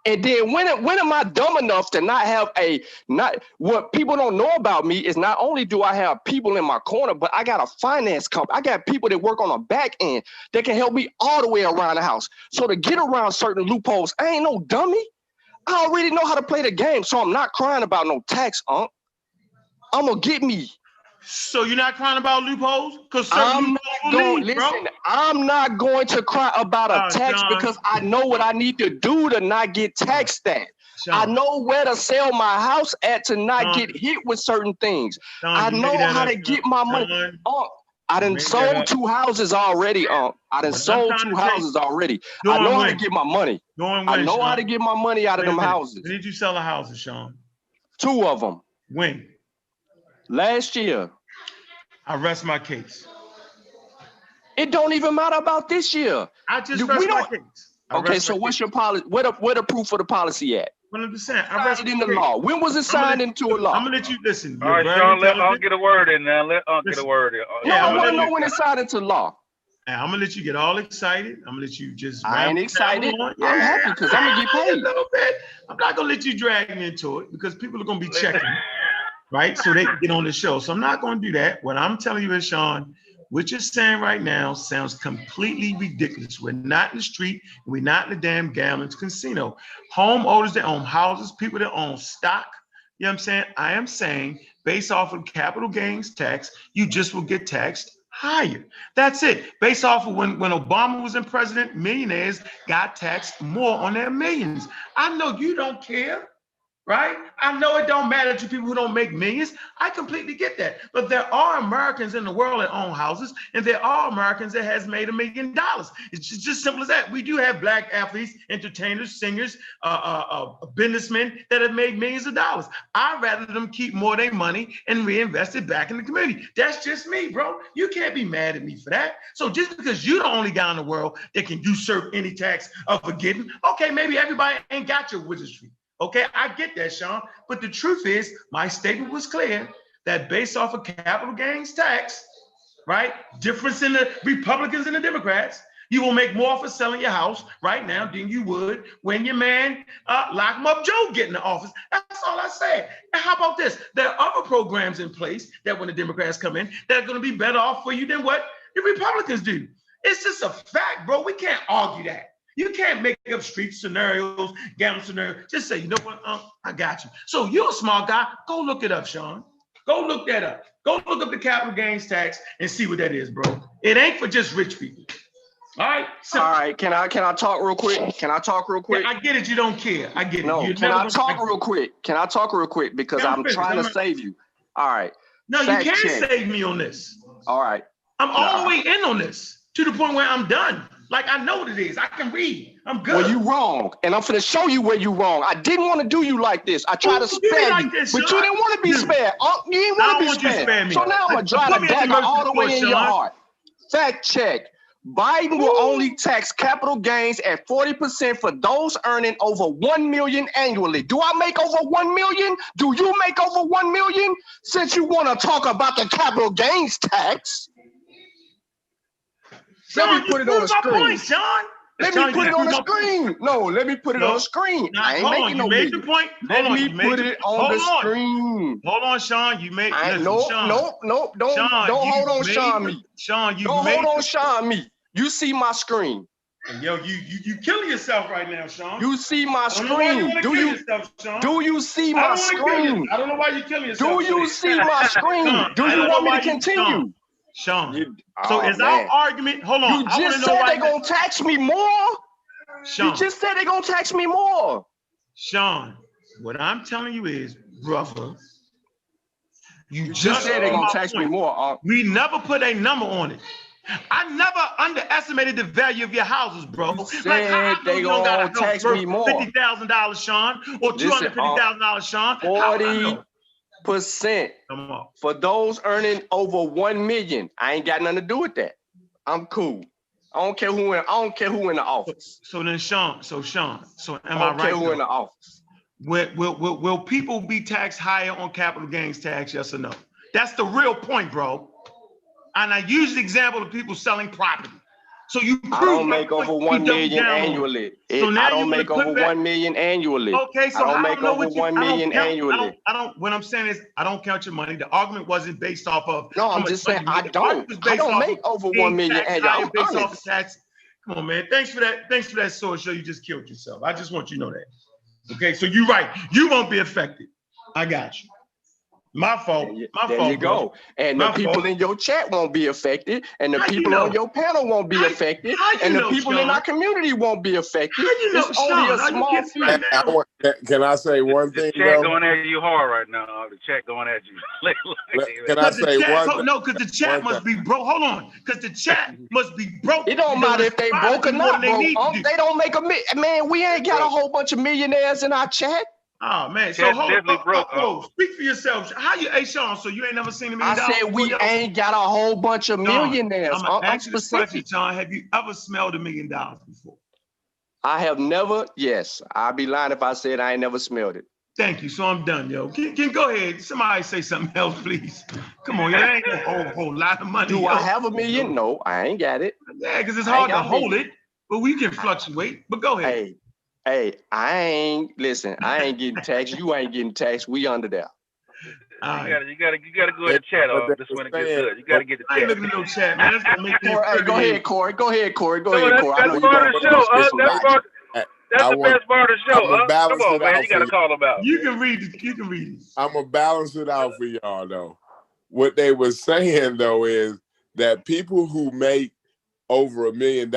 [SPEAKER 7] And then when am I dumb enough to not have what people don't know about me is not only do I have people in my corner, but I got a finance company. I got people that work on a back end that can help me all the way around the house. So to get around certain loopholes, I ain't no dummy. I already know how to play the game, so I'm not crying about no tax, I'm gonna get me.
[SPEAKER 2] So you're not crying about loopholes?
[SPEAKER 7] I'm not going to cry about a tax because I know what I need to do to not get taxed at. I know where to sell my house at to not get hit with certain things. I know how to get my money. I done sold 2 houses already. I done sold 2 houses already. I know how to get my money. I know how to get my money out of them houses.
[SPEAKER 2] When did you sell the houses, Sean?
[SPEAKER 7] 2 of them.
[SPEAKER 2] When?
[SPEAKER 7] Last year.
[SPEAKER 2] I rest my case.
[SPEAKER 7] It don't even matter about this year.
[SPEAKER 2] I just rest my case.
[SPEAKER 7] Okay, so what's your policy? Where the proof of the policy at?
[SPEAKER 2] 100%. I rest
[SPEAKER 7] it in the law. When was it signed into a law?
[SPEAKER 2] I'm gonna let you listen.
[SPEAKER 9] All right, Sean, let Unc get a word in now. Let Unc get a word in.
[SPEAKER 7] Yeah, I want to know when it's signed into law.
[SPEAKER 2] I'm gonna let you get all excited. I'm gonna let you just.
[SPEAKER 7] I ain't excited. I'm happy because I'm gonna get paid.
[SPEAKER 2] A little bit. I'm not gonna let you drag me into it because people are gonna be checking, right? So they can get on the show. So I'm not gonna do that. What I'm telling you is, Sean, what you're saying right now sounds completely ridiculous. We're not in the street. We're not in the damn gambling casino. Homeowners that own houses, people that own stock. You know what I'm saying? I am saying based off of capital gains tax, you just will get taxed higher. That's it. Based off of when Obama was in president, millionaires got taxed more on their millions. I know you don't care. Right? I know it don't matter to people who don't make millions. I completely get that. But there are Americans in the world that own houses, and there are Americans that has made $1 million. It's just simple as that. We do have black athletes, entertainers, singers, businessmen that have made millions of dollars. I'd rather them keep more of their money and reinvest it back in the community. That's just me, bro. You can't be mad at me for that. So just because you're the only guy in the world that can usurp any tax of forgetting, okay, maybe everybody ain't got your wizardry. Okay, I get that, Sean. But the truth is, my statement was clear that based off of capital gains tax, right, difference in the Republicans and the Democrats, you will make more for selling your house right now than you would when your man Lock 'em Up Joe get in the office. That's all I say. And how about this? There are other programs in place that when the Democrats come in, that are going to be better off for you than what the Republicans do. It's just a fact, bro. We can't argue that. You can't make up street scenarios, gambling scenarios. Just say, you know what, I got you. So you're a smart guy. Go look it up, Sean. Go look that up. Go look up the capital gains tax and see what that is, bro. It ain't for just rich people. All right. So,
[SPEAKER 7] all right. Can I talk real quick? Can I talk real quick?
[SPEAKER 2] Yeah, I get it. You don't care. I get it.
[SPEAKER 7] No. Can I talk real quick? Can I talk real quick? Because I'm trying to save you. All right.
[SPEAKER 2] No, you can't save me on this.
[SPEAKER 7] All right.
[SPEAKER 2] I'm all the way in on this to the point where I'm done. Like, I know what it is. I can read. I'm good.
[SPEAKER 7] Well, you wrong. And I'm finna show you where you wrong. I didn't want to do you like this. I tried to spare you, but you didn't want to be spared. You didn't want to be spared. So now I'm going to drive the dagger all the way in your heart. Fact check. Biden will only tax capital gains at 40% for those earning over 1 million annually. Do I make over 1 million? Do you make over 1 million? Since you want to talk about the capital gains tax, let me put it on the screen.
[SPEAKER 2] Sean.
[SPEAKER 7] Let me put it on the screen. No, let me put it on the screen. I ain't making no
[SPEAKER 2] made the point.
[SPEAKER 7] Let me put it on the screen.
[SPEAKER 2] Hold on, Sean. You made
[SPEAKER 7] no. Don't hold on, Sean me.
[SPEAKER 2] Sean, you
[SPEAKER 7] don't hold on, Sean me. You see my screen.
[SPEAKER 2] Yo, you killing yourself right now, Sean.
[SPEAKER 7] You see my screen. Do you see my screen?
[SPEAKER 2] I don't know why you're killing yourself.
[SPEAKER 7] Do you see my screen? Do you want me to continue?
[SPEAKER 2] Sean. So is our argument, hold on.
[SPEAKER 7] You just said they're going to tax me more.
[SPEAKER 2] Sean.
[SPEAKER 7] You just said they're going to tax me more.
[SPEAKER 2] Sean, what I'm telling you is, brother, you
[SPEAKER 7] just said they're going to tax me more.
[SPEAKER 2] We never put a number on it. I never underestimated the value of your houses, bro.
[SPEAKER 7] Like, they gonna tax me more.
[SPEAKER 2] $50,000, Sean, or $250,000, Sean.
[SPEAKER 7] 40% for those earning over 1 million. I ain't got nothing to do with that. I'm cool. I don't care who in the office.
[SPEAKER 2] So am I right?
[SPEAKER 7] I don't care who in the office.
[SPEAKER 2] Will people be taxed higher on capital gains tax? Yes or no? That's the real point, bro. And I use the example of people selling property. So
[SPEAKER 7] I don't make over 1 million annually. I don't make over 1 million annually.
[SPEAKER 2] Okay, so
[SPEAKER 7] I don't make over 1 million annually.
[SPEAKER 2] What I'm saying is, I don't count your money. The argument wasn't based off of.
[SPEAKER 7] No, I'm just saying I don't make over 1 million annually.
[SPEAKER 2] Based off of tax. Come on, man. Thanks for that sword show. You just killed yourself. I just want you to know that. Okay, so you're right. You won't be affected. I got you. My fault.
[SPEAKER 7] There you go. And the people in your chat won't be affected, and the people on your panel won't be affected, and the people in our community won't be affected. It's only a small few.
[SPEAKER 13] Can I say one thing?
[SPEAKER 9] The chat going at you hard right now. The chat going at you.
[SPEAKER 13] Can I say one thing?
[SPEAKER 2] No, because the chat must be broke. Hold on, because the chat must be broke.
[SPEAKER 7] It don't matter if they broke or not, bro. They don't make a man. We ain't got a whole bunch of millionaires in our chat.
[SPEAKER 2] Oh man, so hold, speak for yourself. Hey Sean, so you ain't never seen $1 million?
[SPEAKER 7] I said we ain't got a whole bunch of millionaires.
[SPEAKER 2] I'm specific. Sean, have you ever smelled $1 million before?
[SPEAKER 7] I have never. Yes, I'd be lying if I said I ain't never smelled it.
[SPEAKER 2] Thank you. So I'm done, yo. Can go ahead. Somebody say something else, please. Come on, that ain't a whole lot of money.
[SPEAKER 7] Do I have $1 million? No, I ain't got it.
[SPEAKER 2] Yeah, because it's hard to hold it, but we can fluctuate. But go ahead.
[SPEAKER 7] Hey, I ain't getting taxed. You ain't getting taxed. We under there.
[SPEAKER 9] You gotta go ahead and chat on this when it gets good. You gotta get the chat.
[SPEAKER 2] I ain't looking at no chat, man. That's gonna make
[SPEAKER 7] go ahead, Corey. Go ahead, Corey.
[SPEAKER 9] That's part of the show. That's the best part of the show. Come on, man. You gotta call them out.
[SPEAKER 2] You can read it.
[SPEAKER 13] I'm gonna balance it out for y'all though. What they were saying though is that people who make over $1 million,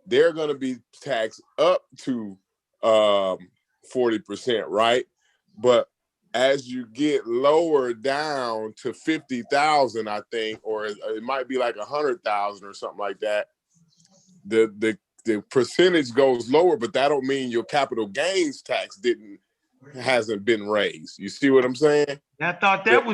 [SPEAKER 13] they're gonna be taxed up to 40%, right? But as you get lower down to 50,000, I think, or it might be like 100,000 or something like that, the percentage goes lower, but that don't mean your capital gains tax hasn't been raised. You see what I'm saying?
[SPEAKER 2] I thought that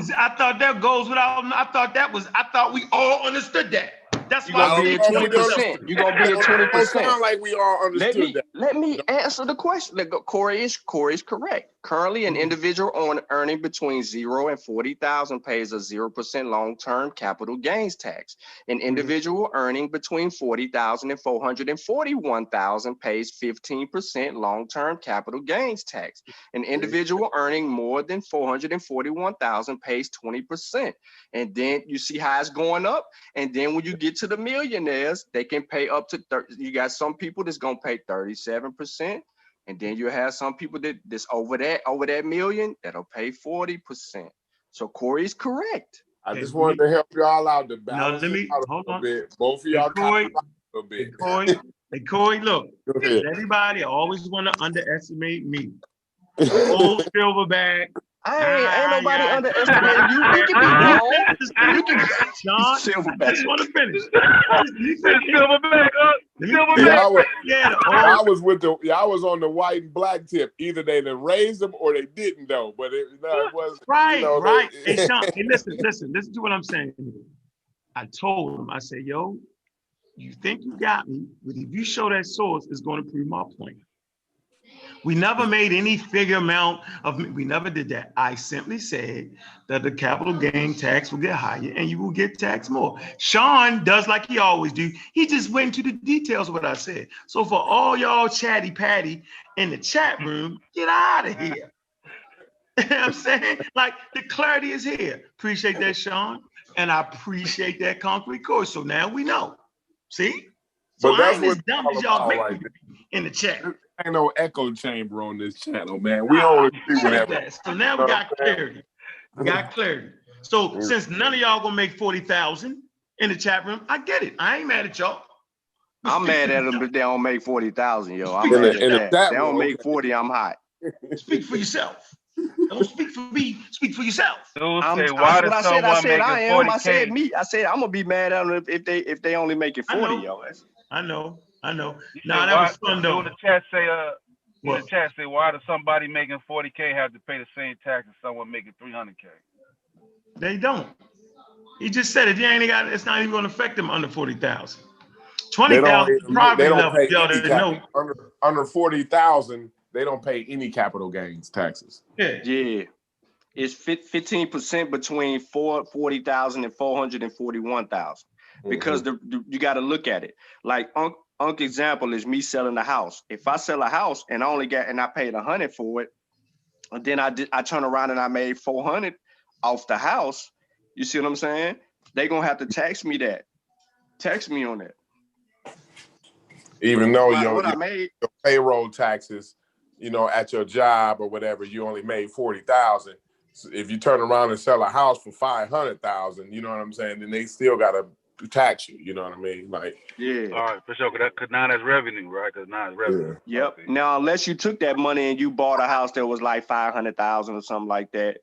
[SPEAKER 2] goes without. I thought we all understood that. That's
[SPEAKER 7] why you're gonna be at 20%. You're gonna be at 20%.
[SPEAKER 13] Sound like we all understood that.
[SPEAKER 7] Let me answer the question. Corey is correct. Currently, an individual earning between 0 and 40,000 pays a 0% long-term capital gains tax. An individual earning between 40,000 and 441,000 pays 15% long-term capital gains tax. An individual earning more than 441,000 pays 20%. And then you see how it's going up. And then when you get to the millionaires, they can pay up to 30. You got some people that's gonna pay 37%. And then you have some people that's over that million that'll pay 40%. So Corey's correct.
[SPEAKER 13] I just wanted to help y'all out to balance
[SPEAKER 2] let me
[SPEAKER 13] it out a
[SPEAKER 2] hold
[SPEAKER 13] little
[SPEAKER 2] on.
[SPEAKER 13] bit. Both of y'all
[SPEAKER 2] Corey,
[SPEAKER 13] a little bit.
[SPEAKER 2] Hey, Corey, look,
[SPEAKER 13] Go ahead.
[SPEAKER 2] everybody always want to underestimate me. Old silverback.
[SPEAKER 7] Ain't nobody underestimating you. We can be wrong. We can be
[SPEAKER 2] Sean,
[SPEAKER 7] silverback.
[SPEAKER 2] I just want to finish.
[SPEAKER 9] Silverback.
[SPEAKER 13] Y'all was on the white and black tip. Either they done raised them or they didn't though. But it was
[SPEAKER 2] right,
[SPEAKER 13] you know,
[SPEAKER 2] right. Hey, Sean, hey, listen to what I'm saying. I told him, I said, yo, you think you got me, but if you show that source, it's going to prove my point. We never made any figure amount of, we never did that. I simply said that the capital gain tax will get higher and you will get taxed more. Sean does like he always do. He just went into the details of what I said. So for all y'all chatty patty in the chat room, get out of here. You know what I'm saying? Like the clarity is here. Appreciate that, Sean. And I appreciate that concrete course. So now we know. See? So
[SPEAKER 13] but
[SPEAKER 2] I ain't as dumb as y'all make me in the chat.
[SPEAKER 13] Ain't no echo chamber on this channel, man. We only do whatever.
[SPEAKER 2] So now we got clarity. We got clarity. So since none of y'all gonna make 40,000 in the chat room, I get it. I ain't mad at y'all.
[SPEAKER 7] I'm mad at them, but they don't make 40,000, yo. I'm mad at that. They don't make 40. I'm hot.
[SPEAKER 2] Speak for yourself. Don't speak for me. Speak for yourself.
[SPEAKER 9] Say, why does someone making 40K?
[SPEAKER 7] I said me. I said I'm gonna be mad at them if they only make it 40, yo.
[SPEAKER 2] I know.
[SPEAKER 9] Nah,
[SPEAKER 2] that was fun though.
[SPEAKER 9] In the chat say, why does somebody making 40K have to pay the same tax as someone making 300K?
[SPEAKER 2] They don't. He just said it. You ain't got. It's not even going to affect them under 40,000. 20,000 probably level. Y'all didn't know.
[SPEAKER 13] Under 40,000, they don't pay any capital gains taxes.
[SPEAKER 7] Yeah. It's 15% between 40,000 and 441,000. Because you got to look at it. Like Unc example is me selling a house. If I sell a house and I paid 100 for it, and then I turn around and I made 400 off the house. You see what I'm saying? They gonna have to tax me on that.
[SPEAKER 13] Even though your payroll taxes, at your job or whatever, you only made 40,000. So if you turn around and sell a house for 500,000, you know what I'm saying? Then they still gotta tax you. You know what I mean? Like,
[SPEAKER 7] yeah.
[SPEAKER 9] All right, for sure. Cause now that's revenue, right? Cause now it's revenue.
[SPEAKER 7] Yeah. Yep. Okay. Now, unless you took that money and you bought a house that was like 500,000 or something like that,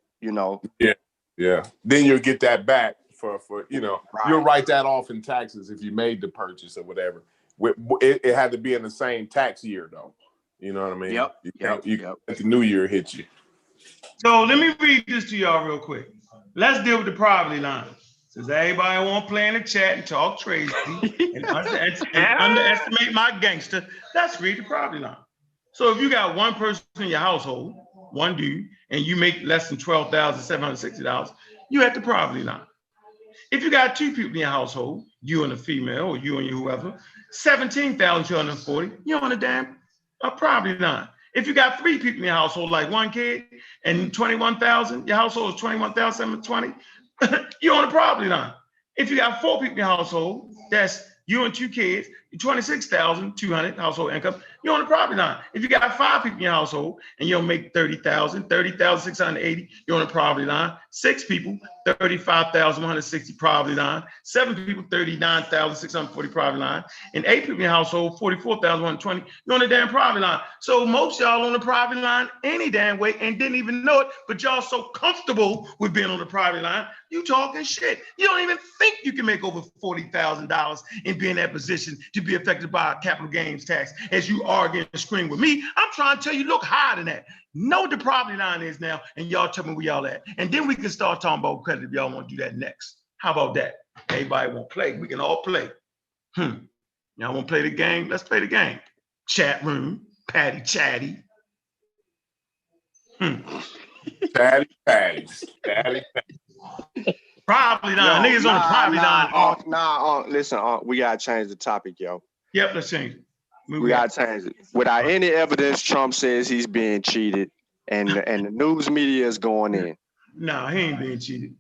[SPEAKER 13] Yeah. Then you'll get that back for right. You'll write that off in taxes if you made the purchase or whatever. It had to be in the same tax year though. You know what I mean?
[SPEAKER 7] Yep.
[SPEAKER 13] Let the new year hit you.
[SPEAKER 2] So let me read this to y'all real quick. Let's deal with the poverty line. Since everybody want to play in the chat and talk crazy and underestimate my gangster, let's read the poverty line. So if you got one person in your household, one dude, and you make less than $12,760, you at the poverty line. If you got two people in your household, you and a female or you and whoever, 17,240, you're on the damn poverty line. If you got three people in your household, like one kid, and 21,000, your household is 21,720, you're on the poverty line. If you got four people in your household, that's you and two kids, 26,200 household income, you're on the poverty line. If you got five people in your household and you don't make 30,680, you're on the poverty line. Six people, 35,160 poverty line. Seven people, 39,640 poverty line. And eight people in your household, 44,120, you're on the damn poverty line. So most y'all on the poverty line any damn way and didn't even know it, but y'all so comfortable with being on the poverty line, you talking shit. You don't even think you can make over $40,000 and be in that position to be affected by a capital gains tax as you argue and scream with me. I'm trying to tell you, look higher than that. Know what the poverty line is now, and y'all tell me where y'all at. And then we can start talking about credit if y'all want to do that next. How about that? Everybody won't play. We can all play. Y'all want to play the game? Let's play the game. Chat room, patty chatty.
[SPEAKER 13] Patty.
[SPEAKER 2] Poverty line. Niggas on the poverty line.
[SPEAKER 7] Listen, we gotta change the topic, yo.
[SPEAKER 2] Yep, let's change it.
[SPEAKER 7] We gotta change it. Without any evidence, Trump says he's being cheated, and the news media is going in.
[SPEAKER 2] No, he ain't being cheated.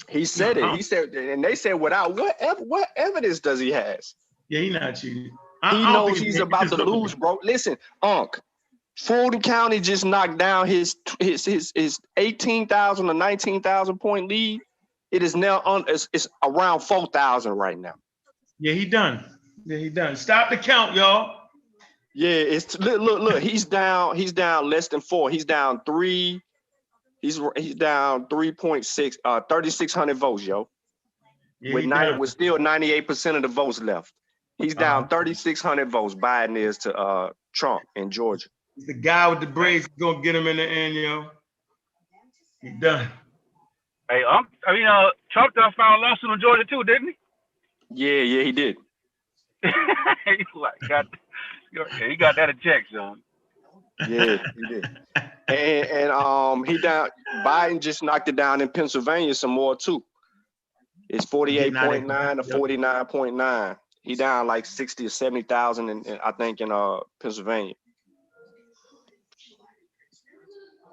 [SPEAKER 7] He said it. He said, and they said, without what evidence does he has?
[SPEAKER 2] Yeah, he's not cheated.
[SPEAKER 7] He knows he's about to lose, bro. Listen, Unc, Fulton County just knocked down his 18,000 or 19,000 point lead. It is now it's around 4,000 right now.
[SPEAKER 2] Yeah, he done. Yeah, he done. Stop the count, y'all.
[SPEAKER 7] Yeah, it's look. He's down less than 4. He's down 3. He's down 3.6, 3,600 votes, yo.
[SPEAKER 2] Yeah,
[SPEAKER 7] with still 98% of the votes left. He's down 3,600 votes. Biden is to Trump in Georgia.
[SPEAKER 2] The guy with the braids is gonna get him in the end, yo. He done.
[SPEAKER 9] Hey, Trump done filed a lawsuit in Georgia too, didn't he?
[SPEAKER 7] Yeah, he did.
[SPEAKER 9] He got that in check, son.
[SPEAKER 7] Yeah, he did. And he down. Biden just knocked it down in Pennsylvania some more too. It's 48.9 to 49.9. He down like 60 or 70,000 in I think in Pennsylvania.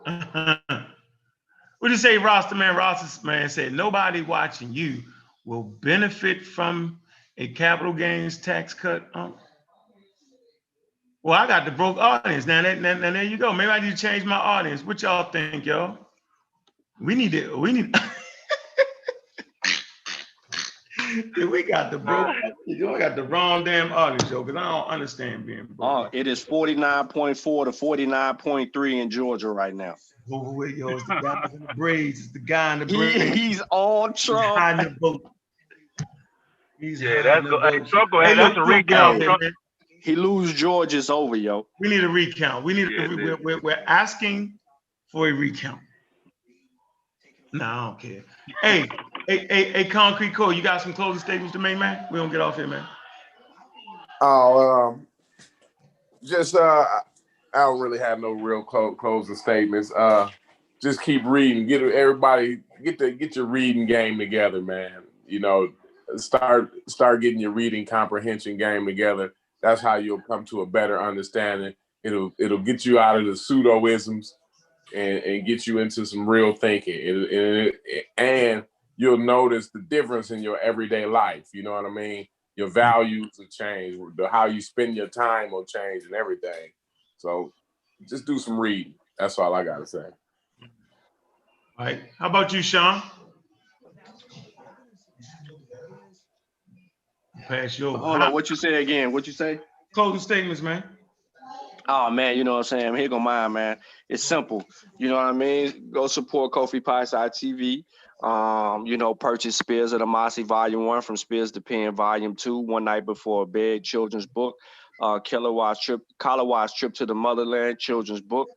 [SPEAKER 2] What do you say, Roster man? Roster man said nobody watching you will benefit from a capital gains tax cut. Well, I got the broke audience now. There you go. Maybe I need to change my audience. What y'all think, y'all? We need. We got the broke. You got the wrong damn audience, yo, because I don't understand being broke.
[SPEAKER 7] It is 49.4 to 49.3 in Georgia right now.
[SPEAKER 2] Over with, yo. It's the guy in the braids. It's the guy in the braids.
[SPEAKER 7] He's on Trump.
[SPEAKER 2] He's hiding the boat.
[SPEAKER 9] That's Trump. Go ahead. That's a recount.
[SPEAKER 7] He lose Georgia, it's over, yo.
[SPEAKER 2] We need a recount. We need. We're asking for a recount. No, I don't care. Hey, Concrete Code, you got some closing statements to make, man? We don't get off here, man.
[SPEAKER 13] I don't really have no real closing statements. Just keep reading. Get your reading game together, man. You know, start getting your reading comprehension game together. That's how you'll come to a better understanding. It'll get you out of the pseudo-isms and get you into some real thinking. And you'll notice the difference in your everyday life. You know what I mean? Your values will change. How you spend your time will change and everything. So just do some reading. That's all I got to say.
[SPEAKER 2] All right. How about you, Sean? Pass you over.
[SPEAKER 7] Hold on. What you say again? What you say?
[SPEAKER 2] Closing statements, man.
[SPEAKER 7] Oh, man, you know what I'm saying? Here go mine, man. It's simple. You know what I mean? Go support Kofi Pieside TV. Purchase Spears of the Mossy Volume 1 from Spears to Pen Volume 2, One Night Before Bed, children's book. Colorwash Trip to the Motherland, children's book.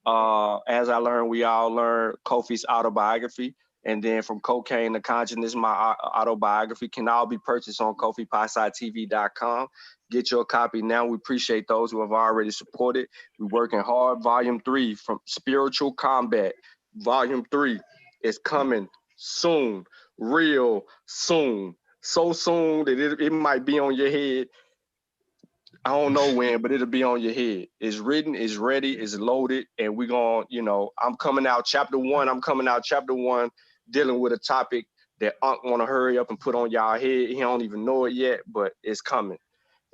[SPEAKER 7] As I learned, we all learn Kofi's autobiography. And then From Cocaine to Consciousness, my autobiography can all be purchased on KofiPiesidetv.com. Get your copy now. We appreciate those who have already supported. We're working hard. Volume 3 from Spiritual Combat. Volume 3 is coming soon, real soon. So soon that it might be on your head. I don't know when, but it'll be on your head. It's written, it's ready, it's loaded, and we're going, I'm coming out chapter 1 dealing with a topic that Unc want to hurry up and put on y'all head. He don't even know it yet, but it's coming.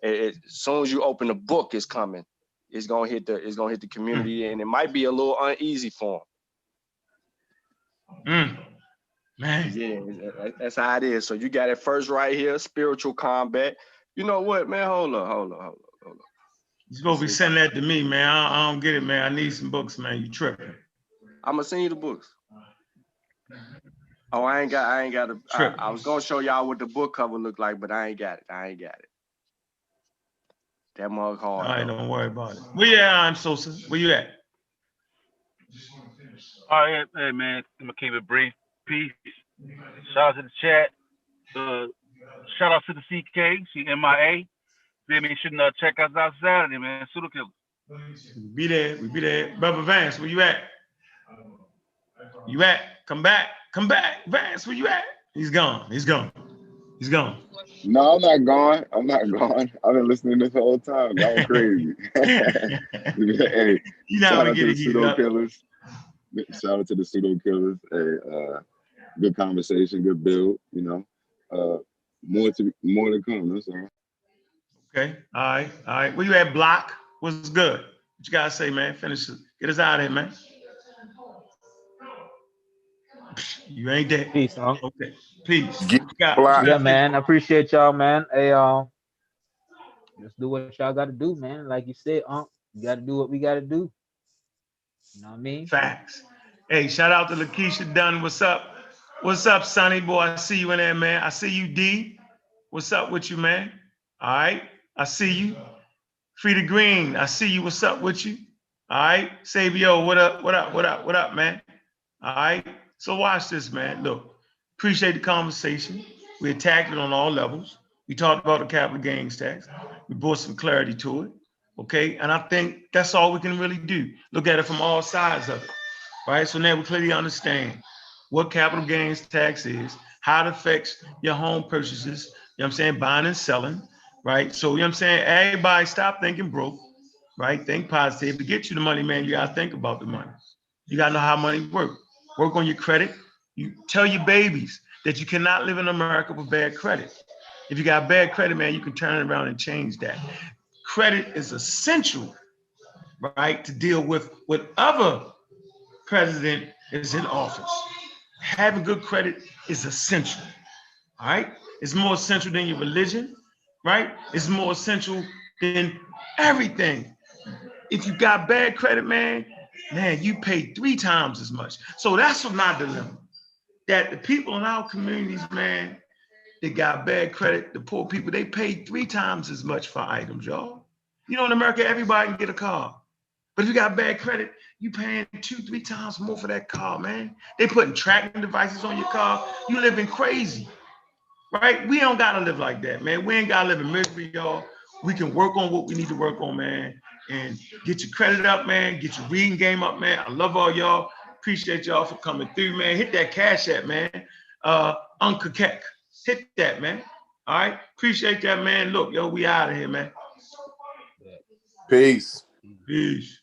[SPEAKER 7] As soon as you open the book, it's coming. It's gonna hit the community, and it might be a little uneasy for
[SPEAKER 2] them. Man,
[SPEAKER 7] yeah, that's how it is. So you got it first right here, Spiritual Combat. You know what, man? Hold up.
[SPEAKER 2] You're supposed to be sending that to me, man. I don't get it, man. I need some books, man. You tripping?
[SPEAKER 7] I'm gonna send you the books. Oh, I ain't got it. I was gonna show y'all what the book cover looked like, but I ain't got it. That mug hard.
[SPEAKER 2] All right, don't worry about it. Where you at, I'm Sosa? Where you at?
[SPEAKER 9] All right, hey man, I'm gonna keep it brief. Peace. Shout out to the chat. Shout out to the CK. She MIA. Feel me? Shouldn't check us out Saturday, man. Pseudo-killer.
[SPEAKER 2] We be there. Brother Vance, where you at? You at? Come back. Vance, where you at? He's gone.
[SPEAKER 1] No, I'm not gone. I've been listening this whole time. Y'all crazy. Hey, shout out to the pseudo-killers. Shout out to the pseudo-killers. Hey, good conversation, good build, more to come, that's all.
[SPEAKER 2] Okay, all right. Where you at, Block? What's good? What you gotta say, man? Finish it. Get us out of here, man. You ain't dead.
[SPEAKER 10] Peace, huh?
[SPEAKER 2] Okay. Peace.
[SPEAKER 13] Get
[SPEAKER 10] Yeah, man. I appreciate y'all, man. Hey, just do what y'all got to do, man. Like you said, we got to do what we got to do. You know what I mean?
[SPEAKER 2] Facts. Hey, shout out to Lakeisha Dunn. What's up? What's up, Sonny boy? I see you in there, man. I see you, D. What's up with you, man? All right. I see you. Frida Green, I see you. What's up with you? All right. Savio, what up? What up? What up? What up, man? All right. So watch this, man. Look, appreciate the conversation. We attacked it on all levels. We talked about the capital gains tax. We brought some clarity to it. Okay. And I think that's all we can really do. Look at it from all sides of it. Right. So now we clearly understand what capital gains tax is, how it affects your home purchases, you know what I'm saying, buying and selling, right? So, you know what I'm saying, everybody stop thinking broke, right? Think positive. To get you the money, man, you got to think about the money. You got to know how money works. Work on your credit. You tell your babies that you cannot live in America with bad credit. If you got bad credit, man, you can turn it around and change that. Credit is essential, right, to deal with whatever president is in office. Having good credit is essential, all right? It's more essential than your religion, right? It's more essential than everything. If you got bad credit, man, you pay 3 times as much. So that's what my dilemma, that the people in our communities, man, they got bad credit, the poor people, they pay 3 times as much for items, y'all. You know, in America, everybody can get a car. But if you got bad credit, you paying 2-3 times more for that car, man. They putting tracking devices on your car. You living crazy, right? We don't gotta live like that, man. We ain't gotta live in misery, y'all. We can work on what we need to work on, man, and get your credit up, man. Get your reading game up, man. I love all y'all. Appreciate y'all for coming through, man. Hit that Cash App, man. Uncle Keck, hit that, man. All right, appreciate that, man. Look, yo, we out of here, man.
[SPEAKER 13] Peace.
[SPEAKER 2] Peace.